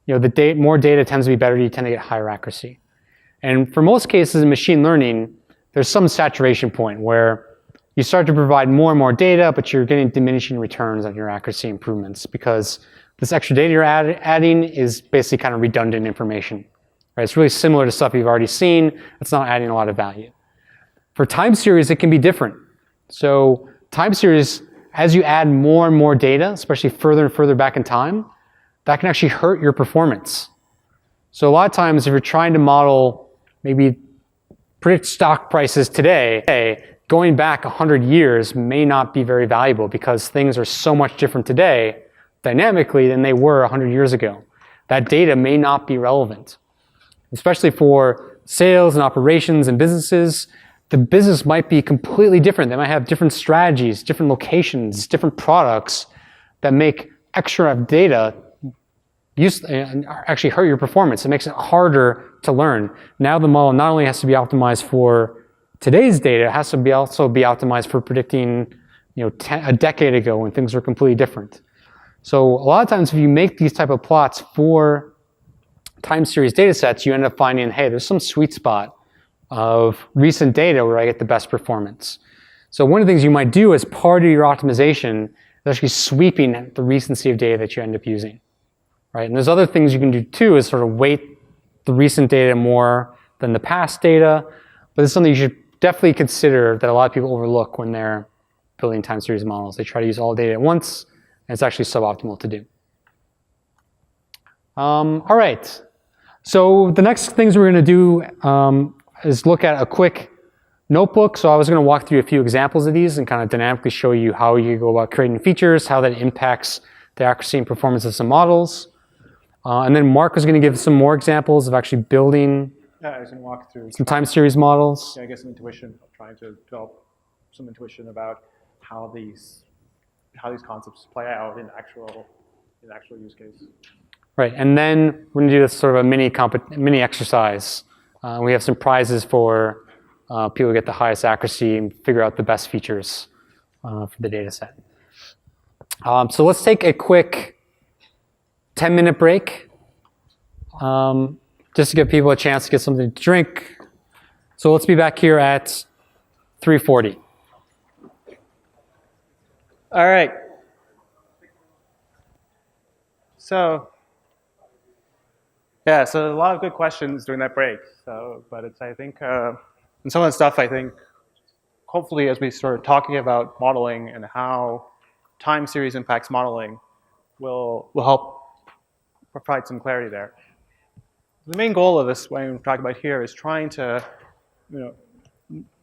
more data tends to be better, you tend to get higher accuracy. And for most cases in machine learning, there's some saturation point where you start to provide more and more data, but you're getting diminishing returns on your accuracy improvements because this extra data you're adding is basically kind of redundant information. Right? It's really similar to stuff you've already seen. It's not adding a lot of value. For time series, it can be different. So time series, as you add more and more data, especially further and further back in time, that can actually hurt your performance. So a lot of times if you're trying to model, maybe predict stock prices today, going back 100 years may not be very valuable because things are so much different today dynamically than they were 100 years ago. That data may not be relevant. Especially for sales and operations and businesses, the business might be completely different. They might have different strategies, different locations, different products that make extra data actually hurt your performance. It makes it harder to learn. Now the model not only has to be optimized for today's data, it has to also be optimized for predicting a decade ago when things were completely different. So a lot of times if you make these type of plots for time series data sets, you end up finding, hey, there's some sweet spot of recent data where I get the best performance. So one of the things you might do as part of your optimization is actually sweeping the recency of data that you end up using. Right? And there's other things you can do too, is sort of weight the recent data more than the past data. But it's something you should definitely consider that a lot of people overlook when they're building time series models. They try to use all data at once, and it's actually suboptimal to do. All right. So the next things we're going to do is look at a quick notebook. So I was going to walk through a few examples of these and kind of dynamically show you how you go about creating features, how that impacts the accuracy and performance of some models. And then Mark was going to give some more examples of actually building I was going to walk through some time series models. Yeah, I guess some intuition, trying to develop some intuition about how these concepts play out in actual use case. Right, and then we're going to do this sort of a mini exercise. We have some prizes for people who get the highest accuracy and figure out the best features for the data set. So let's take a quick 10-minute break just to give people a chance to get something to drink. So let's be back here at 3:40. All right. So a lot of good questions during that break. But I think, and some of the stuff I think, hopefully as we start talking about modeling and how time series impacts modeling, will help provide some clarity there. The main goal of this, what I'm talking about here, is trying to,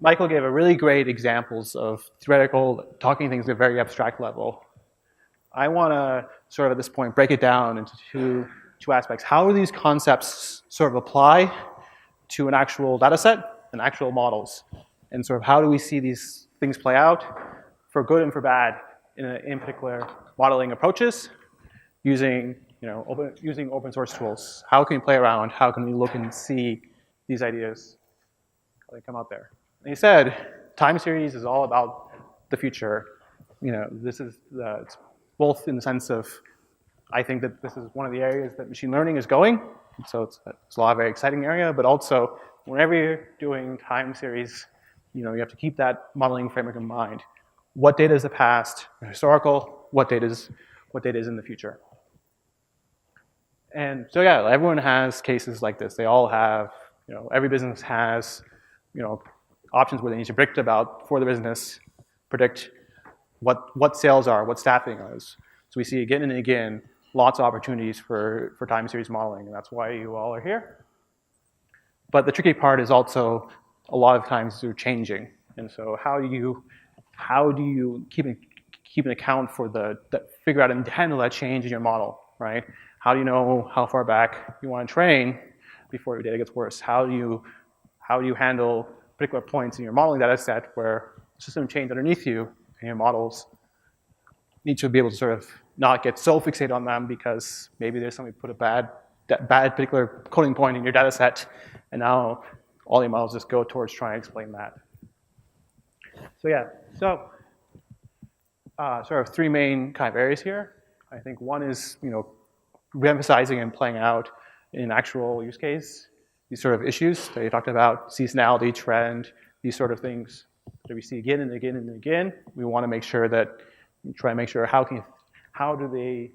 Michael gave a really great examples of theoretical, talking things at a very abstract level. I want to sort of at this point break it down into two aspects. How do these concepts sort of apply to an actual data set and actual models? And sort of how do we see these things play out for good and for bad in particular modeling approaches using open source tools? How can we play around? How can we look and see these ideas how they come out there? And he said, time series is all about the future. This is it's both in the sense of, I think that this is one of the areas that machine learning is going. So it's a lot of very exciting area, but also whenever you're doing time series, you have to keep that modeling framework in mind. What data is the past, historical? What data is in the future? And so yeah, everyone has cases like this. They all have, every business has, options where they need to predict about for the business, predict what sales are, what staffing is. So we see again and again lots of opportunities for time series modeling, and that's why you all are here. But the tricky part is also a lot of times they're changing, and so how do you keep an account for figure out and handle that change in your model, right? How do you know how far back you want to train before your data gets worse? How do you handle particular points in your modeling data set where system change underneath you and your models need to be able to sort of not get so fixated on them because maybe there's somebody put a bad particular coding point in your data set, and now all your models just go towards trying to explain that. So yeah, so sort of three main kind of areas here. I think one is, re-emphasizing and playing out in actual use case these sort of issues that you talked about, seasonality, trend, these sort of things that we see again and again and again. We want to make sure that, try and make sure how do they,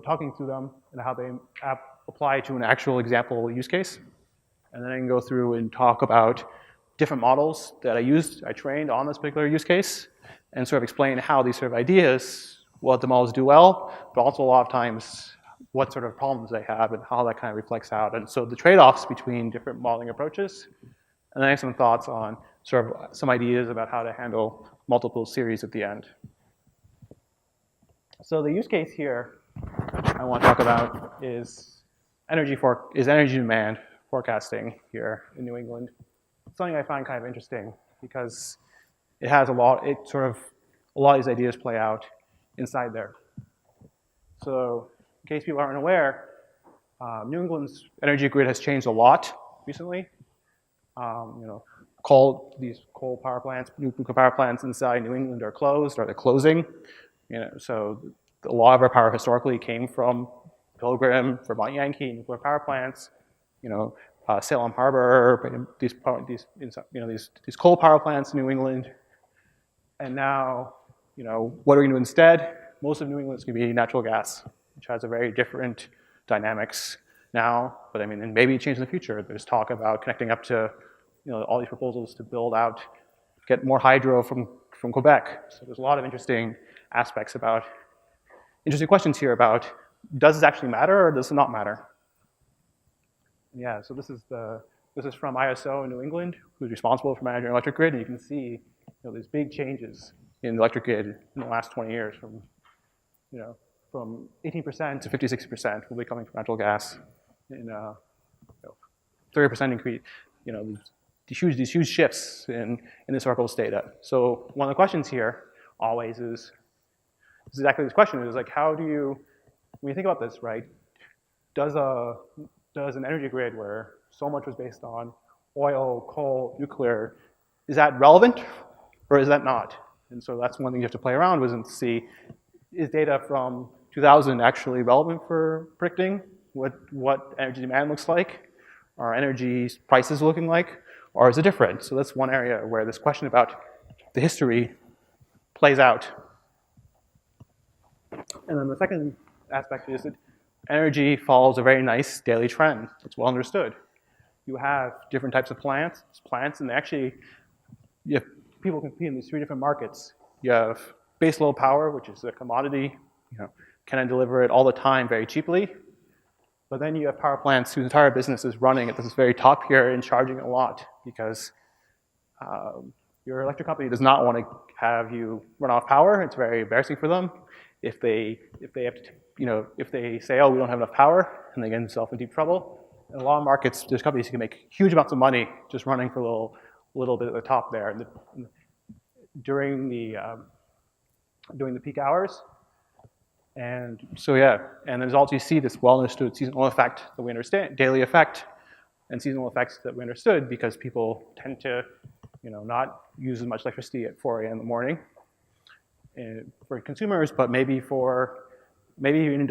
talking through them and how they apply to an actual example use case. And then I can go through and talk about different models that I trained on this particular use case, and sort of explain how these sort of ideas, what the models do well, but also a lot of times what sort of problems they have and how that kind of reflects out. And so the trade-offs between different modeling approaches, and then I have some thoughts on sort of some ideas about how to handle multiple series at the end. So the use case here I want to talk about is energy demand forecasting here in New England. It's something I find kind of interesting because it has a lot of these ideas play out inside there. So in case people aren't aware, New England's energy grid has changed a lot recently. These coal power plants, nuclear power plants inside New England are closed, or they're closing. So a lot of our power historically came from Pilgrim, Vermont Yankee, nuclear power plants. Salem Harbor, these coal power plants in New England. And now, what are we going to do instead? Most of New England is going to be natural gas, which has a very different dynamics now. But I mean, and maybe change in the future. There's talk about connecting up to, all these proposals to build out, get more hydro from Quebec. So there's a lot of interesting questions here about, does this actually matter or does it not matter? Yeah, so this is from ISO in New England, who's responsible for managing electric grid, and you can see these big changes in the electric grid in the last 20 years from 18% to 56% will be coming from natural gas, and 30% increase, these huge shifts in historical data. So one of the questions here always is exactly this question, is like, how do you, when you think about this, right, does an energy grid where so much was based on oil, coal, nuclear, is that relevant or is that not? And so that's one thing you have to play around with and see, is data from 2000 actually relevant for predicting what energy demand looks like? Are energy prices looking like? Or is it different? So that's one area where this question about the history plays out. And then the second aspect is that energy follows a very nice daily trend. It's well understood. You have different types of plants, and you have people compete in these three different markets. You have base load power, which is a commodity, can deliver it all the time very cheaply. But then you have power plants whose entire business is running at this very top here and charging a lot because your electric company does not want to have you run off power. It's very embarrassing for them if they have to, if they say, oh, we don't have enough power, and they get themselves in deep trouble. In a lot of markets, there's companies who can make huge amounts of money just running for a little bit at the top there during the peak hours. And so yeah, and there's also, you see this well-understood seasonal effect that we understand, daily effect, and seasonal effects that we understood because people tend to, not use as much electricity at 4 a.m. in the morning for consumers, but maybe you're an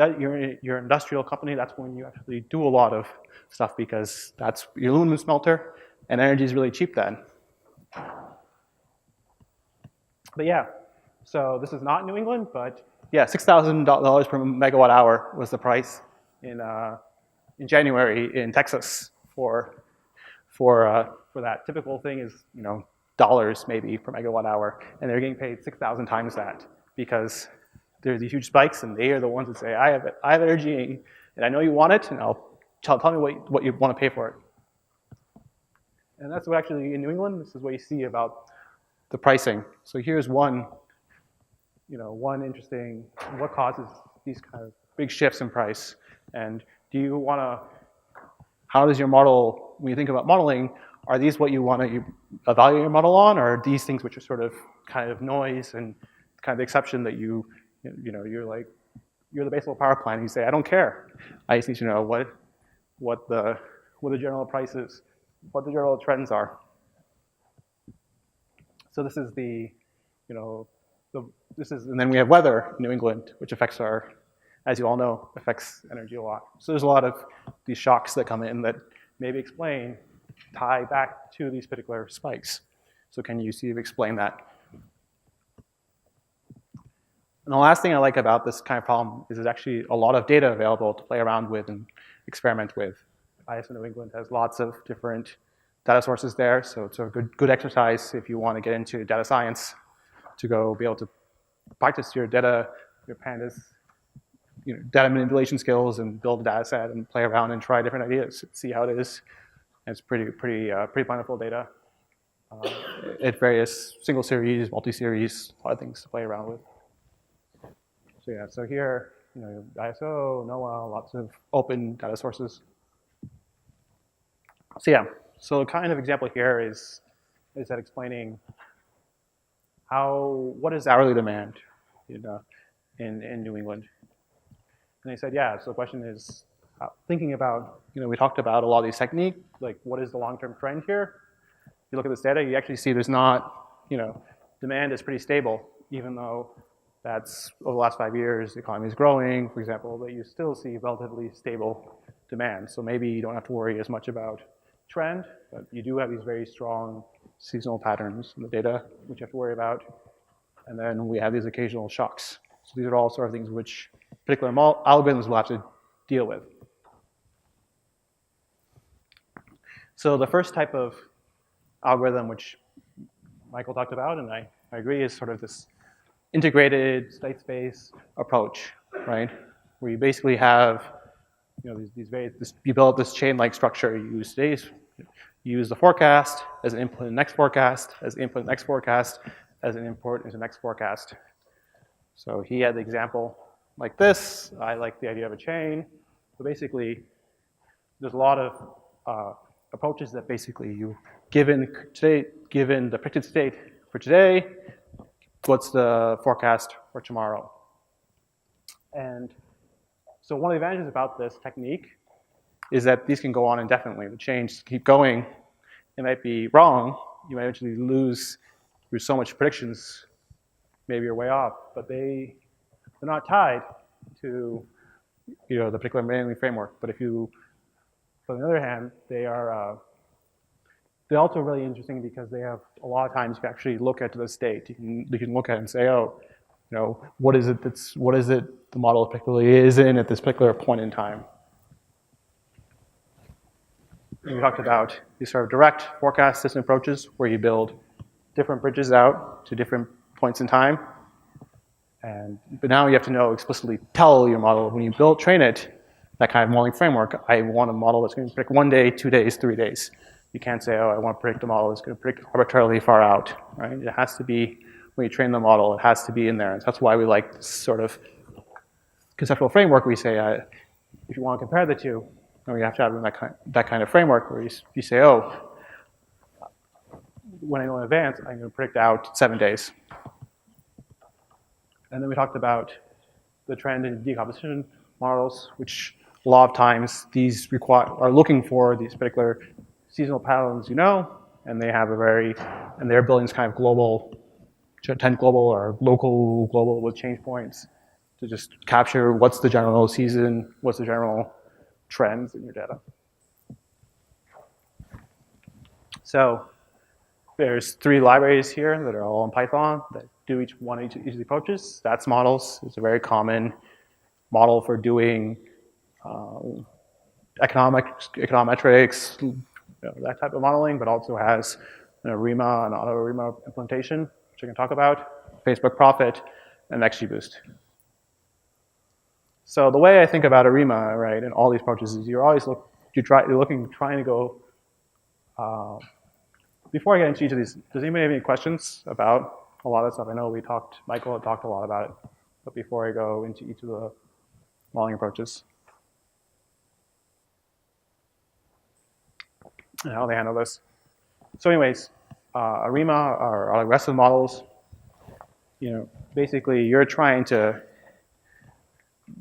industrial company, that's when you actually do a lot of stuff because that's your aluminum smelter, and energy is really cheap then. But yeah, so this is not New England, but yeah, $6,000 per megawatt hour was the price in January in Texas for that. Typical thing is dollars maybe per megawatt hour, and they're getting paid 6,000 times that because there's these huge spikes, and they are the ones that say, I have energy, and I know you want it, and tell me what you want to pay for it. And that's what actually in New England, this is what you see about the pricing. So here's one interesting, what causes these kind of big shifts in price, and how does your model, when you think about modeling, are these what you want to evaluate your model on, or are these things which are sort of kind of noise and kind of the exception that you're the base load power plant and you say, I don't care. I just need to know what the general price is, what the general trends are. So this is the, and then we have weather in New England, which affects as you all know, affects energy a lot. So there's a lot of these shocks that come in that maybe tie back to these particular spikes. So can you explain that? And the last thing I like about this kind of problem is there's actually a lot of data available to play around with and experiment with. ISO New England has lots of different data sources there, so it's a good exercise if you want to get into data science to go be able to practice your pandas, data manipulation skills and build a data set and play around and try different ideas, see how it is. And it's pretty plentiful data at various single series, multi-series, a lot of things to play around with. So yeah, so here, ISO, NOAA, lots of open data sources. So yeah, so the kind of example here is that explaining what is hourly demand in New England. And they said, yeah, so the question is, thinking about, we talked about a lot of these techniques, like what is the long-term trend here? You look at this data, you actually see there's not, demand is pretty stable, even though that's over the last 5 years, the economy is growing, for example, but you still see relatively stable demand. So maybe you don't have to worry as much about trend, but you do have these very strong seasonal patterns in the data, which you have to worry about. And then we have these occasional shocks. So these are all sort of things which particular algorithms will have to deal with. So the first type of algorithm, which Michael talked about, and I agree, is sort of this integrated state space approach, right? Where you basically have, you build this chain-like structure. You use the forecast as an input in the next forecast, as an input in the next forecast, as an import into the next forecast. So he had the example like this. I like the idea of a chain. So basically, there's a lot of approaches that basically given the predicted state for today, what's the forecast for tomorrow? And so one of the advantages about this technique is that these can go on indefinitely. The chains keep going. It might be wrong. You might eventually lose through so much predictions. Maybe you're way off, but they're not tied to the particular mailing framework. But on the other hand, they're also really interesting because they have a lot of times you can actually look at the state. You can look at it and say, what is it the model particularly is in at this particular point in time. And we talked about these sort of direct forecast system approaches where you build different bridges out to different points in time. But now you have to explicitly tell your model when you train it, that kind of modeling framework, I want a model that's going to predict 1 day, 2 days, 3 days. You can't say, I want to predict a model that's going to predict arbitrarily far out, right? It has to be, when you train the model, it has to be in there. And that's why we like this sort of conceptual framework. We say, if you want to compare the two, then we have to have that kind of framework where you say, when I know in advance, I'm going to predict out 7 days. And then we talked about the trend in decomposition models, which a lot of times these are looking for these particular seasonal patterns, and they have and their building is kind of global, global or local global with change points to just capture what's the general season, what's the general trends in your data. So there's 3 libraries here that are all in Python that do each of these approaches. Stats models is a very common model for doing econometrics, that type of modeling, but also has RIMA and auto-RIMA implementation, which I can talk about, Facebook Profit, and XGBoost. So the way I think about ARIMA, right, in all these approaches is you're always trying to go. Before I get into each of these, does anybody have any questions about a lot of stuff? I know Michael had talked a lot about it, but before I go into each of the modeling approaches, and how they handle this. So anyways, ARIMA or regressive models, basically you're trying to,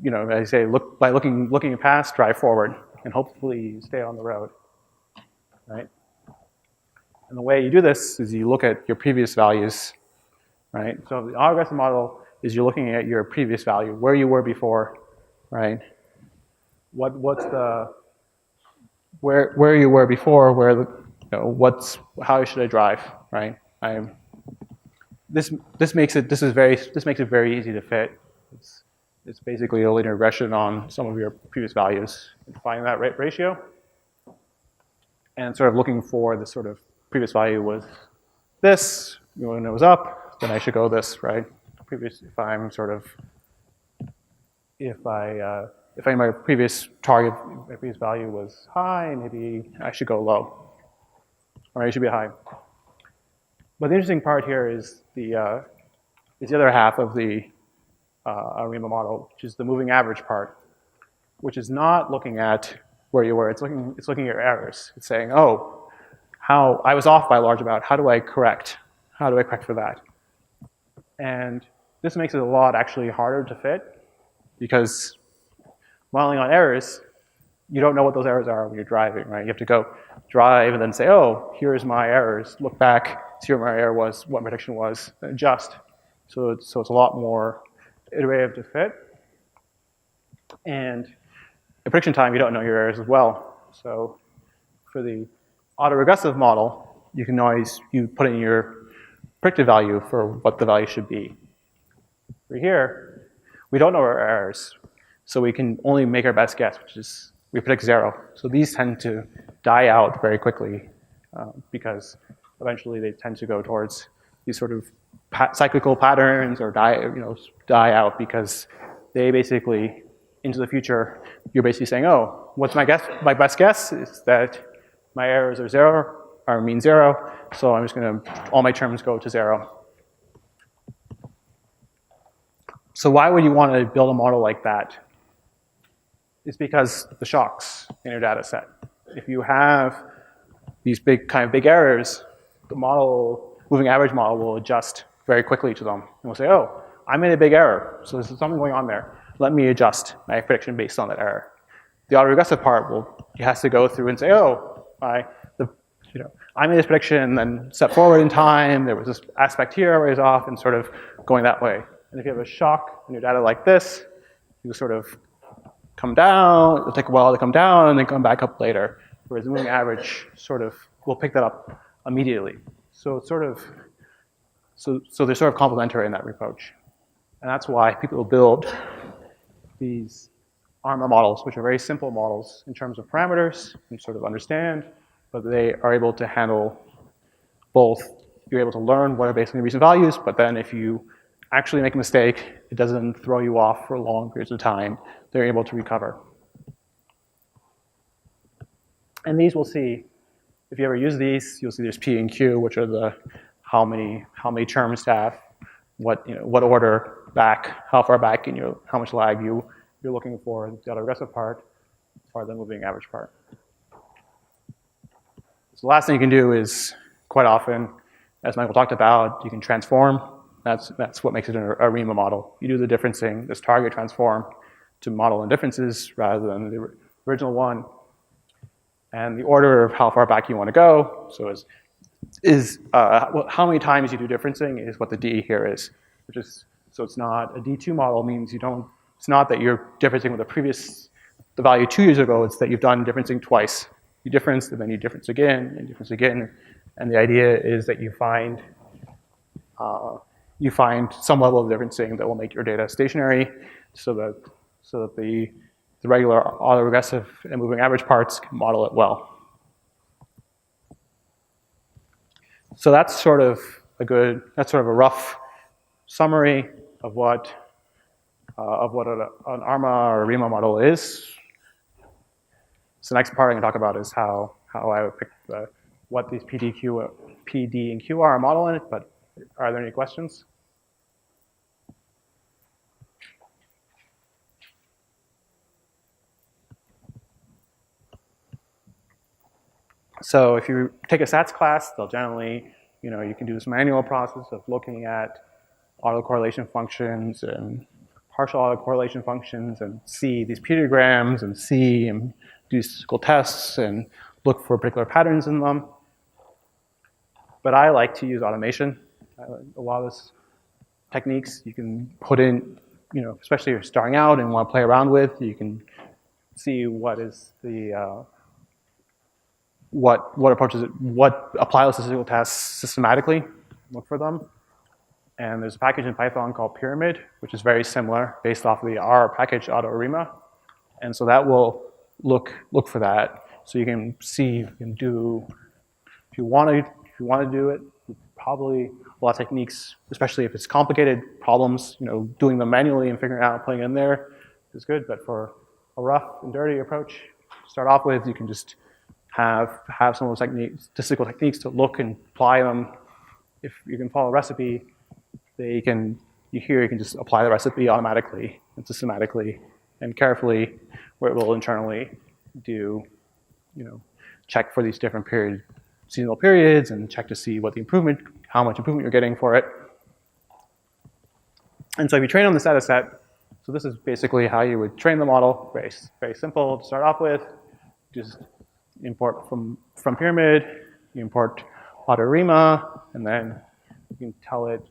as I say, by looking past, drive forward, and hopefully stay on the road, right? And the way you do this is you look at your previous values, right? So the autoregressive model is you're looking at your previous value, where you were before, right? What's the where you were before, where the, how should I drive, right? This makes it very easy to fit. It's basically a linear regression on some of your previous values. Finding that ratio and sort of looking for the sort of previous value was this. When it was up, then I should go this, right? If my previous target, my previous value was high, maybe I should go low, or I should be high. But the interesting part here is the other half of the ARIMA model, which is the moving average part, which is not looking at where you were. It's looking at your errors. It's saying, oh, how I was off by a large amount. How do I correct? How do I correct for that? And this makes it a lot actually harder to fit, because modeling on errors, you don't know what those errors are when you're driving, right? You have to go drive and then say, oh, here's my errors. Look back, see where my error was, what my prediction was, and adjust. So it's a lot more iterative to fit. And at prediction time, you don't know your errors as well. So for the autoregressive model, you can always put in your predicted value for what the value should be. For here, we don't know our errors, so we can only make our best guess, which is we predict 0. So these tend to die out very quickly because eventually they tend to go towards these sort of cyclical patterns or die out, because they basically, into the future, you're basically saying, oh, what's my guess? My best guess is that my errors are 0, or mean 0, so I'm just going to, all my terms go to 0. So why would you want to build a model like that? It's because of the shocks in your data set. If you have these big errors, the moving average model will adjust very quickly to them. And we'll say, oh, I made a big error, so there's something going on there. Let me adjust my prediction based on that error. The autoregressive part it has to go through and say, oh, I made this prediction and then step forward in time. There was this aspect here where it was off, and sort of going that way. And if you have a shock in your data like this, you sort of come down. It'll take a while to come down and then come back up later. Whereas the moving average sort of will pick that up immediately. So it's sort of so they're sort of complementary in that approach. And that's why people build these ARMA models, which are very simple models in terms of parameters and sort of understand, but they are able to handle both. You're able to learn what are basically recent values, but then if you actually make a mistake, it doesn't throw you off for long periods of time. They're able to recover. And these we'll see, if you ever use these, you'll see there's P and Q, which are the how many terms to have, what order back, how far back in how much lag you're looking for, the autoregressive part, or the moving average part. So the last thing you can do is, quite often, as Michael talked about, you can transform. That's what makes it an ARIMA model. You do the differencing, this target transform, to model in differences rather than the original one. And the order of how far back you want to go, so how many times you do differencing is what the D here is, so it's not a D2 model means it's not that you're differencing with the value 2 years ago, it's that you've done differencing twice. You difference, and then you difference again, and difference again. And the idea is that you find some level of differencing that will make your data stationary, so that the regular autoregressive and moving average parts can model it well. So that's sort of a rough summary of what an ARMA or ARIMA model is. So the next part I'm going to talk about is how I would pick what these PD and Q are a model in it, but are there any questions? So if you take a stats class, they'll generally, you can do this manual process of looking at autocorrelation functions and partial autocorrelation functions and see these pedograms and do statistical tests and look for particular patterns in them. But I like to use automation. A lot of this techniques you can put in, especially if you're starting out and want to play around with, you can see what is the what approaches what apply those statistical tests systematically, look for them. And there's a package in Python called Pyramid, which is very similar, based off of the R package AutoArima. And so that will look for that. So you can see, you can do, if you want to do it, probably a lot of techniques, especially if it's complicated problems, doing them manually and figuring out, putting it in there is good. But for a rough and dirty approach to start off with, you can just have some of those statistical techniques to look and apply them. If you can follow a recipe, you can just apply the recipe automatically and systematically and carefully, where it will internally do, check for these different seasonal periods and check to see what how much improvement you're getting for it. And so if you train on this data set, so this is basically how you would train the model. Very, very simple to start off with. Just import from Pyramid, you import AutoArima, and then you can tell it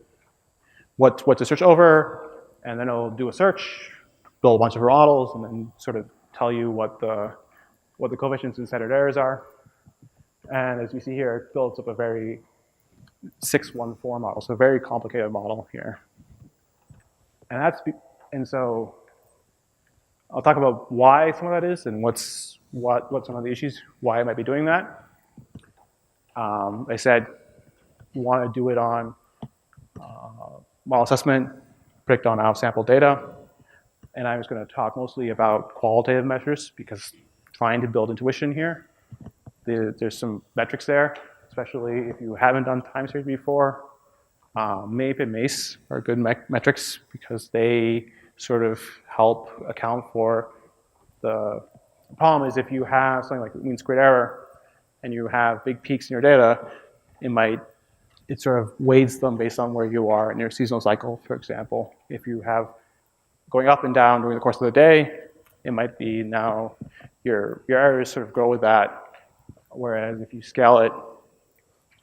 what to search over, and then it'll do a search, build a bunch of models, and then sort of tell you what the coefficients and standard errors are. And as you see here, it builds up a very 614 model, so a very complicated model here. And so I'll talk about why some of that is and what some of the issues, why I might be doing that. I said you want to do it on model assessment, predict on out-sample data, and I was going to talk mostly about qualitative measures because trying to build intuition here. There's some metrics there, especially if you haven't done time series before. MAPE and MACE are good metrics because they sort of help account for the problem is if you have something like mean squared error and you have big peaks in your data, it sort of weights them based on where you are in your seasonal cycle, for example. If you have going up and down during the course of the day, it might be now your errors sort of grow with that. Whereas if you scale it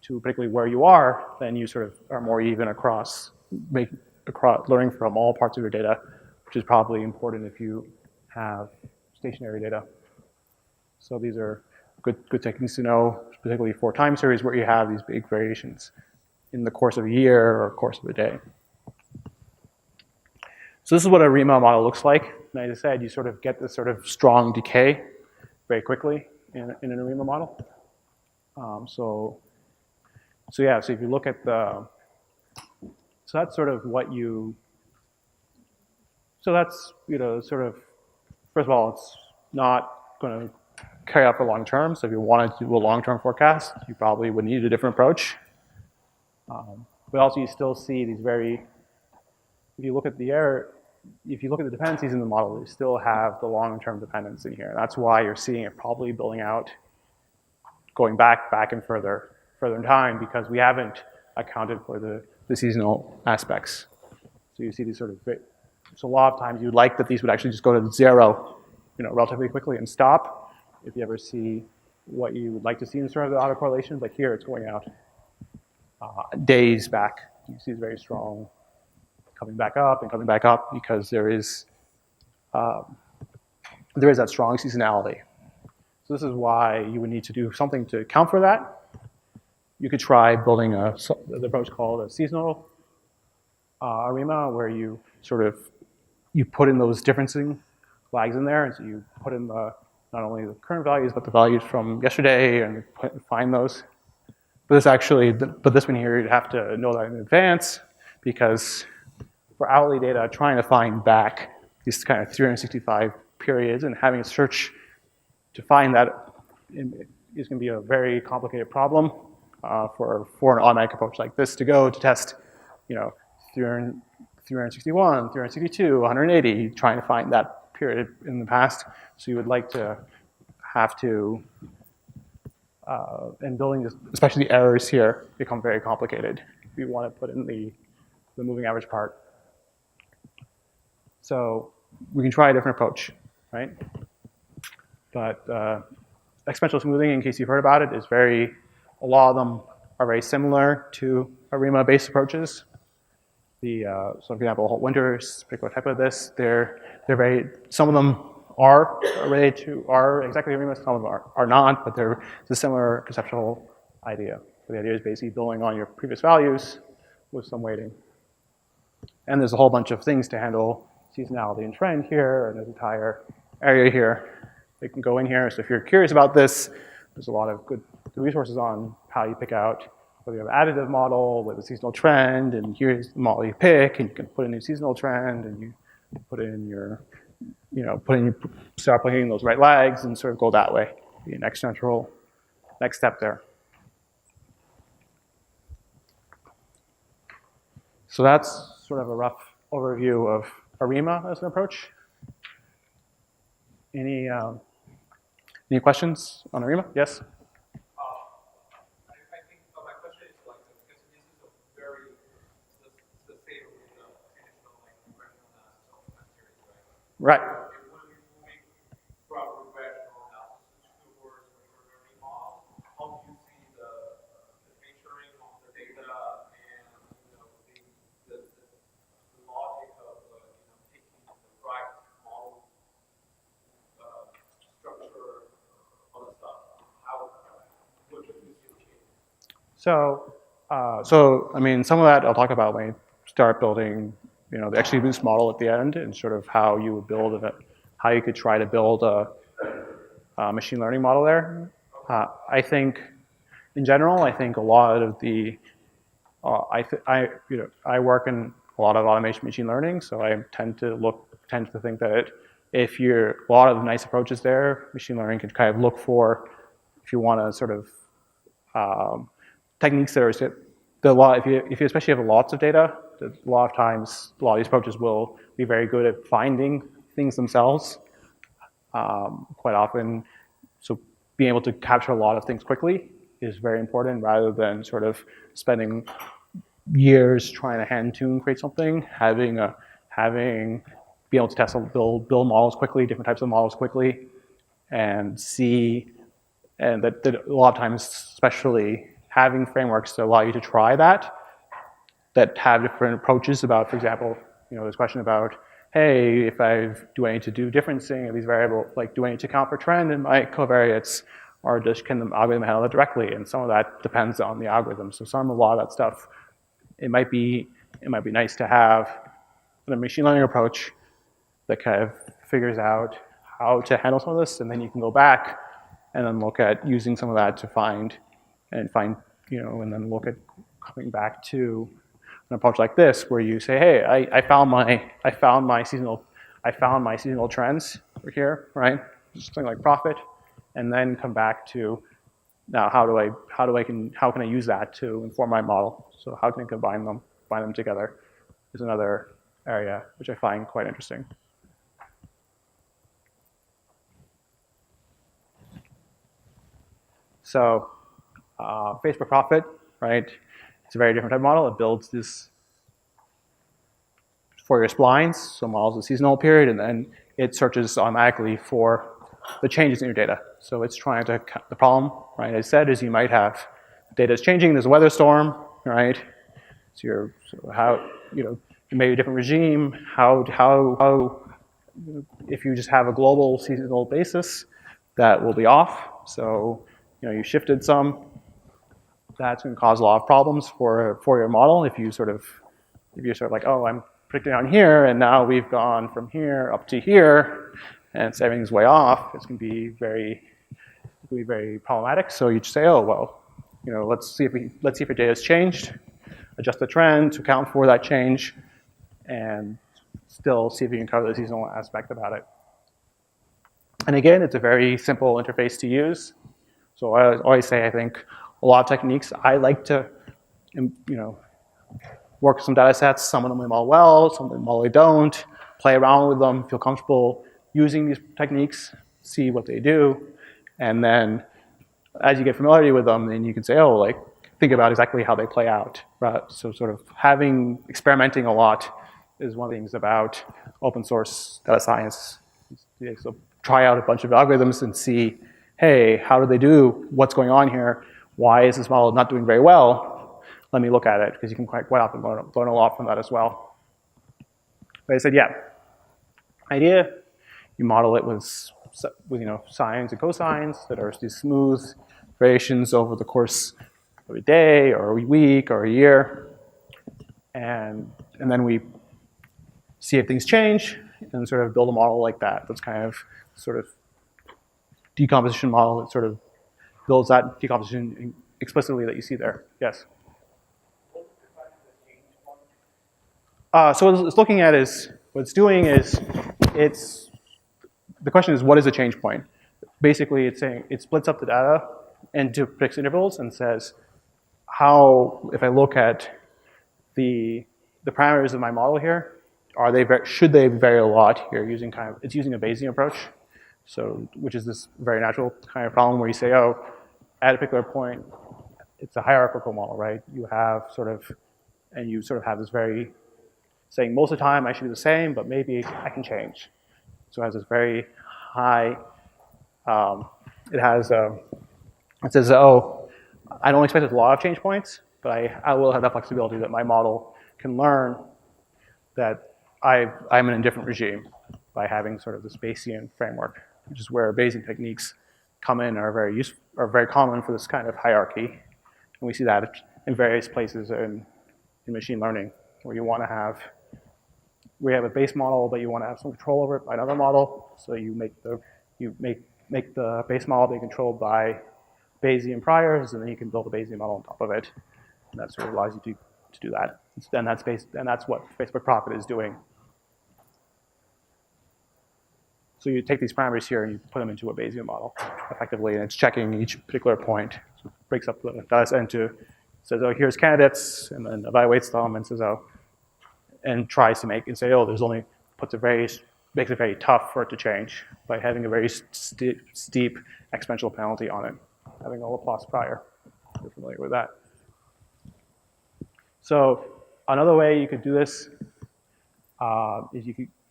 to particularly where you are, then you sort of are more even across learning from all parts of your data, which is probably important if you have stationary data. So these are good techniques to know, particularly for time series where you have these big variations in the course of a year or course of a day. So this is what a REMA model looks like. And as I said, you sort of get this sort of strong decay very quickly in an ARIMA model. So if you look at so that's sort of sort of, first of all, it's not going to carry out for long term. So if you wanted to do a long-term forecast, you probably would need a different approach. But also you still see these if you look at the dependencies in the model, you still have the long-term dependence in here. That's why you're seeing it probably building out, going back and further in time, because we haven't accounted for the seasonal aspects. So you see these sort of, so a lot of times you'd like that these would actually just go to zero, relatively quickly and stop. If you ever see what you would like to see in sort of the autocorrelations, like here it's going out days back. You see it's very strong, coming back up because there is that strong seasonality. So this is why you would need to do something to account for that. You could try building the approach called a seasonal ARIMA, where you put in those differencing flags in there, and so you put in not only the current values but the values from yesterday and find those. But this one here, you'd have to know that in advance, because for hourly data, trying to find back these kind of 365 periods and having a search to find that is going to be a very complicated problem for an automatic approach like this to go to test, 361, 362, 180, trying to find that period in the past. So you would like to have to, and building this, especially the errors here, become very complicated if you want to put in the moving average part. So we can try a different approach, right? But exponential smoothing, in case you've heard about it, is a lot of them are very similar to ARIMA-based approaches. So for example, Winter's particular type of this, they're very, some of them are exactly ARIMA, some of them are not, but it's a similar conceptual idea. So the idea is basically building on your previous values with some weighting. And there's a whole bunch of things to handle seasonality and trend here, and this entire area here. They can go in here, so if you're curious about this, there's a lot of good resources on how you pick out whether you have an additive model with a seasonal trend, and here's the model you pick, and you can put in your seasonal trend, and you put in your, start putting those right lags, and sort of go that way. Be an next step there. So that's sort of a rough overview of ARIMA as an approach. Any questions on ARIMA? Yes? I think my question is like, because this is a very, the same with the traditional like regression analysis of time series, right? Right. If when we're moving from regressional analysis towards machine learning models, how do you see the maturing of the data and the logic of picking the right model structure, all that stuff? What do you see change? So I mean, some of that I'll talk about when you start building, the XGBoost model at the end, and sort of how you would build it, how you could try to build a machine learning model there. I think, in general, I think a lot of the, I work in a lot of automation machine learning, so I tend to think that if a lot of nice approaches there, machine learning can kind of look for, if you want to sort of techniques that are if you especially have lots of data, a lot of times a lot of these approaches will be very good at finding things themselves quite often. So being able to capture a lot of things quickly is very important, rather than sort of spending years trying to hand tune create something. Being able to test build models quickly, different types of models quickly, and see. And that a lot of times, especially having frameworks that allow you to try that have different approaches about, for example, this question about, hey, if do I need to do differencing of these variables, like do I need to account for trend in my covariates, or can the algorithm handle it directly? And some of that depends on the algorithm. So a lot of that stuff, it might be nice to have a machine learning approach that kind of figures out how to handle some of this, and then you can go back and then look at using some of that to find, and then look at coming back to an approach like this, where you say, hey, I found my seasonal trends over here, right? Something like profit, and then come back to, now how can I use that to inform my model? So how can I combine them together is another area which I find quite interesting. So face per profit, right? It's a very different type of model. It builds this for your splines, so models a seasonal period, and then it searches automatically for the changes in your data. So it's trying to, the problem, right, as I said, is you might have data is changing, there's a weather storm, right? So you may have a different regime, if you just have a global seasonal basis, that will be off. So, you shifted some, that's going to cause a lot of problems for your model. If you're sort of like, oh, I'm predicting on here, and now we've gone from here up to here, and so everything's way off, it's going to be very problematic. So you just say, oh, well, let's see if your data has changed, adjust the trend to account for that change, and still see if you can cover the seasonal aspect about it. And again, it's a very simple interface to use. So I always say, I think a lot of techniques, I like to, work with some data sets. Some of them model well, some of them model don't. Play around with them, feel comfortable using these techniques, see what they do, and then as you get familiarity with them, then you can say, oh, like think about exactly how they play out. Right? So sort of experimenting a lot is one of the things about open source data science. So try out a bunch of algorithms and see, hey, how do they do? What's going on here? why is this model not doing very well? Let me look at it, because you can quite often learn a lot from that as well. But I said, yeah, idea, you model it with sines and cosines that are these smooth variations over the course of a day or a week or a year. And then we see if things change and sort of build a model like that. That's kind of sort of decomposition model that sort of builds that decomposition explicitly that you see there. Yes? So what it's looking at is, what it's doing is, the question is, what is a change point? Basically, it's saying, it splits up the data into predicted intervals and says, how, if I look at the parameters of my model here, should they vary a lot here using it's using a Bayesian approach. So, which is this very natural kind of problem where you say, oh, at a particular point, it's a hierarchical model, right? You have and you sort of have this very, saying most of the time I should be the same, but maybe I can change. So it has this very high, it says, oh, I don't expect a lot of change points, but I will have that flexibility that my model can learn that I'm in a different regime by having sort of this Bayesian framework, which is where Bayesian techniques come in, are very common for this kind of hierarchy. And we see that in various places in machine learning, where we have a base model, but you want to have some control over it by another model. So you make the base model be controlled by Bayesian priors, and then you can build a Bayesian model on top of it. And that sort of allows you to do that. And that's what Facebook Profit is doing. So you take these parameters here and you put them into a Bayesian model effectively, and it's checking each particular point. So it breaks up the data set into, says, oh, here's candidates, and then evaluates them and says, oh, and tries to makes it very tough for it to change by having a very steep exponential penalty on it, having a Laplace prior. You're familiar with that. So another way you could do this is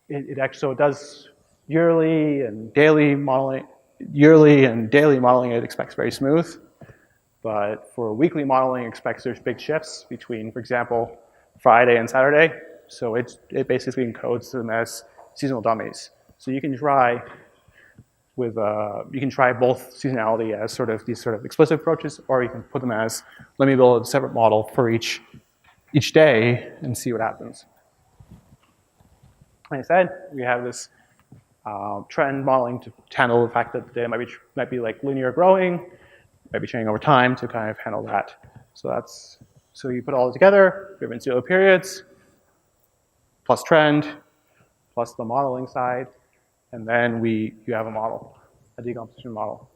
it does yearly and daily modeling. It expects very smooth, but for weekly modeling, it expects there's big shifts between, for example, Friday and Saturday. So it basically encodes them as seasonal dummies. So you can try both seasonality as these explicit approaches, or you can put them as, let me build a separate model for each day and see what happens. Like I said, we have this trend modeling to handle the fact that the data might be like linear growing, might be changing over time to kind of handle that. So you put all together, we have in 0 periods, plus trend, plus the modeling side, and then you have a model, a decomposition model.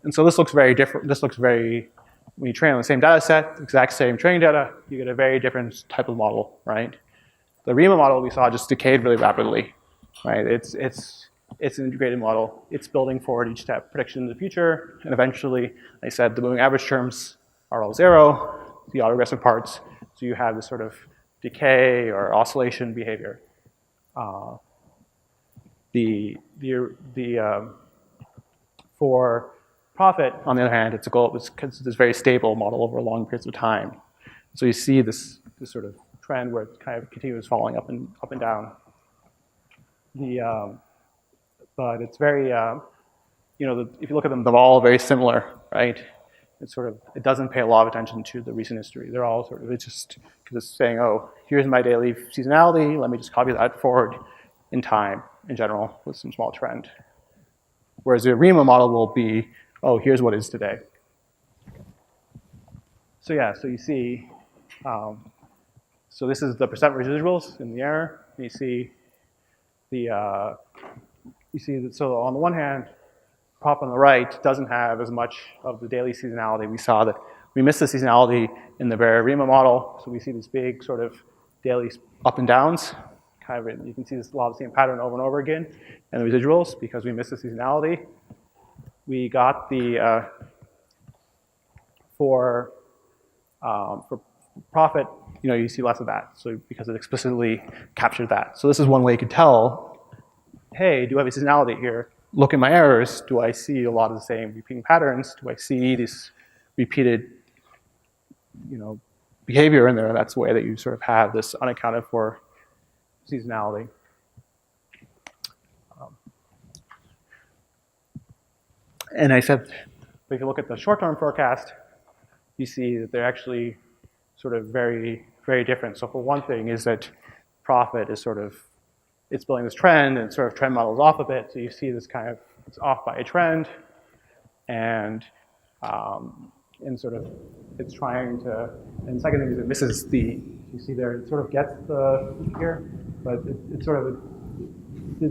And so this looks very different. When you train on the same data set, exact same training data, you get a very different type of model, right? The Riemann model we saw just decayed really rapidly, right? It's an integrated model. It's building forward each step, prediction in the future, and eventually, like I said, the moving average terms are all 0, the autoregressive parts, so you have this sort of decay or oscillation behavior. For profit, on the other hand, it's this very stable model over long periods of time. So you see this sort of trend where it kind of continues falling up and down. But it's very, if you look at them, they're all very similar, right? It doesn't pay a lot of attention to the recent history. They're all it's just saying, oh, here's my daily seasonality. Let me just copy that forward in time, in general, with some small trend. Whereas the Riemann model will be, oh, here's what is today. So yeah, so you see, so this is the percent residuals in the error. You see so on the one hand, prop on the right doesn't have as much of the daily seasonality. We saw that we missed the seasonality in the Barre Riemann model, so we see these big sort of daily up and downs. You can see a lot of the same pattern over and over again in the residuals because we missed the seasonality. We got the for profit, you see less of that. So because it explicitly captured that. So this is one way you could tell, hey, do I have a seasonality here? look at my errors, do I see a lot of the same repeating patterns? Do I see this repeated, behavior in there? That's the way that you sort of have this unaccounted for seasonality. And I said, if you look at the short-term forecast, you see that they're actually sort of very, very different. So for one thing is that profit is sort of, it's building this trend and sort of trend models off a bit. So you see this kind of, it's off by a trend and sort of, it's trying to, and the second thing is it misses the, you see there, it sort of gets the here, but it's sort of,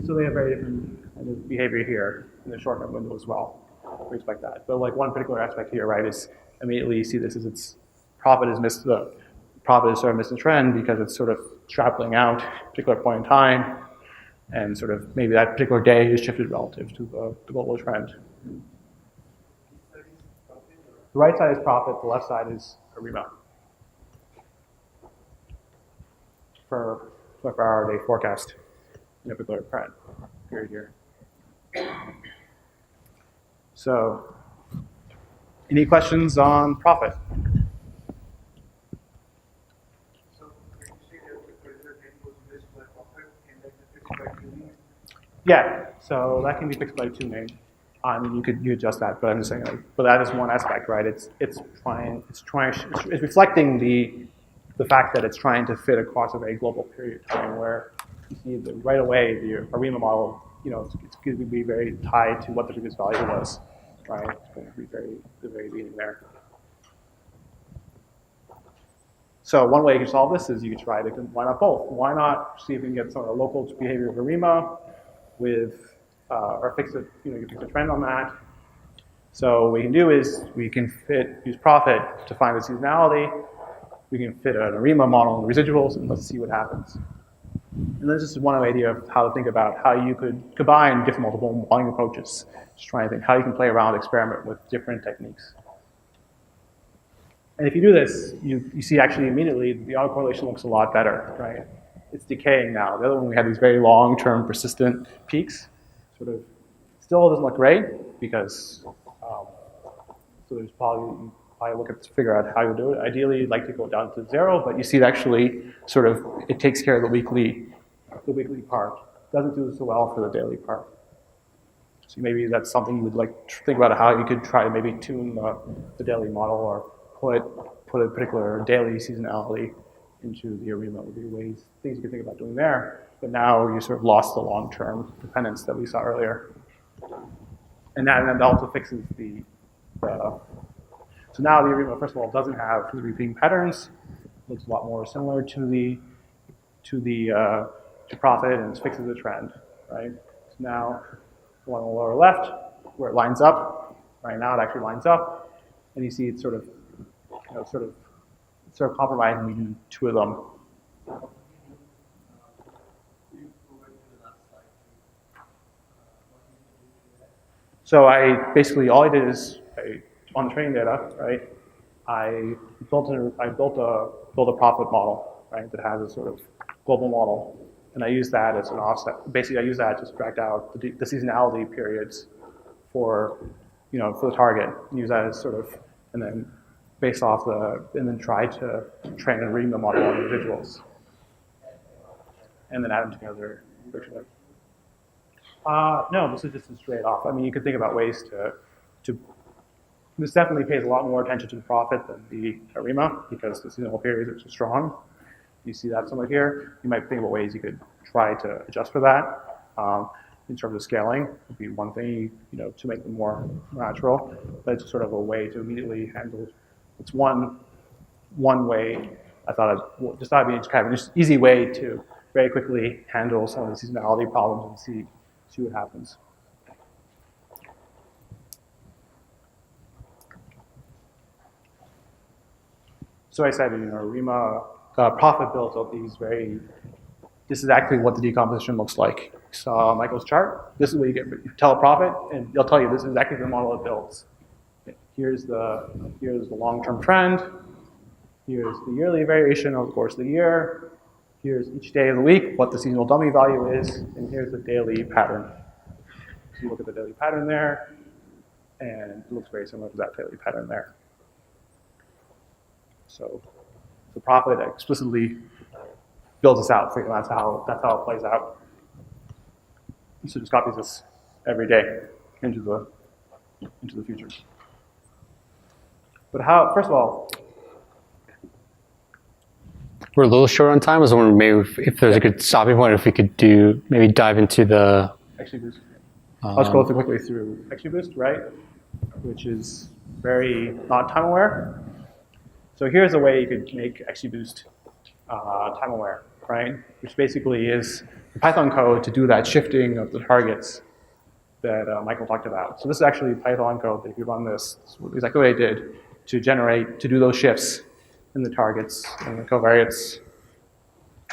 so they have very different kind of behavior here in the short-term window as well. We expect that. But like one particular aspect here, right, is immediately you see this is its profit is sort of missing trend because it's sort of extrapolating out a particular point in time, and sort of maybe that particular day is shifted relative to the global trend. The right side is profit, the left side is ARIMA for 24-hour day forecast in a particular trend period here. So, any questions on profit? So when you say that the particular thing was missed by profit and then the fixed by tuning, Yeah, so that can be fixed by tuning. I mean, you adjust that, but I'm just saying, but that is one aspect, right? It's reflecting the fact that it's trying to fit across a very global period of time where you see that right away the ARIMA model, it's going to be very tied to what the previous value was, right? It's going to be the very beginning there. So one way you can solve this is you can try to combine up both. Why not see if we can get some of the local behavior of ARIMA with, or fix it, you fix a trend on that. So what we can do is we can use profit to find the seasonality. We can fit an ARIMA model in the residuals, and let's see what happens. And this is one idea of how to think about how you could combine different multiple modeling approaches. Just trying to think how you can play around, experiment with different techniques. And if you do this, you see actually immediately the autocorrelation looks a lot better, right? It's decaying now. The other one, we had these very long-term persistent peaks. Sort of still doesn't look great because so there's probably look at figure out how you do it. Ideally, you'd like to go down to 0, but you see it actually sort of it takes care of the weekly part. Doesn't do so well for the daily part. So maybe that's something you would like to think about how you could try to maybe tune the daily model or put a particular daily seasonality into the ARIMA. Would be things you could think about doing there. But now you sort of lost the long-term dependence that we saw earlier, and that also fixes the. So now the ARIMA, first of all, doesn't have the repeating patterns. It looks a lot more similar to profit, and it fixes the trend, right? So now the one on the lower left, where it lines up, right now it actually lines up, and you see it's sort of compromising between two of them. So all I did is on the training data, right? I built a profit model, right, that has a sort of global model, and I use that as an offset. Basically, I use that to subtract out the seasonality periods for the target, and use that as sort of, and then based off and then try to train and read the model on individuals, and then add them together. No, this is just a straight off. I mean, you could think about ways to. This definitely pays a lot more attention to the profit than the ARIMA because the seasonal periods are so strong. You see that somewhere here. You might think about ways you could try to adjust for that. In terms of scaling, would be one thing, to make them more natural. But it's sort of a way to immediately handle. It's one way. I thought it'd be kind of an easy way to very quickly handle some of the seasonality problems and see what happens. So I said, ARIMA profit builds up these this is actually what the decomposition looks like. So Michael's chart, this is what you tell a profit, and they'll tell you this is exactly the model it builds. Here's the long-term trend. Here's the yearly variation over the course of the year. Here's each day of the week, what the seasonal dummy value is, and here's the daily pattern. you look at the daily pattern there, and it looks very similar to that daily pattern there. So the Prophet explicitly builds this out for you. That's how it plays out. So just copies this every day into the futures. But how? First of all, We're a little short on time. I was wondering maybe if there's a good stopping point, if we could maybe dive into the. XGBoost. I'll scroll quickly through XGBoost, right? Which is very not time aware. So here's a way you could make XGBoost time aware, right? Which basically is Python code to do that shifting of the targets that Michael talked about. So this is actually Python code that if you run this exactly what I did to do those shifts in the targets and the covariates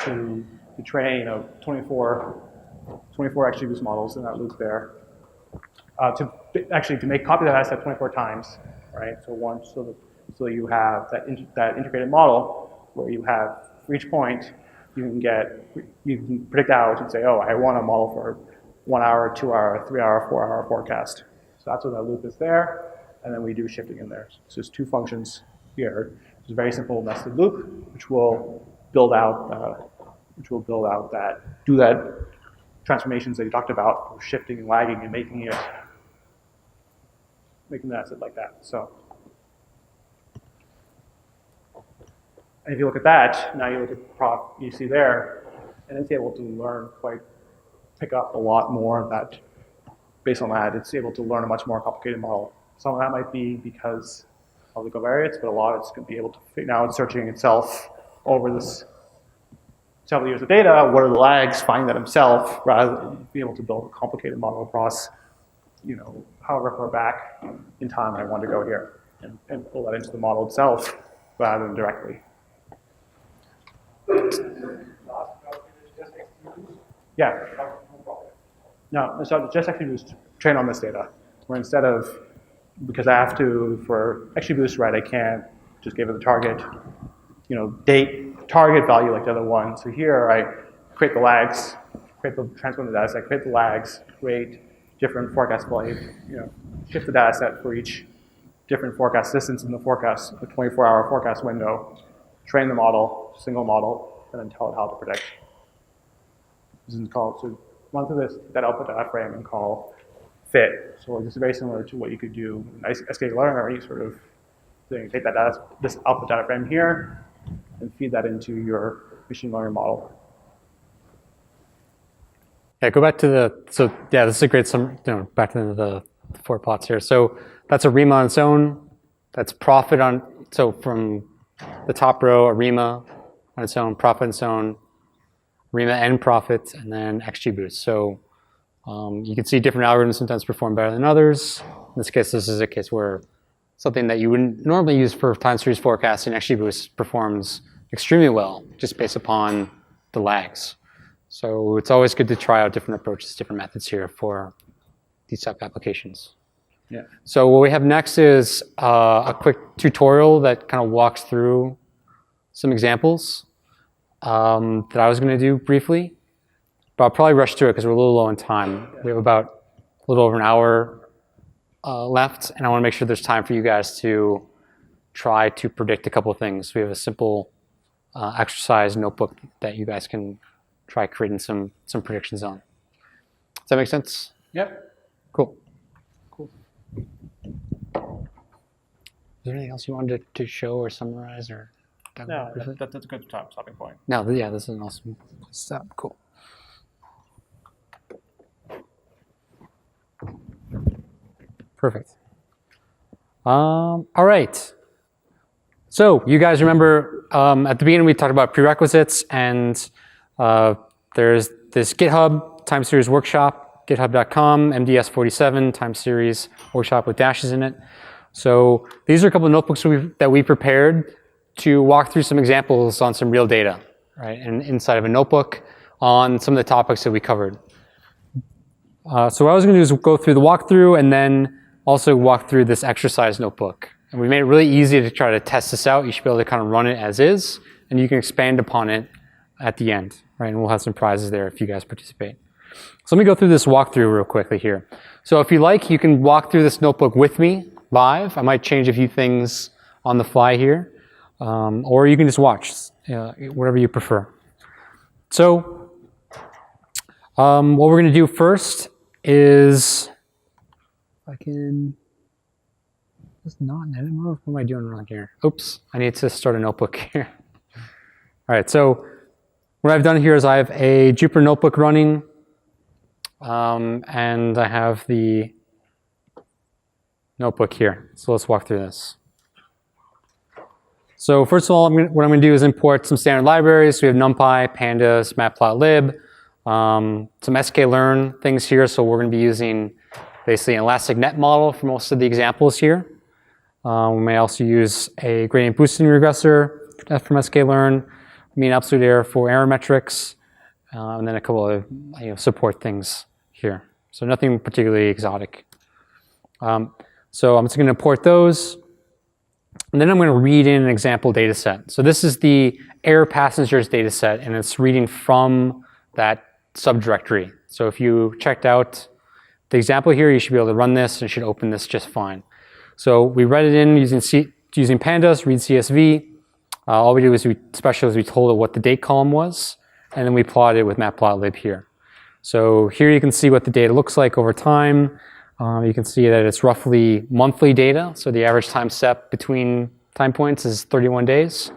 to train 24 XGBoost models in that loop there. To make copy that data set 24 times, right? So you have that integrated model where you have for each point you can predict out and say, oh, I want a model for 1 hour, 2 hour, 3 hour, 4 hour forecast. So that's what that loop is there, and then we do shifting in there. So it's two functions here. It's a very simple nested loop, which will build out that transformations that you talked about for shifting and lagging and making the asset like that. So, and if you look at that, now you look at prop you see there, and it's able to pick up a lot more of that. Based on that, it's able to learn a much more complicated model. Some of that might be because of the covariates, but a lot it's going to be able to, now it's searching itself over this several years of data, what are the lags, find that himself, rather than be able to build a complicated model across, however far back in time I want to go here, and pull that into the model itself rather than directly. Yeah. No, so just XGBoost train on this data, where instead of, because I have to, for XGBoost, right, I can't just give it the target, date, target value like the other one. So here I create the lags, transform the data set, create the lags, create different forecast value, shift the data set for each different forecast distance in the forecast, the 24-hour forecast window, train the model, single model, and then tell it how to predict. This is called, so run through that output data frame and call fit. So this is very similar to what you could do in sklearn or any sort of thing. Take this output data frame here and feed that into your machine learning model. Yeah, go back to this is a great summary, back to the 4 plots here. So that's ARIMA on its own. That's profit so from the top row, ARIMA on its own, profit on its own, ARIMA and profit, and then XGBoost. So you can see different algorithms sometimes perform better than others. In this case, this is a case where something that you wouldn't normally use for time series forecasting, XGBoost performs extremely well just based upon the lags. So it's always good to try out different approaches, different methods here for these type of applications. Yeah. So what we have next is a quick tutorial that kind of walks through some examples that I was going to do briefly. But I'll probably rush through it because we're a little low on time. We have about a little over an hour left, and I want to make sure there's time for you guys to try to predict a couple of things. We have a simple exercise notebook that you guys can try creating some predictions on. Does that make sense? Yep. Cool. Is there anything else you wanted to show or summarize or? No, that's a good stopping point. No, yeah, this is an awesome stop. Cool. Perfect. All right. So you guys remember at the beginning we talked about prerequisites, and there's this GitHub time series workshop, github.com, MDS47 time series workshop with dashes in it. So these are a couple of notebooks that we prepared to walk through some examples on some real data, right? And inside of a notebook on some of the topics that we covered. So what I was going to do is go through the walkthrough and then also walk through this exercise notebook. And we made it really easy to try to test this out. You should be able to kind of run it as is, and you can expand upon it at the end, right? And we'll have some prizes there if you guys participate. So let me go through this walkthrough real quickly here. So if you like, you can walk through this notebook with me live. I might change a few things on the fly here, or you can just watch, whatever you prefer. So what we're going to do first is, if I can, it's not in edit mode. What am I doing wrong here? Oops, I need to start a notebook here. All right, so what I've done here is I have a Jupyter notebook running, and I have the notebook here. So let's walk through this. So first of all, what I'm going to do is import some standard libraries. We have NumPy, Pandas, Matplotlib, some sklearn things here. So we're going to be using basically an elastic net model for most of the examples here. We may also use a gradient boosting regressor from sklearn, mean absolute error for error metrics, and then a couple of support things here. So nothing particularly exotic. So I'm just going to import those. And then I'm going to read in an example data set. So this is the air passengers data set, and it's reading from that subdirectory. So if you checked out the example here, you should be able to run this, and it should open this just fine. So we read it in using Pandas, read CSV. All we do is we told it what the date column was, and then we plotted it with Matplotlib here. So here you can see what the data looks like over time. You can see that it's roughly monthly data. So the average time step between time points is 31 days.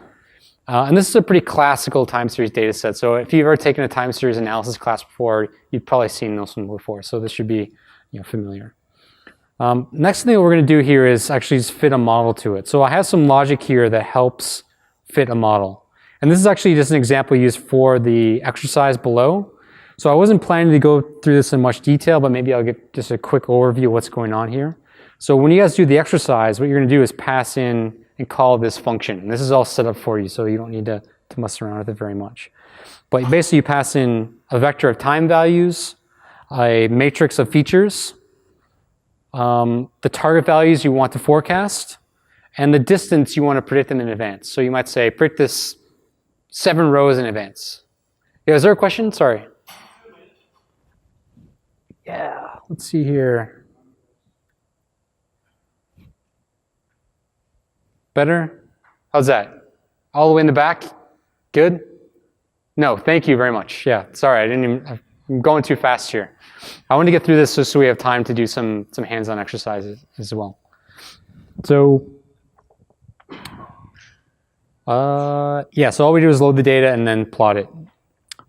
And this is a pretty classical time series data set. So if you've ever taken a time series analysis class before, you've probably seen this one before. So this should be familiar. Next thing we're going to do here is actually just fit a model to it. So I have some logic here that helps fit a model. And this is actually just an example used for the exercise below. So I wasn't planning to go through this in much detail, but maybe I'll get just a quick overview of what's going on here. So when you guys do the exercise, what you're going to do is pass in and call this function. And this is all set up for you, so you don't need to mess around with it very much. But basically you pass in a vector of time values, a matrix of features, the target values you want to forecast, and the distance you want to predict them in advance. So you might say, predict this 7 rows in advance. Yeah, is there a question? Sorry. Yeah, let's see here. Better? How's that? All the way in the back? Good? No, thank you very much. Yeah, sorry, I'm going too fast here. I want to get through this so we have time to do some hands-on exercises as well. So, so all we do is load the data and then plot it.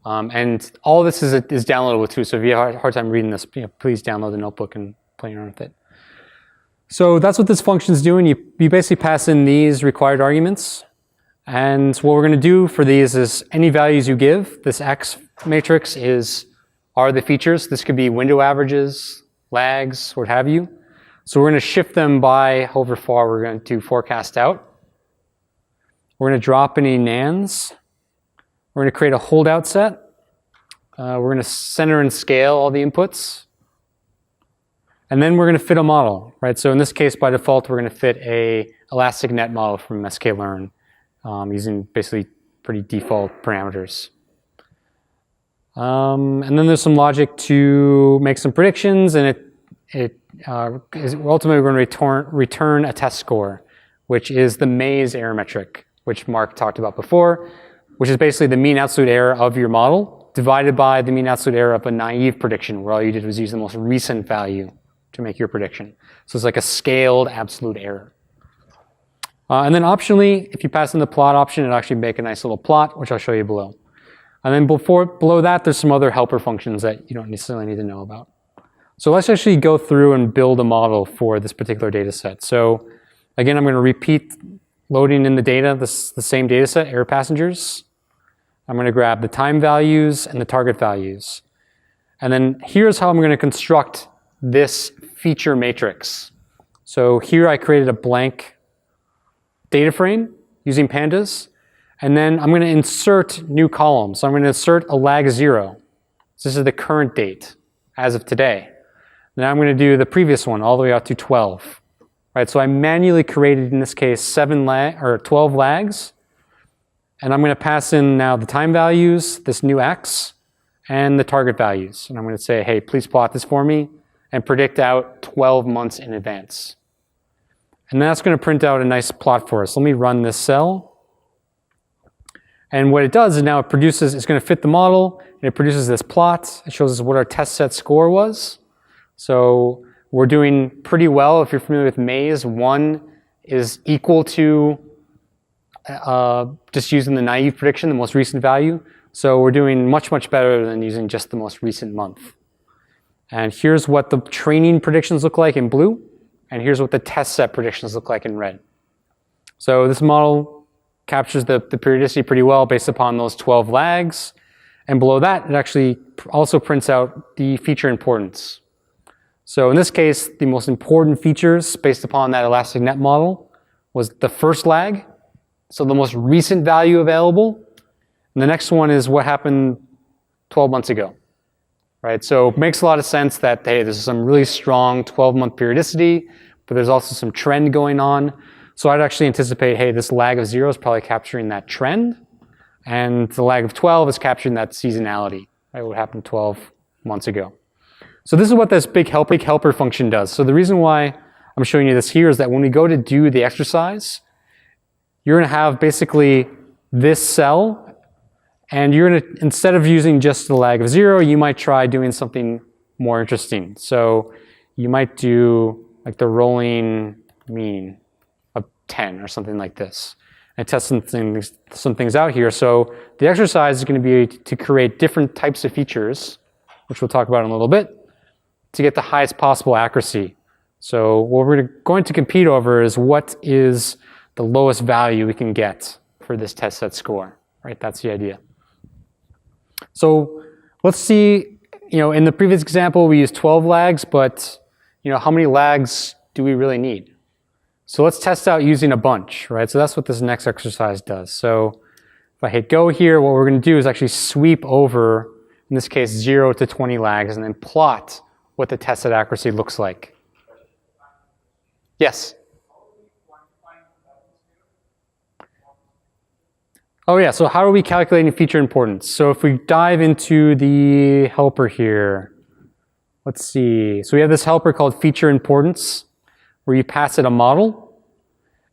And all this is downloadable too, so if you have a hard time reading this, please download the notebook and play around with it. So that's what this function is doing. You basically pass in these required arguments, and what we're going to do for these is any values you give, this X matrix are the features. This could be window averages, lags, what have you. So we're going to shift them by however far we're going to forecast out. We're going to drop any nans. We're going to create a holdout set. We're going to center and scale all the inputs. And then we're going to fit a model, right? So in this case, by default, we're going to fit a elastic net model from sklearn using basically pretty default parameters. And then there's some logic to make some predictions, and ultimately we're going to return a test score, which is the maze error metric, which Mark talked about before, which is basically the mean absolute error of your model divided by the mean absolute error of a naive prediction, where all you did was use the most recent value to make your prediction. So it's like a scaled absolute error. And then optionally, if you pass in the plot option, it'll actually make a nice little plot, which I'll show you below. And then below that, there's some other helper functions that you don't necessarily need to know about. So let's actually go through and build a model for this particular data set. So again, I'm going to repeat loading in the data, the same data set, air passengers. I'm going to grab the time values and the target values. And then here's how I'm going to construct this feature matrix. So here I created a blank data frame using pandas. And then I'm going to insert new columns. So I'm going to insert a lag 0. So this is the current date as of today. Then I'm going to do the previous one all the way out to 12. Right, so I manually created, in this case, 12 lags. And I'm going to pass in now the time values, this new X, and the target values. And I'm going to say, hey, please plot this for me and predict out 12 months in advance. And that's going to print out a nice plot for us. Let me run this cell. And what it does is now it produces, it's going to fit the model, and it produces this plot. It shows us what our test set score was. So we're doing pretty well. If you're familiar with maze, 1 is equal to just using the naive prediction, the most recent value. So we're doing much, much better than using just the most recent month. And here's what the training predictions look like in blue, and here's what the test set predictions look like in red. So this model captures the periodicity pretty well based upon those 12 lags. And below that, it actually also prints out the feature importance. So in this case, the most important features based upon that elastic net model was the first lag, so the most recent value available. And the next one is what happened 12 months ago, right? So it makes a lot of sense that, hey, there's some really strong 12-month periodicity, but there's also some trend going on. So I'd actually anticipate, hey, this lag of 0 is probably capturing that trend, and the lag of 12 is capturing that seasonality, right? What happened 12 months ago. So this is what this big helper function does. So the reason why I'm showing you this here is that when we go to do the exercise, you're going to have basically this cell, and you're going to, instead of using just the lag of 0, you might try doing something more interesting. So you might do like the rolling mean of 10 or something like this, and test some things out here. So the exercise is going to be to create different types of features, which we'll talk about in a little bit, to get the highest possible accuracy. So what we're going to compete over is what is the lowest value we can get for this test set score, right? That's the idea. So let's see, in the previous example, we used 12 lags, but how many lags do we really need? So let's test out using a bunch, right? So that's what this next exercise does. So if I hit go here, what we're going to do is actually sweep over, in this case, 0 to 20 lags, and then plot what the tested accuracy looks like. Yes? Oh yeah, so how are we calculating feature importance? So if we dive into the helper here, let's see. So we have this helper called feature importance, where you pass it a model.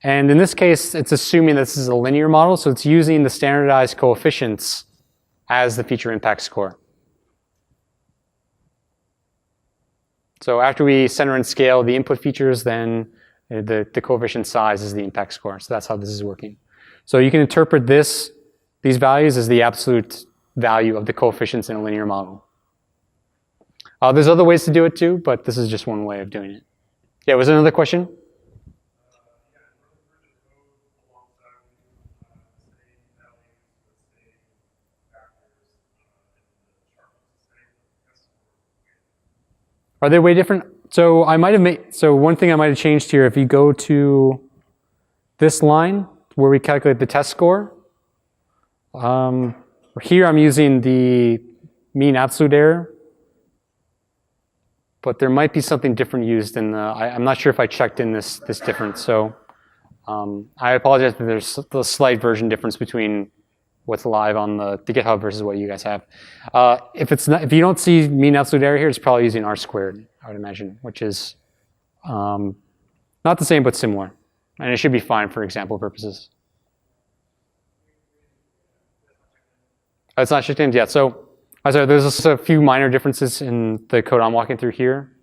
And in this case, it's assuming this is a linear model, so it's using the standardized coefficients as the feature impact score. So after we center and scale the input features, then the coefficient size is the impact score. So that's how this is working. So you can interpret these values as the absolute value of the coefficients in a linear model. There's other ways to do it too, but this is just one way of doing it. Yeah, was there another question? Are they way different? So one thing I might have changed here, if you go to this line where we calculate the test score, here I'm using the mean absolute error, but there might be something different used in the, I'm not sure if I checked in this difference. So I apologize if there's a slight version difference between what's live on the GitHub versus what you guys have. If you don't see mean absolute error here, it's probably using R squared, I would imagine, which is not the same but similar. And it should be fine for example purposes. It's not checked in yet. So there's just a few minor differences in the code I'm walking through here.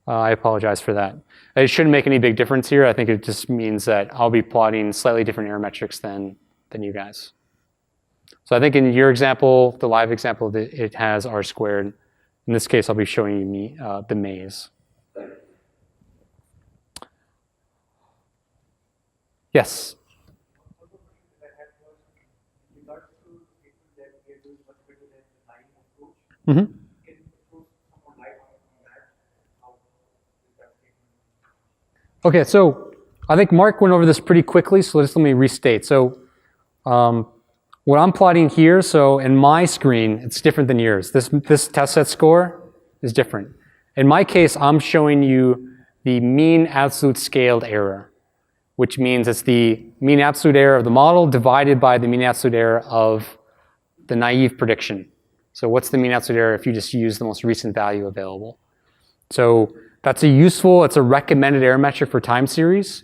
I apologize for that. It shouldn't make any big difference here. I think it just means that I'll be plotting slightly different error metrics than you guys. So I think in your example, the live example, it has R squared. In this case, I'll be showing you the maze. Yes? Mm-hmm. Okay, so I think Mark went over this pretty quickly, so let me restate. So what I'm plotting here, so in my screen, it's different than yours. This test set score is different. In my case, I'm showing you the mean absolute scaled error, which means it's the mean absolute error of the model divided by the mean absolute error of the naive prediction. So what's the mean absolute error if you just use the most recent value available? So that's it's a recommended error metric for time series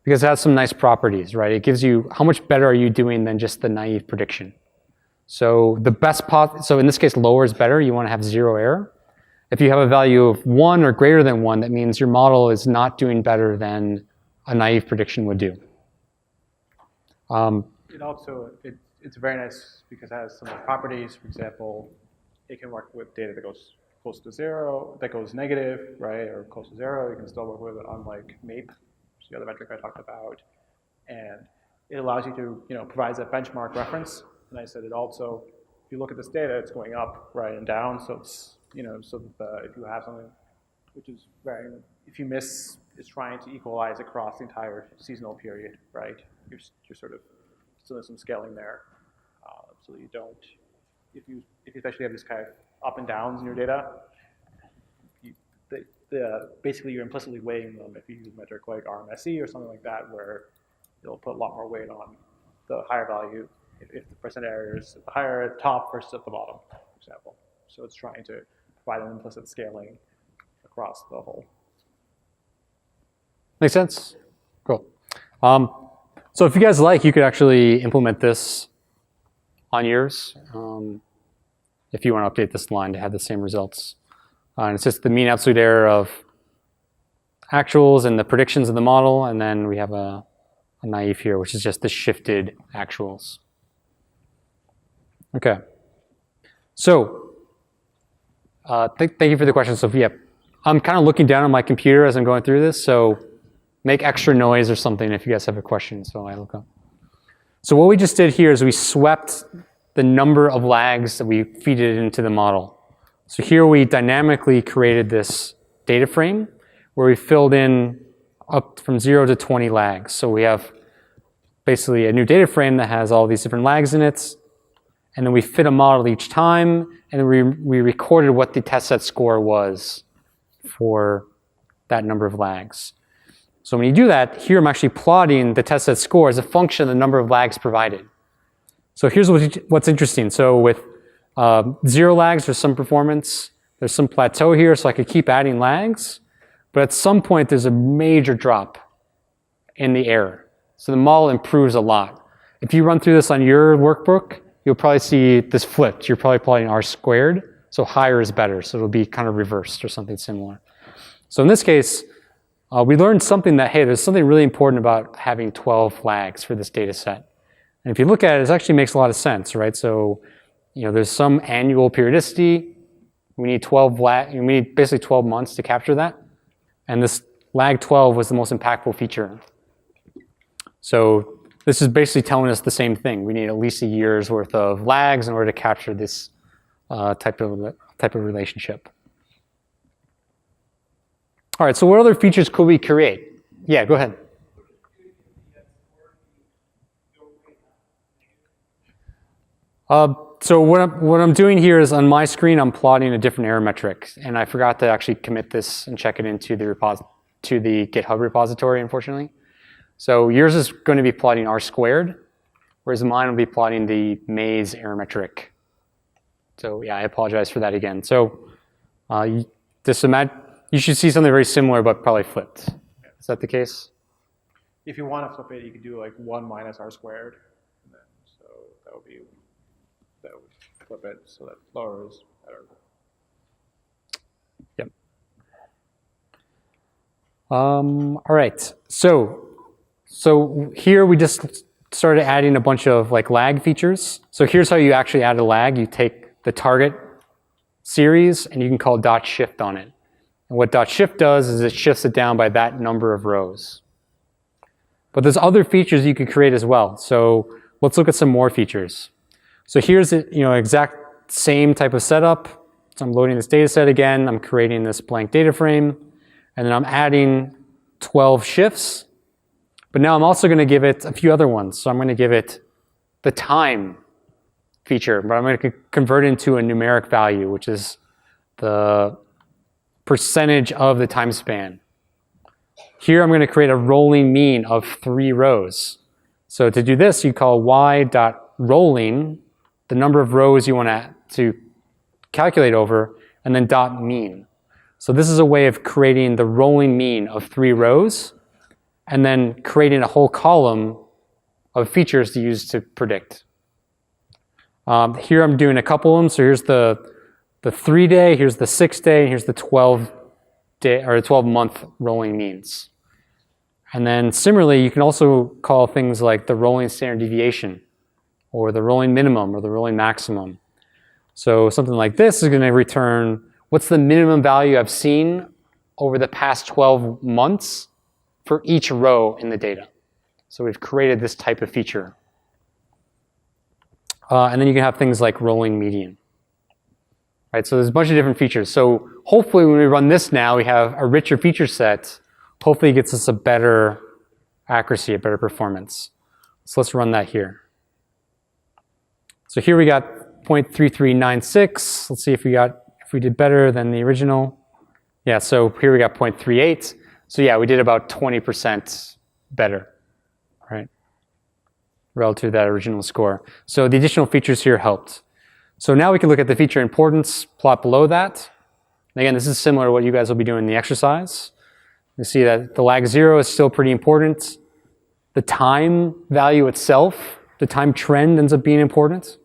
because it has some nice properties, right? It gives you how much better are you doing than just the naive prediction. So so in this case, lower is better. You want to have 0 error. If you have a value of 1 or greater than 1, that means your model is not doing better than a naive prediction would do. It's very nice because it has some properties. For example, it can work with data that goes close to 0, that goes negative, right, or close to 0. You can still work with it on like MAPE, the other metric I talked about, and it allows you to provides a benchmark reference. And I said it also, if you look at this data, it's going up, right, and down. So it's so that if you have something which is if you miss, it's trying to equalize across the entire seasonal period, right? You're sort of still there's some scaling there, so that you don't, if you especially have this kind of up and downs in your data, basically you're implicitly weighing them if you use a metric like RMSE or something like that, where it'll put a lot more weight on the higher value if the percent error is higher at the top versus at the bottom, for example. So it's trying to provide an implicit scaling across the whole. Make sense? Cool. So if you guys like, you could actually implement this on yours. If you want to update this line to have the same results. And it's just the mean absolute error of actuals and the predictions of the model, and then we have a naive here, which is just the shifted actuals. Okay. So thank you for the question, Sophia. I'm kind of looking down on my computer as I'm going through this, so make extra noise or something if you guys have a question, so I look up. So what we just did here is we swept the number of lags that we feed it into the model. So here we dynamically created this data frame where we filled in up from 0 to 20 lags. So we have basically a new data frame that has all these different lags in it, and then we fit a model each time, and then we recorded what the test set score was for that number of lags. So when you do that, here I'm actually plotting the test set score as a function of the number of lags provided. So here's what's interesting. So with 0 lags, there's some performance. There's some plateau here, so I could keep adding lags. But at some point, there's a major drop in the error. So the model improves a lot. If you run through this on your workbook, you'll probably see this flipped. You're probably plotting R squared, so higher is better. So it'll be kind of reversed or something similar. So in this case, we learned something that, hey, there's something really important about having 12 lags for this data set. And if you look at it, it actually makes a lot of sense, right? So, there's some annual periodicity. We need basically 12 months to capture that. And this lag 12 was the most impactful feature. So this is basically telling us the same thing. We need at least a year's worth of lags in order to capture this type of relationship. All right, so what other features could we create? Yeah, go ahead. So what I'm doing here is on my screen, I'm plotting a different error metric, and I forgot to actually commit this and check it into the GitHub repository, unfortunately. So yours is going to be plotting R squared, whereas mine will be plotting the maze error metric. So yeah, I apologize for that again. So you should see something very similar, but probably flipped. Is that the case? If you want to flip it, you could do like 1 minus R squared. And then, so that would flip it so that lower is better. Yep. All right. So here we just started adding a bunch of like lag features. So here's how you actually add a lag. You take the target series and you can call .shift on it. And what .shift does is it shifts it down by that number of rows. But there's other features you could create as well. So let's look at some more features. So here's the exact same type of setup. So I'm loading this data set again. I'm creating this blank data frame. And then I'm adding 12 shifts. But now I'm also going to give it a few other ones. So I'm going to give it the time feature. But I'm going to convert it into a numeric value, which is the percentage of the time span. Here I'm going to create a rolling mean of 3 rows. So to do this, you call y.rolling the number of rows you want to calculate over, and then dot mean. So this is a way of creating the rolling mean of 3 rows, and then creating a whole column of features to use to predict. Here I'm doing a couple of them. So here's the 3-day, here's the 6-day, and here's the 12-day or 12-month rolling means. And then similarly, you can also call things like the rolling standard deviation, or the rolling minimum, or the rolling maximum. So something like this is going to return what's the minimum value I've seen over the past 12 months for each row in the data. So we've created this type of feature. And then you can have things like rolling median. Right, so there's a bunch of different features. So hopefully when we run this now, we have a richer feature set. Hopefully it gets us a better accuracy, a better performance. So let's run that here. So here we got 0.3396. Let's see if we did better than the original. Yeah, so here we got 0.38. So yeah, we did about 20% better, right? Relative to that original score. So the additional features here helped. So now we can look at the feature importance plot below that. And again, this is similar to what you guys will be doing in the exercise. You see that the lag 0 is still pretty important. The time value itself, the time trend ends up being important.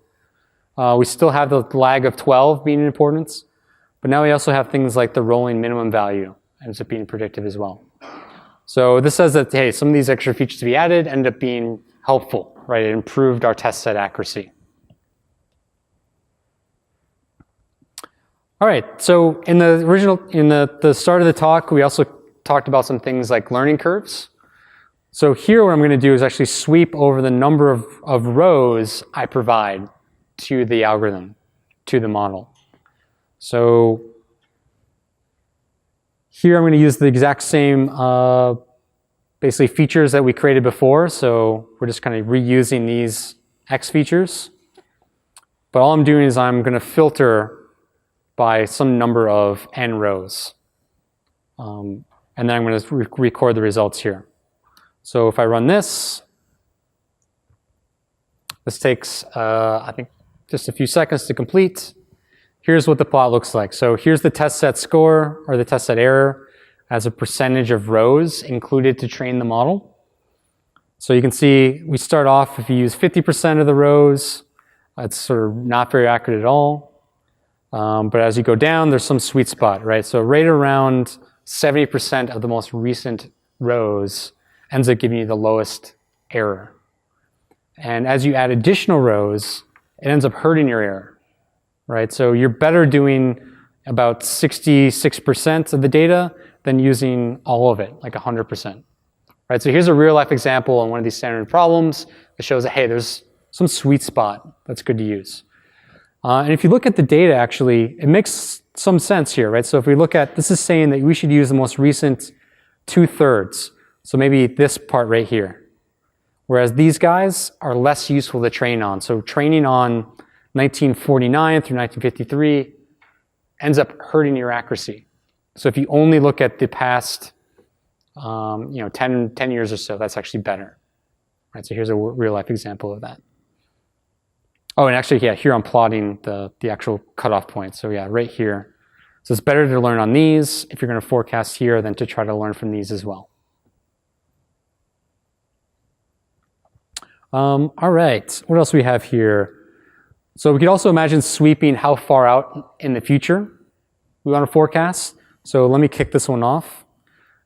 We still have the lag of 12 being important, but now we also have things like the rolling minimum value ends up being predictive as well. So this says that, hey, some of these extra features to be added end up being helpful, right? It improved our test set accuracy. All right, so in the start of the talk, we also talked about some things like learning curves. So here what I'm going to do is actually sweep over the number of rows I provide to the algorithm, to the model. So here I'm going to use the exact same basically features that we created before. So we're just kind of reusing these X features. But all I'm doing is I'm going to filter by some number of n rows. And then I'm going to record the results here. So if I run this takes, I think, just a few seconds to complete. Here's what the plot looks like. So here's the test set score, or the test set error, as a percentage of rows included to train the model. So you can see we start off, if you use 50% of the rows, it's sort of not very accurate at all. But as you go down, there's some sweet spot, right? So right around 70% of the most recent rows ends up giving you the lowest error. And as you add additional rows, it ends up hurting your error, right? So you're better doing about 66% of the data than using all of it, like 100%. Right? So here's a real life example on one of these standard problems that shows that, hey, there's some sweet spot that's good to use. And if you look at the data, actually, it makes some sense here, right? So if we look at, this is saying that we should use the most recent 2/3. So maybe this part right here. Whereas these guys are less useful to train on. So training on 1949 through 1953 ends up hurting your accuracy. So if you only look at the past 10 years or so, that's actually better. Right, so here's a real life example of that. Oh, and actually, yeah, here I'm plotting the actual cutoff point. So yeah, right here. So it's better to learn on these if you're going to forecast here than to try to learn from these as well. All right, what else do we have here? So we could also imagine sweeping how far out in the future we want to forecast. So let me kick this one off.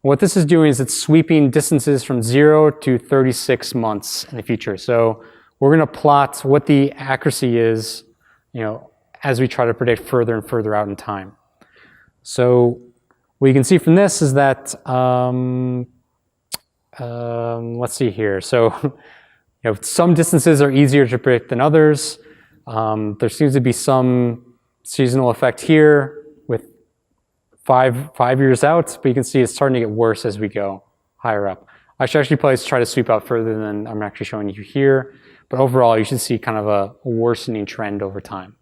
What this is doing is it's sweeping distances from 0 to 36 months in the future. So we're going to plot what the accuracy is, as we try to predict further and further out in time. So what you can see from this is that, let's see here. So some distances are easier to predict than others. There seems to be some seasonal effect here with five years out, but you can see it's starting to get worse as we go higher up. I should actually probably try to sweep out further than I'm actually showing you here. But overall, you should see kind of a worsening trend over time,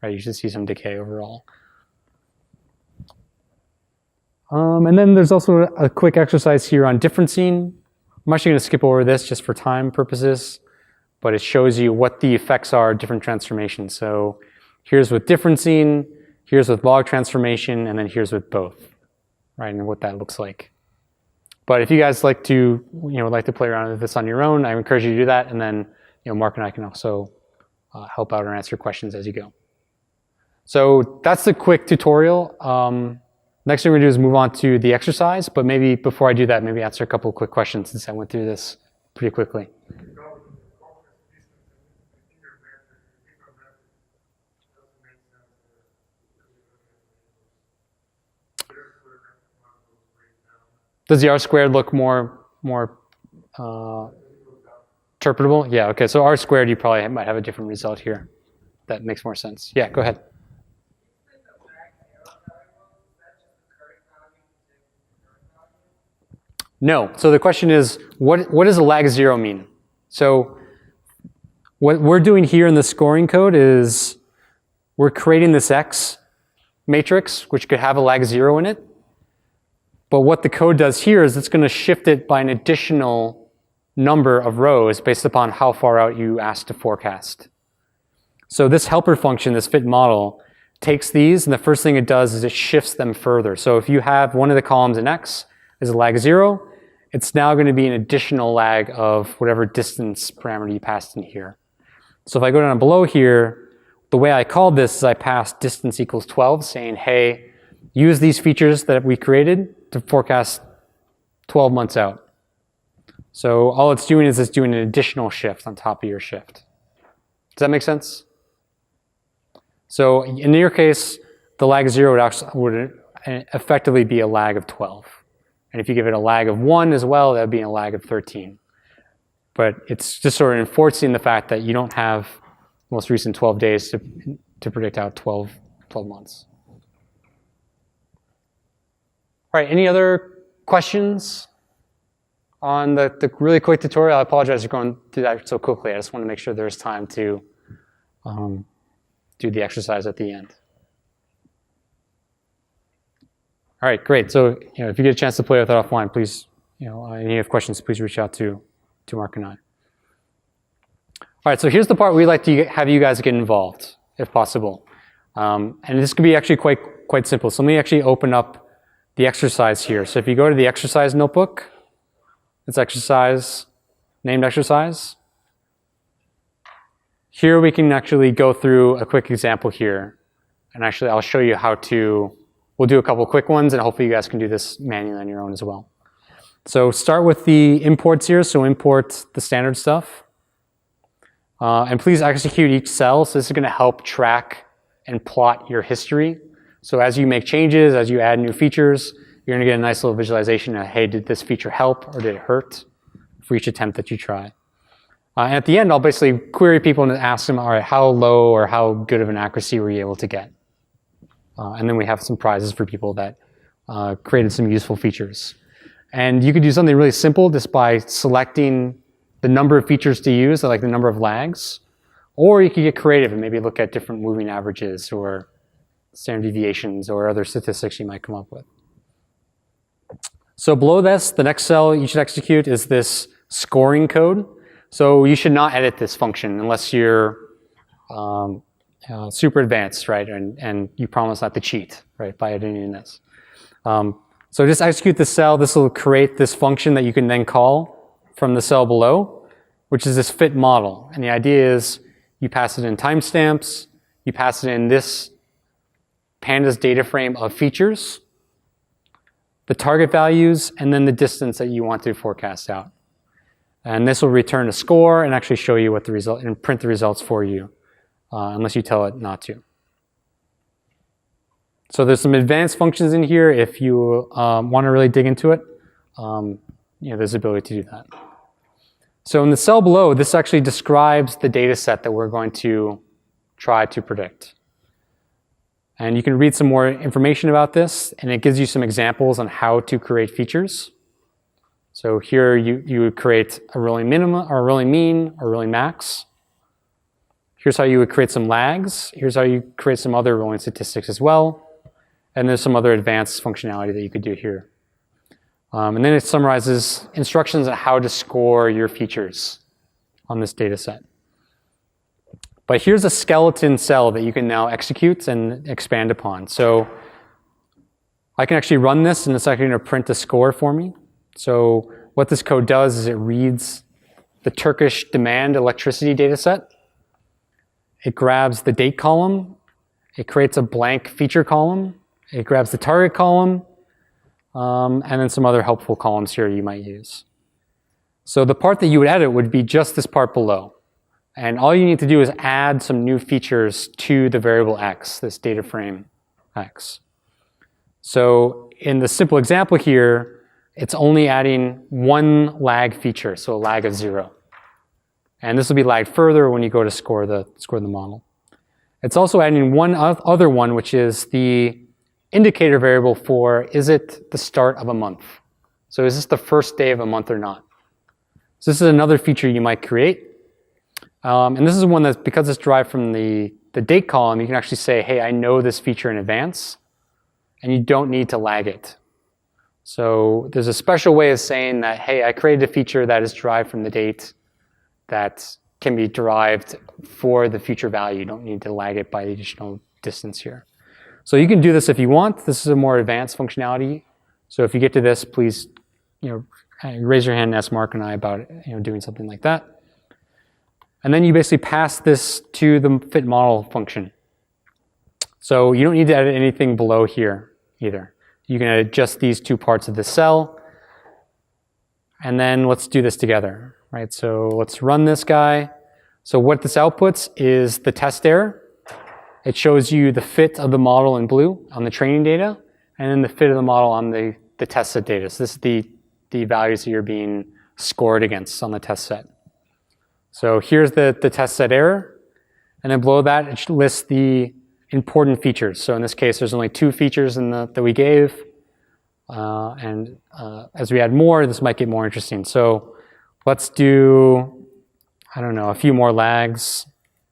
right? You should see some decay overall. And then there's also a quick exercise here on differencing. I'm actually going to skip over this just for time purposes, but it shows you what the effects are of different transformations. So here's with differencing. here's with log transformation, and then here's with both, right, and what that looks like. But if you guys like to, like to play around with this on your own, I encourage you to do that, and then, Mark and I can also help out or answer questions as you go. So that's the quick tutorial. Next thing we're gonna do is move on to the exercise, but maybe before I do that, maybe answer a couple of quick questions since I went through this pretty quickly. Does the R squared look more interpretable? Yeah, okay, so R squared, you probably might have a different result here. That makes more sense. Yeah, go ahead. No, so the question is, what does a lag 0 mean? So what we're doing here in the scoring code is we're creating this X matrix, which could have a lag 0 in it. But what the code does here is it's going to shift it by an additional number of rows based upon how far out you ask to forecast. So this helper function, this fit model, takes these, and the first thing it does is it shifts them further. So if you have one of the columns in X is a lag 0, it's now going to be an additional lag of whatever distance parameter you passed in here. So if I go down below here, the way I called this is I passed distance equals 12, saying, hey, use these features that we created to forecast 12 months out. So all it's doing is it's doing an additional shift on top of your shift. Does that make sense? So in your case, the lag 0 would effectively be a lag of 12. And if you give it a lag of 1 as well, that would be a lag of 13. But it's just sort of enforcing the fact that you don't have the most recent 12 days to predict out 12 months. All right, any other questions on the really quick tutorial? I apologize for going through that so quickly. I just want to make sure there's time to do the exercise at the end. All right, great. So if you get a chance to play with it offline, please, any have questions, please reach out to Mark and I. All right, so here's the part we like to have you guys get involved, if possible. And this could be actually quite simple. So let me actually open up the exercise here. So if you go to the exercise notebook, it's exercise, named exercise. Here we can actually go through a quick example here. And actually I'll show you how to, we'll do a couple quick ones and hopefully you guys can do this manually on your own as well. So start with the imports here. So import the standard stuff. And please execute each cell. So this is going to help track and plot your history. So as you make changes, as you add new features, you're going to get a nice little visualization of, hey, did this feature help or did it hurt for each attempt that you try? And at the end, I'll basically query people and ask them, all right, how low or how good of an accuracy were you able to get? And then we have some prizes for people that created some useful features. And you could do something really simple just by selecting the number of features to use, like the number of lags. Or you could get creative and maybe look at different moving averages or standard deviations or other statistics you might come up with. So below this, the next cell you should execute is this scoring code. So you should not edit this function unless you're super advanced, right? And you promise not to cheat, right, by editing this. So just execute this cell. This will create this function that you can then call from the cell below, which is this fit model. And the idea is you pass it in timestamps, you pass it in this pandas data frame of features, the target values, and then the distance that you want to forecast out. And this will return a score and actually show you what the result and print the results for you, unless you tell it not to. So there's some advanced functions in here. If you want to really dig into it, there's the ability to do that. So in the cell below, this actually describes the data set that we're going to try to predict. And you can read some more information about this, and it gives you some examples on how to create features. So here you would create a rolling minimum, or a rolling mean, or a rolling max. Here's how you would create some lags. Here's how you create some other rolling statistics as well. And there's some other advanced functionality that you could do here. And then it summarizes instructions on how to score your features on this data set. But here's a skeleton cell that you can now execute and expand upon. So I can actually run this, and it's actually going to print a score for me. So what this code does is it reads the Turkish demand electricity data set. It grabs the date column. It creates a blank feature column. It grabs the target column, and then some other helpful columns here you might use. So the part that you would edit would be just this part below. And all you need to do is add some new features to the variable x, this data frame x. So in the simple example here, it's only adding one lag feature, so a lag of 0. And this will be lagged further when you go to score the model. It's also adding one other one, which is the indicator variable for, is it the start of a month? So is this the first day of a month or not? So this is another feature you might create. And this is one that's, because it's derived from the date column, you can actually say, hey, I know this feature in advance, and you don't need to lag it. So there's a special way of saying that, hey, I created a feature that is derived from the date that can be derived for the future value. You don't need to lag it by the additional distance here. So you can do this if you want. This is a more advanced functionality. So if you get to this, please, raise your hand and ask Mark and I about doing something like that. And then you basically pass this to the fit model function. So you don't need to edit anything below here either. You can edit just these two parts of the cell. And then let's do this together, right? So let's run this guy. So what this outputs is the test error. It shows you the fit of the model in blue on the training data, and then the fit of the model on the test set data. So this is the values that you're being scored against on the test set. So here's the test set error, and then below that it lists the important features. So in this case, there's only 2 features that we gave, and as we add more, this might get more interesting. So let's do, I don't know, a few more lags,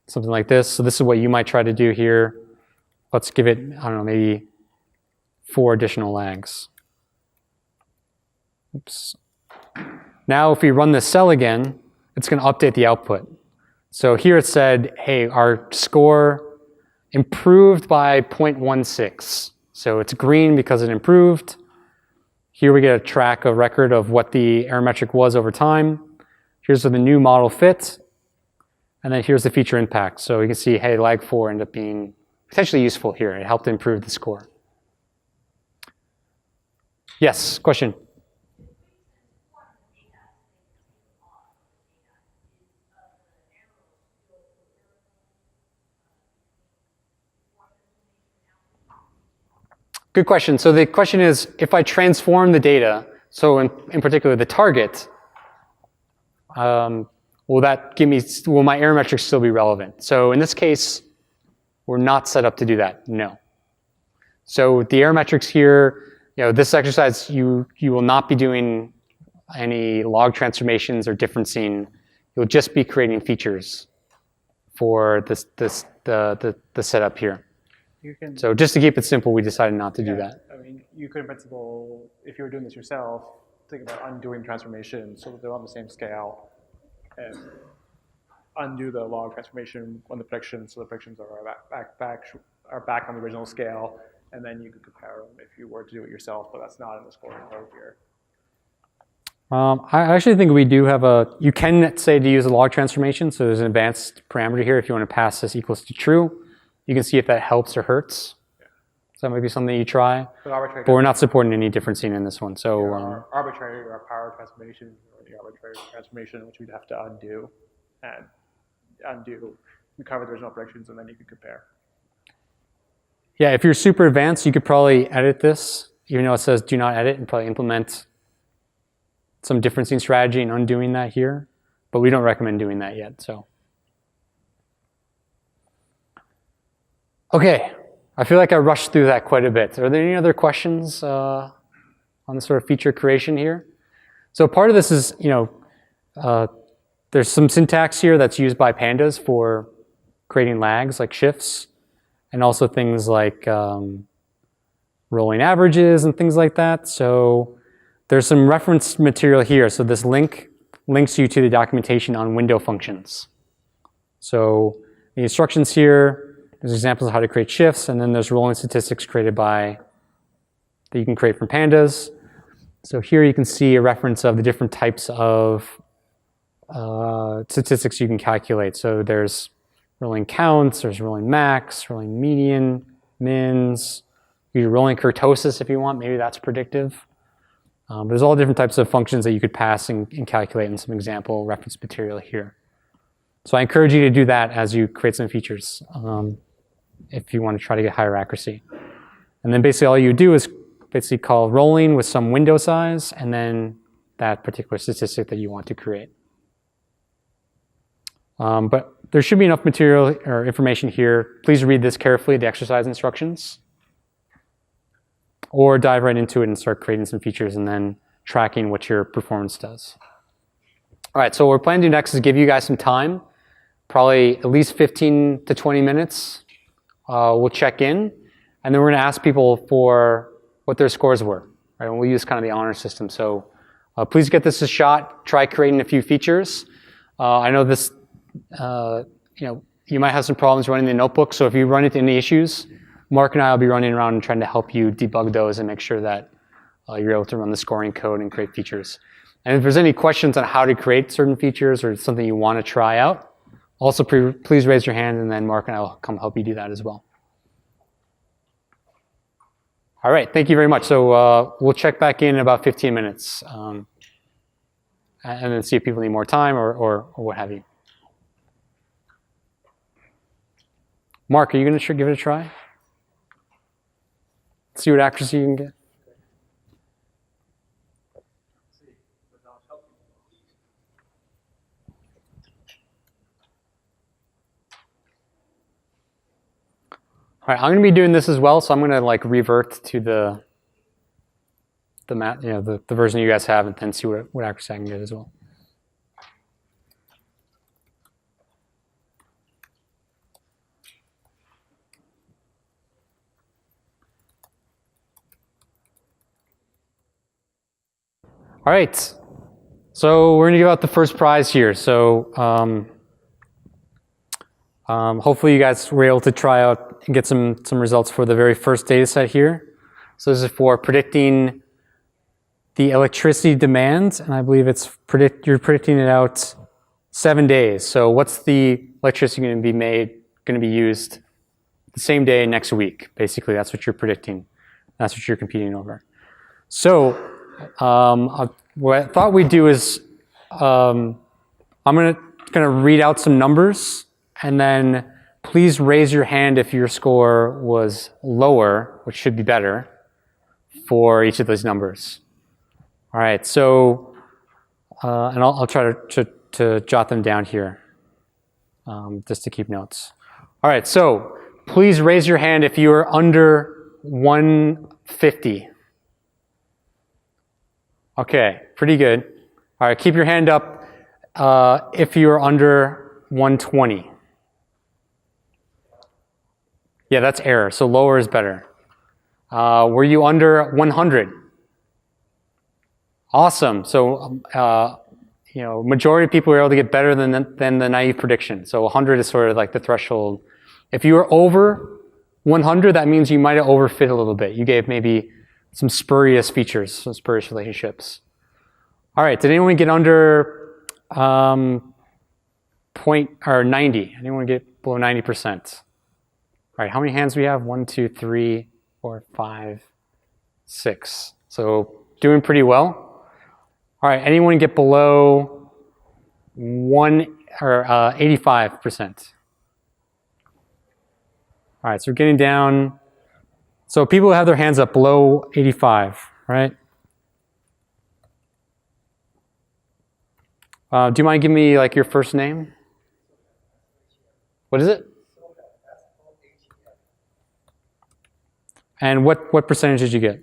something like this. So this is what you might try to do here. Let's give it, I don't know, maybe 4 additional lags. Oops. Now if we run this cell again, it's going to update the output. So here it said, hey, our score improved by 0.16. So it's green because it improved. Here we get a record of what the error metric was over time. Here's where the new model fits. And then here's the feature impact. So you can see, hey, lag 4 ended up being potentially useful here. It helped improve the score. Yes, question? Good question. So the question is, if I transform the data, so in particular the target, will my error metrics still be relevant? So in this case, we're not set up to do that, no. So the error metrics here, this exercise, you will not be doing any log transformations or differencing. You'll just be creating features for the setup here. So just to keep it simple, we decided not to do that. I mean, you could in principle, if you were doing this yourself, think about undoing transformation so that they're on the same scale, and undo the log transformation on the predictions, so the predictions are back on the original scale, and then you could compare them if you were to do it yourself, but that's not in the scoring code here. I actually think we do have you can say to use a log transformation, so there's an advanced parameter here if you want to pass this equals to true. You can see if that helps or hurts. Yeah. So that might be something you try. But we're not supporting any differencing in this one. So arbitrary or power transformation, or the arbitrary transformation, which we'd have to undo and recover the original predictions, and then you could compare. Yeah, if you're super advanced, you could probably edit this, even though it says do not edit, and probably implement some differencing strategy and undoing that here. But we don't recommend doing that yet. So. Okay, I feel like I rushed through that quite a bit. Are there any other questions on the sort of feature creation here? So part of this is, there's some syntax here that's used by pandas for creating lags like shifts, and also things like rolling averages and things like that. So there's some reference material here. So this link links you to the documentation on window functions. So the instructions here. There's examples of how to create shifts, and then there's rolling statistics created by that you can create from pandas. So here you can see a reference of the different types of statistics you can calculate. So there's rolling counts, there's rolling max, rolling median, mins. You do rolling kurtosis if you want, maybe that's predictive. There's all different types of functions that you could pass and calculate in some example reference material here. So I encourage you to do that as you create some features if you want to try to get higher accuracy. And then basically all you do is basically call rolling with some window size and then that particular statistic that you want to create. But there should be enough material or information here. Please read this carefully, the exercise instructions. Or dive right into it and start creating some features and then tracking what your performance does. All right, so what we're planning to do next is give you guys some time, probably at least 15 to 20 minutes. We'll check in, and then we're going to ask people for what their scores were. Right? And we'll use kind of the honor system. So please get this a shot. Try creating a few features. I know this, you might have some problems running the notebook. So if you run into any issues, Mark and I will be running around and trying to help you debug those and make sure that you're able to run the scoring code and create features. And if there's any questions on how to create certain features or something you want to try out, also please raise your hand and then Mark and I will come help you do that as well. All right, thank you very much. So we'll check back in about 15 minutes and then see if people need more time or what have you. Mark, are you going to give it a try? See what accuracy you can get. All right, I'm going to be doing this as well, so I'm going to like revert to the version you guys have, and then see what accuracy I can get as well. All right, so we're going to give out the first prize here. So hopefully you guys were able to try out and get some results for the very first data set here. So this is for predicting the electricity demand, and I believe you're predicting it out 7 days. So what's the electricity going to be used the same day next week? Basically, that's what you're predicting. That's what you're competing over. So what I thought we'd do is I'm going to read out some numbers, and then please raise your hand if your score was lower, which should be better, for each of those numbers. All right, so and I'll try to jot them down here just to keep notes. All right, so please raise your hand if you are under 150. Okay, pretty good. All right, keep your hand up if you're under 120. Yeah, that's error, so lower is better. Were you under 100? Awesome. So, majority of people were able to get better than the naive prediction. So 100 is sort of like the threshold. If you were over 100, that means you might have overfit a little bit. You gave maybe some spurious features, some spurious relationships. All right, did anyone get under 90? Anyone get below 90%? All right, how many hands do we have? 1, 2, 3, 4, 5, 6. So doing pretty well. All right, anyone get below 85%? All right, so we're getting down. So people who have their hands up below 85, right? Do you mind giving me like your first name? What is it? And what percentage did you get?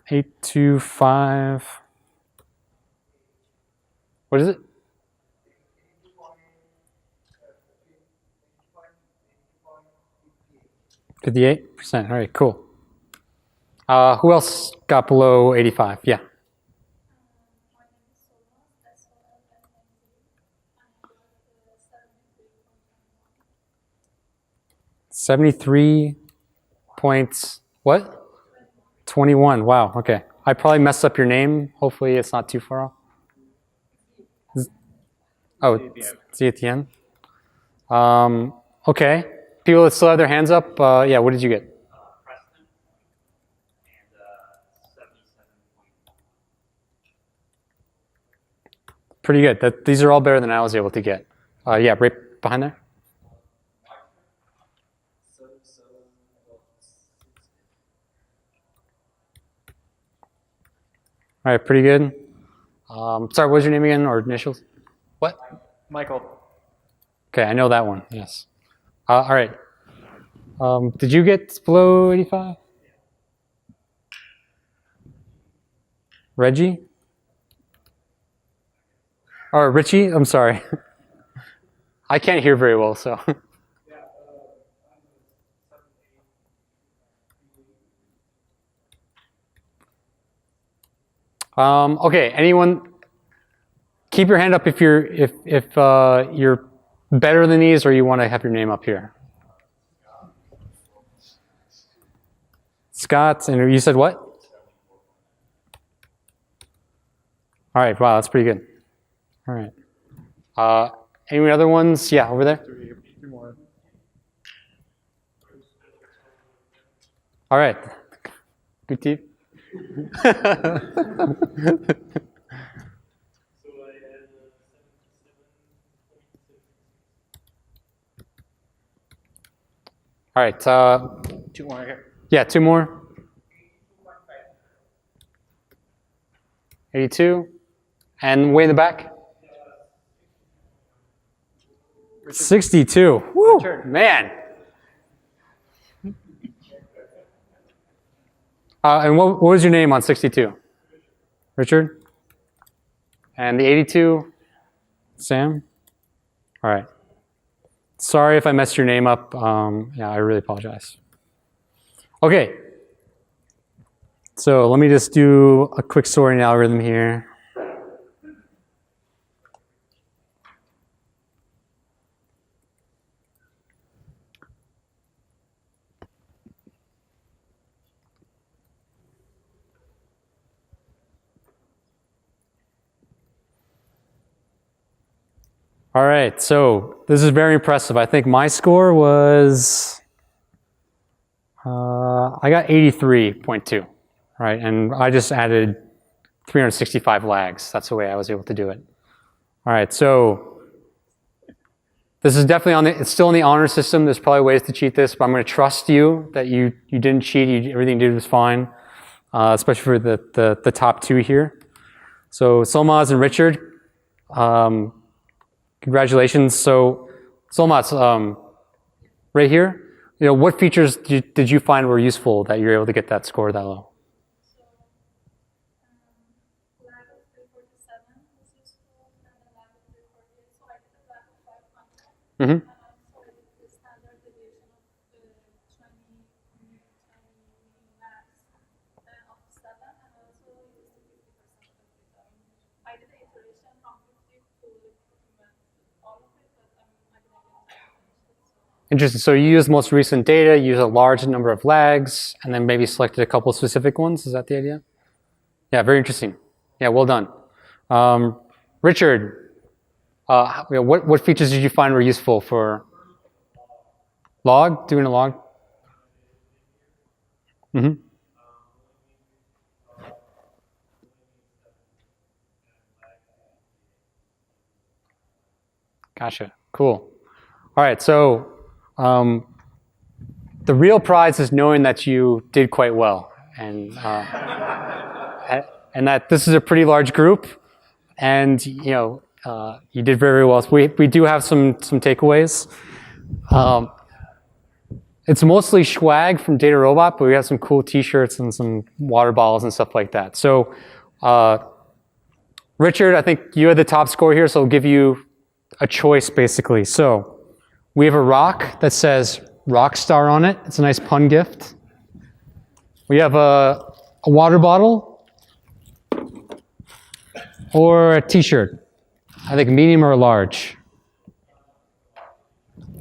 825. What is it? 58%. All right, cool. Who else got below 85? Yeah. 73 points, what? 21, wow, okay. I probably messed up your name. Hopefully it's not too far off. Oh, see at the end. Okay, people that still have their hands up, yeah, what did you get? Preston and 77 point. Pretty good. These are all better than I was able to get. Yeah, right behind there. All right, pretty good. Sorry, what was your name again, or initials? What? Michael. Okay, I know that one, yes. All right. Did you get below 85? Reggie? Or Richie? I'm sorry. I can't hear very well, so. Okay, anyone? Keep your hand up if you're better than these, or you want to have your name up here. Scott, and you said what? All right, wow, that's pretty good. All right. Any other ones? Yeah, over there. Three more. All right. Good team. All right. 2 more here. Yeah, 2 more. 82. And way in the back? 62. Woo, man. And what was your name on 62? Richard? And the 82? Sam? All right. Sorry if I messed your name up. Yeah, I really apologize. Okay. So let me just do a quick sorting algorithm here. All right, so this is very impressive. I think my score was, I got 83.2, right? And I just added 365 lags. That's the way I was able to do it. All right, so this is definitely it's still in the honor system. There's probably ways to cheat this, but I'm going to trust you that you didn't cheat. Everything you did was fine, especially for the top 2 here. So Solmaz and Richard, congratulations. So Solmaz, right here, what features did you find were useful that you were able to get that score that low? Lag of 347 was useful, and then lag of 348, so I did a lag of 500. Mm-hmm. So I did the standard deviation of 20 max of 7, and I also used the 50% of it. I did the iteration from 50 to document all of it, but I didn't get time to finish it. So. Interesting. So you used most recent data, you used a large number of lags, and then maybe selected a couple specific ones. Is that the idea? Yeah, very interesting. Yeah, well done. Richard, what features did you find were useful for log, doing a log? Mm-hmm. Gotcha. Cool. All right, so the real prize is knowing that you did quite well, and that this is a pretty large group, and you did very well. So we do have some takeaways. It's mostly swag from Data Robot, but we have some cool T-shirts and some water bottles and stuff like that. So Richard, I think you had the top score here, so I'll give you a choice basically. So we have a rock that says Rockstar on it. It's a nice pun gift. We have a water bottle or a T-shirt. I think medium or large.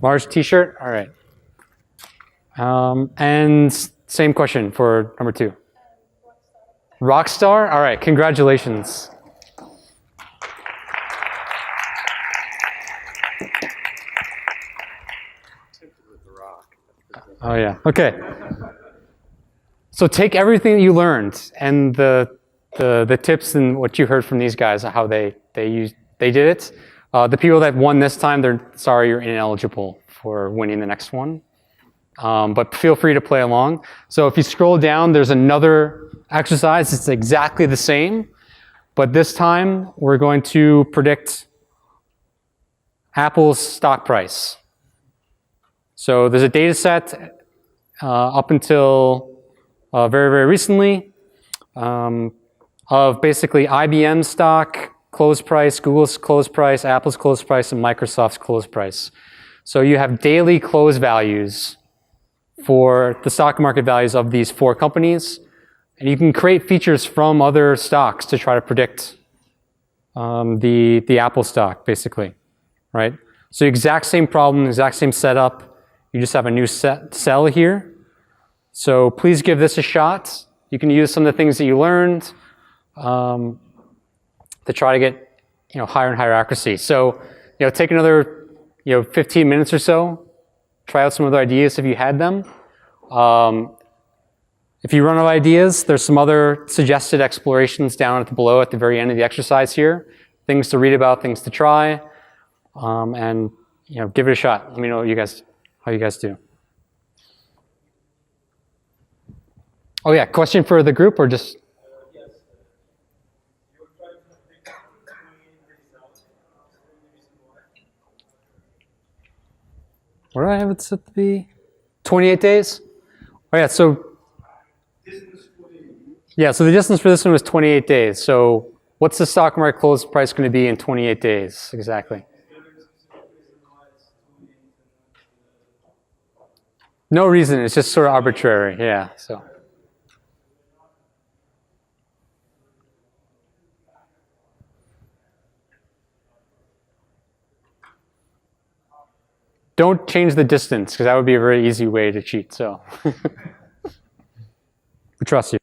Large T-shirt. All right. And same question for number 2. Rockstar? All right, congratulations. Oh yeah, okay. So take everything you learned and the tips and what you heard from these guys, how they did it. The people that won this time, they're sorry you're ineligible for winning the next one. But feel free to play along. So if you scroll down, there's another exercise. It's exactly the same, but this time we're going to predict Apple's stock price. So there's a data set up until very, very recently of basically IBM's stock, close price, Google's close price, Apple's close price, and Microsoft's close price. So you have daily close values for the stock market values of these 4 companies. And you can create features from other stocks to try to predict the Apple stock, basically, right? So exact same problem, exact same setup. You just have a new cell here. So please give this a shot. You can use some of the things that you learned to try to get higher and higher accuracy. So take another 15 minutes or so. Try out some other ideas if you had them. If you run out of ideas, there's some other suggested explorations down below at the very end of the exercise here. Things to read about, things to try, and give it a shot. Let me know how you guys do. Oh yeah, question for the group or just? What do I have it set to be? 28 days? Oh yeah, so the distance for this one was 28 days. So what's the stock market close price going to be in 28 days exactly? No reason, it's just sort of arbitrary, yeah. So don't change the distance, because that would be a very easy way to cheat, so. We trust you.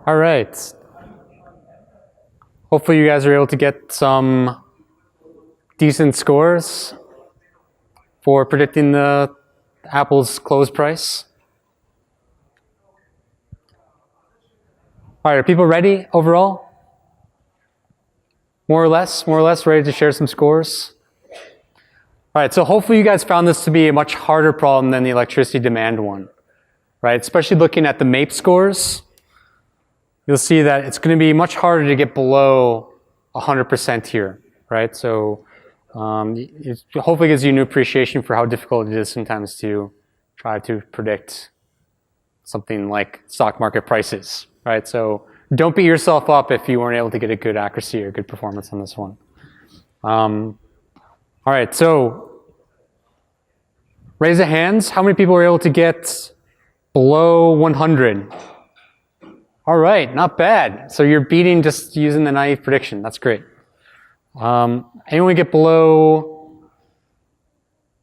All right. Hopefully you guys are able to get some decent scores for predicting the Apple's close price. All right, are people ready overall? More or less ready to share some scores? All right, so hopefully you guys found this to be a much harder problem than the electricity demand one, right? Especially looking at the MAPE scores, you'll see that it's going to be much harder to get below 100% here, right? So it hopefully gives you a new appreciation for how difficult it is sometimes to try to predict something like stock market prices, right? So don't beat yourself up if you weren't able to get a good accuracy or good performance on this one. All right, so raise the hands. How many people were able to get below 100? All right, not bad. So you're beating just using the naive prediction. That's great. Anyone get below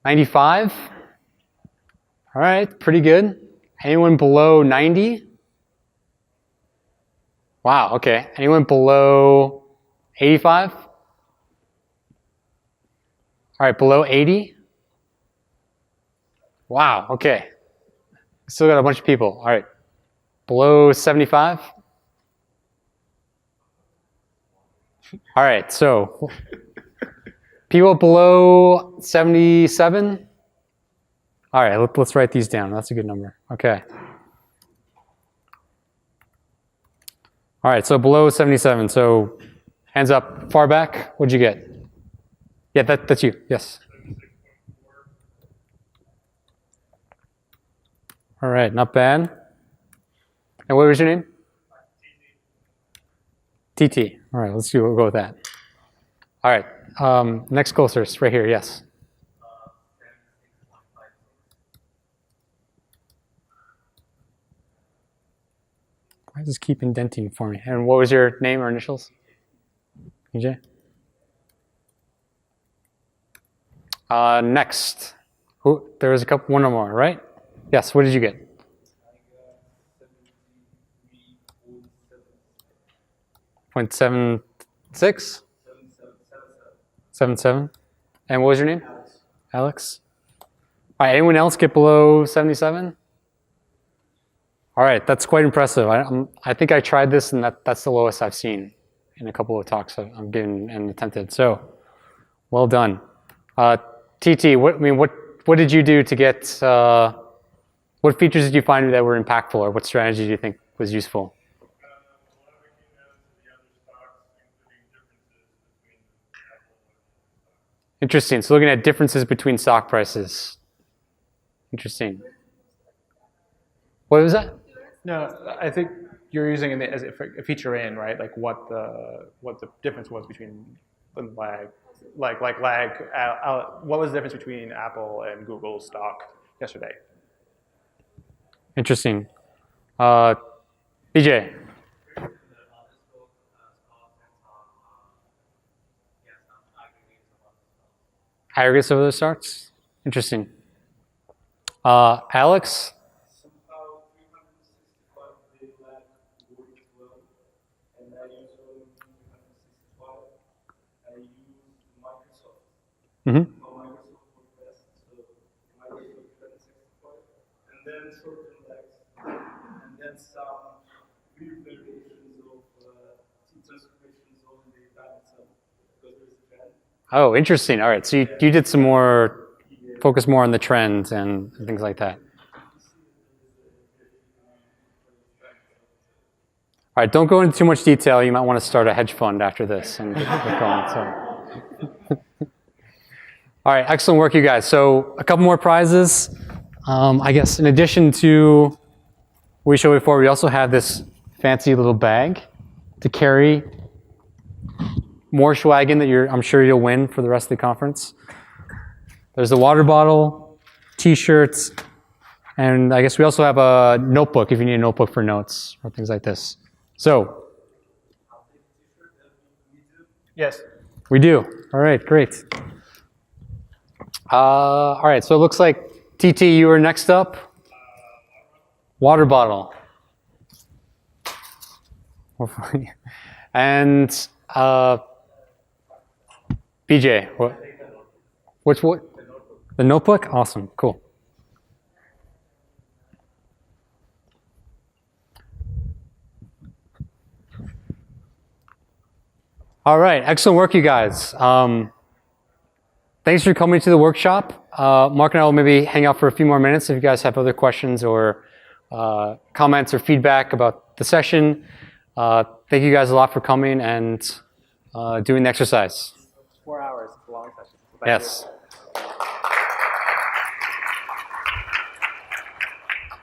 95? All right, pretty good. Anyone below 90? Wow, okay. Anyone below 85? All right, below 80? Wow, okay. Still got a bunch of people. All right. Below 75? All right, so people below 77? All right, let's write these down. That's a good number. Okay. All right, so below 77. So hands up, far back. What'd you get? Yeah, that's you. Yes. All right, not bad. And what was your name? TT. All right, let's see. We'll go with that. All right, next closest, right here. Yes. Just keep indenting for me. And what was your name or initials? EJ? Next. Who? There was one or more, right? Yes, what did you get? 0.76? 77. And what was your name? Alex. All right, anyone else get below 77? All right, that's quite impressive. I think I tried this, and that's the lowest I've seen in a couple of talks I've given and attempted. So, well done. TT, what did you do to get? What features did you find that were impactful, or what strategy do you think was useful? Interesting. So looking at differences between stock prices. Interesting. What was that? No, I think you're using it as a feature in, right? Like what the difference was between the lag, like lag. What was the difference between Apple and Google stock yesterday? Interesting. BJ. Aggregates of those stocks? Interesting. Alex? Somehow 365 day lag worked well, and I use only 365. I use Microsoft. Mm-hmm. Microsoft worked best, so Microsoft 365, and then certain lags, and then some brief variations of transformations on the data itself, because there's a trend. Oh, interesting. All right. So you did some more, focus more on the trends and things like that. All right. Don't go into too much detail. You might want to start a hedge fund after this and get going. So. All right. Excellent work, you guys. So a couple more prizes. I guess in addition to what we showed before, we also have this fancy little bag to carry more swag in that I'm sure you'll win for the rest of the conference. There's a water bottle, t-shirts, and I guess we also have a notebook if you need a notebook for notes or things like this. So, Yes. we do. All right, great. All right, so it looks like TT, you are next up. Water bottle. Hopefully. And BJ, what? Which what? The notebook? Awesome, cool. All right, excellent work, you guys. Thanks for coming to the workshop. Mark and I will maybe hang out for a few more minutes if you guys have other questions or comments or feedback about the session. Thank you guys a lot for coming and doing the exercise. 4 hours. It's a long session. Yes.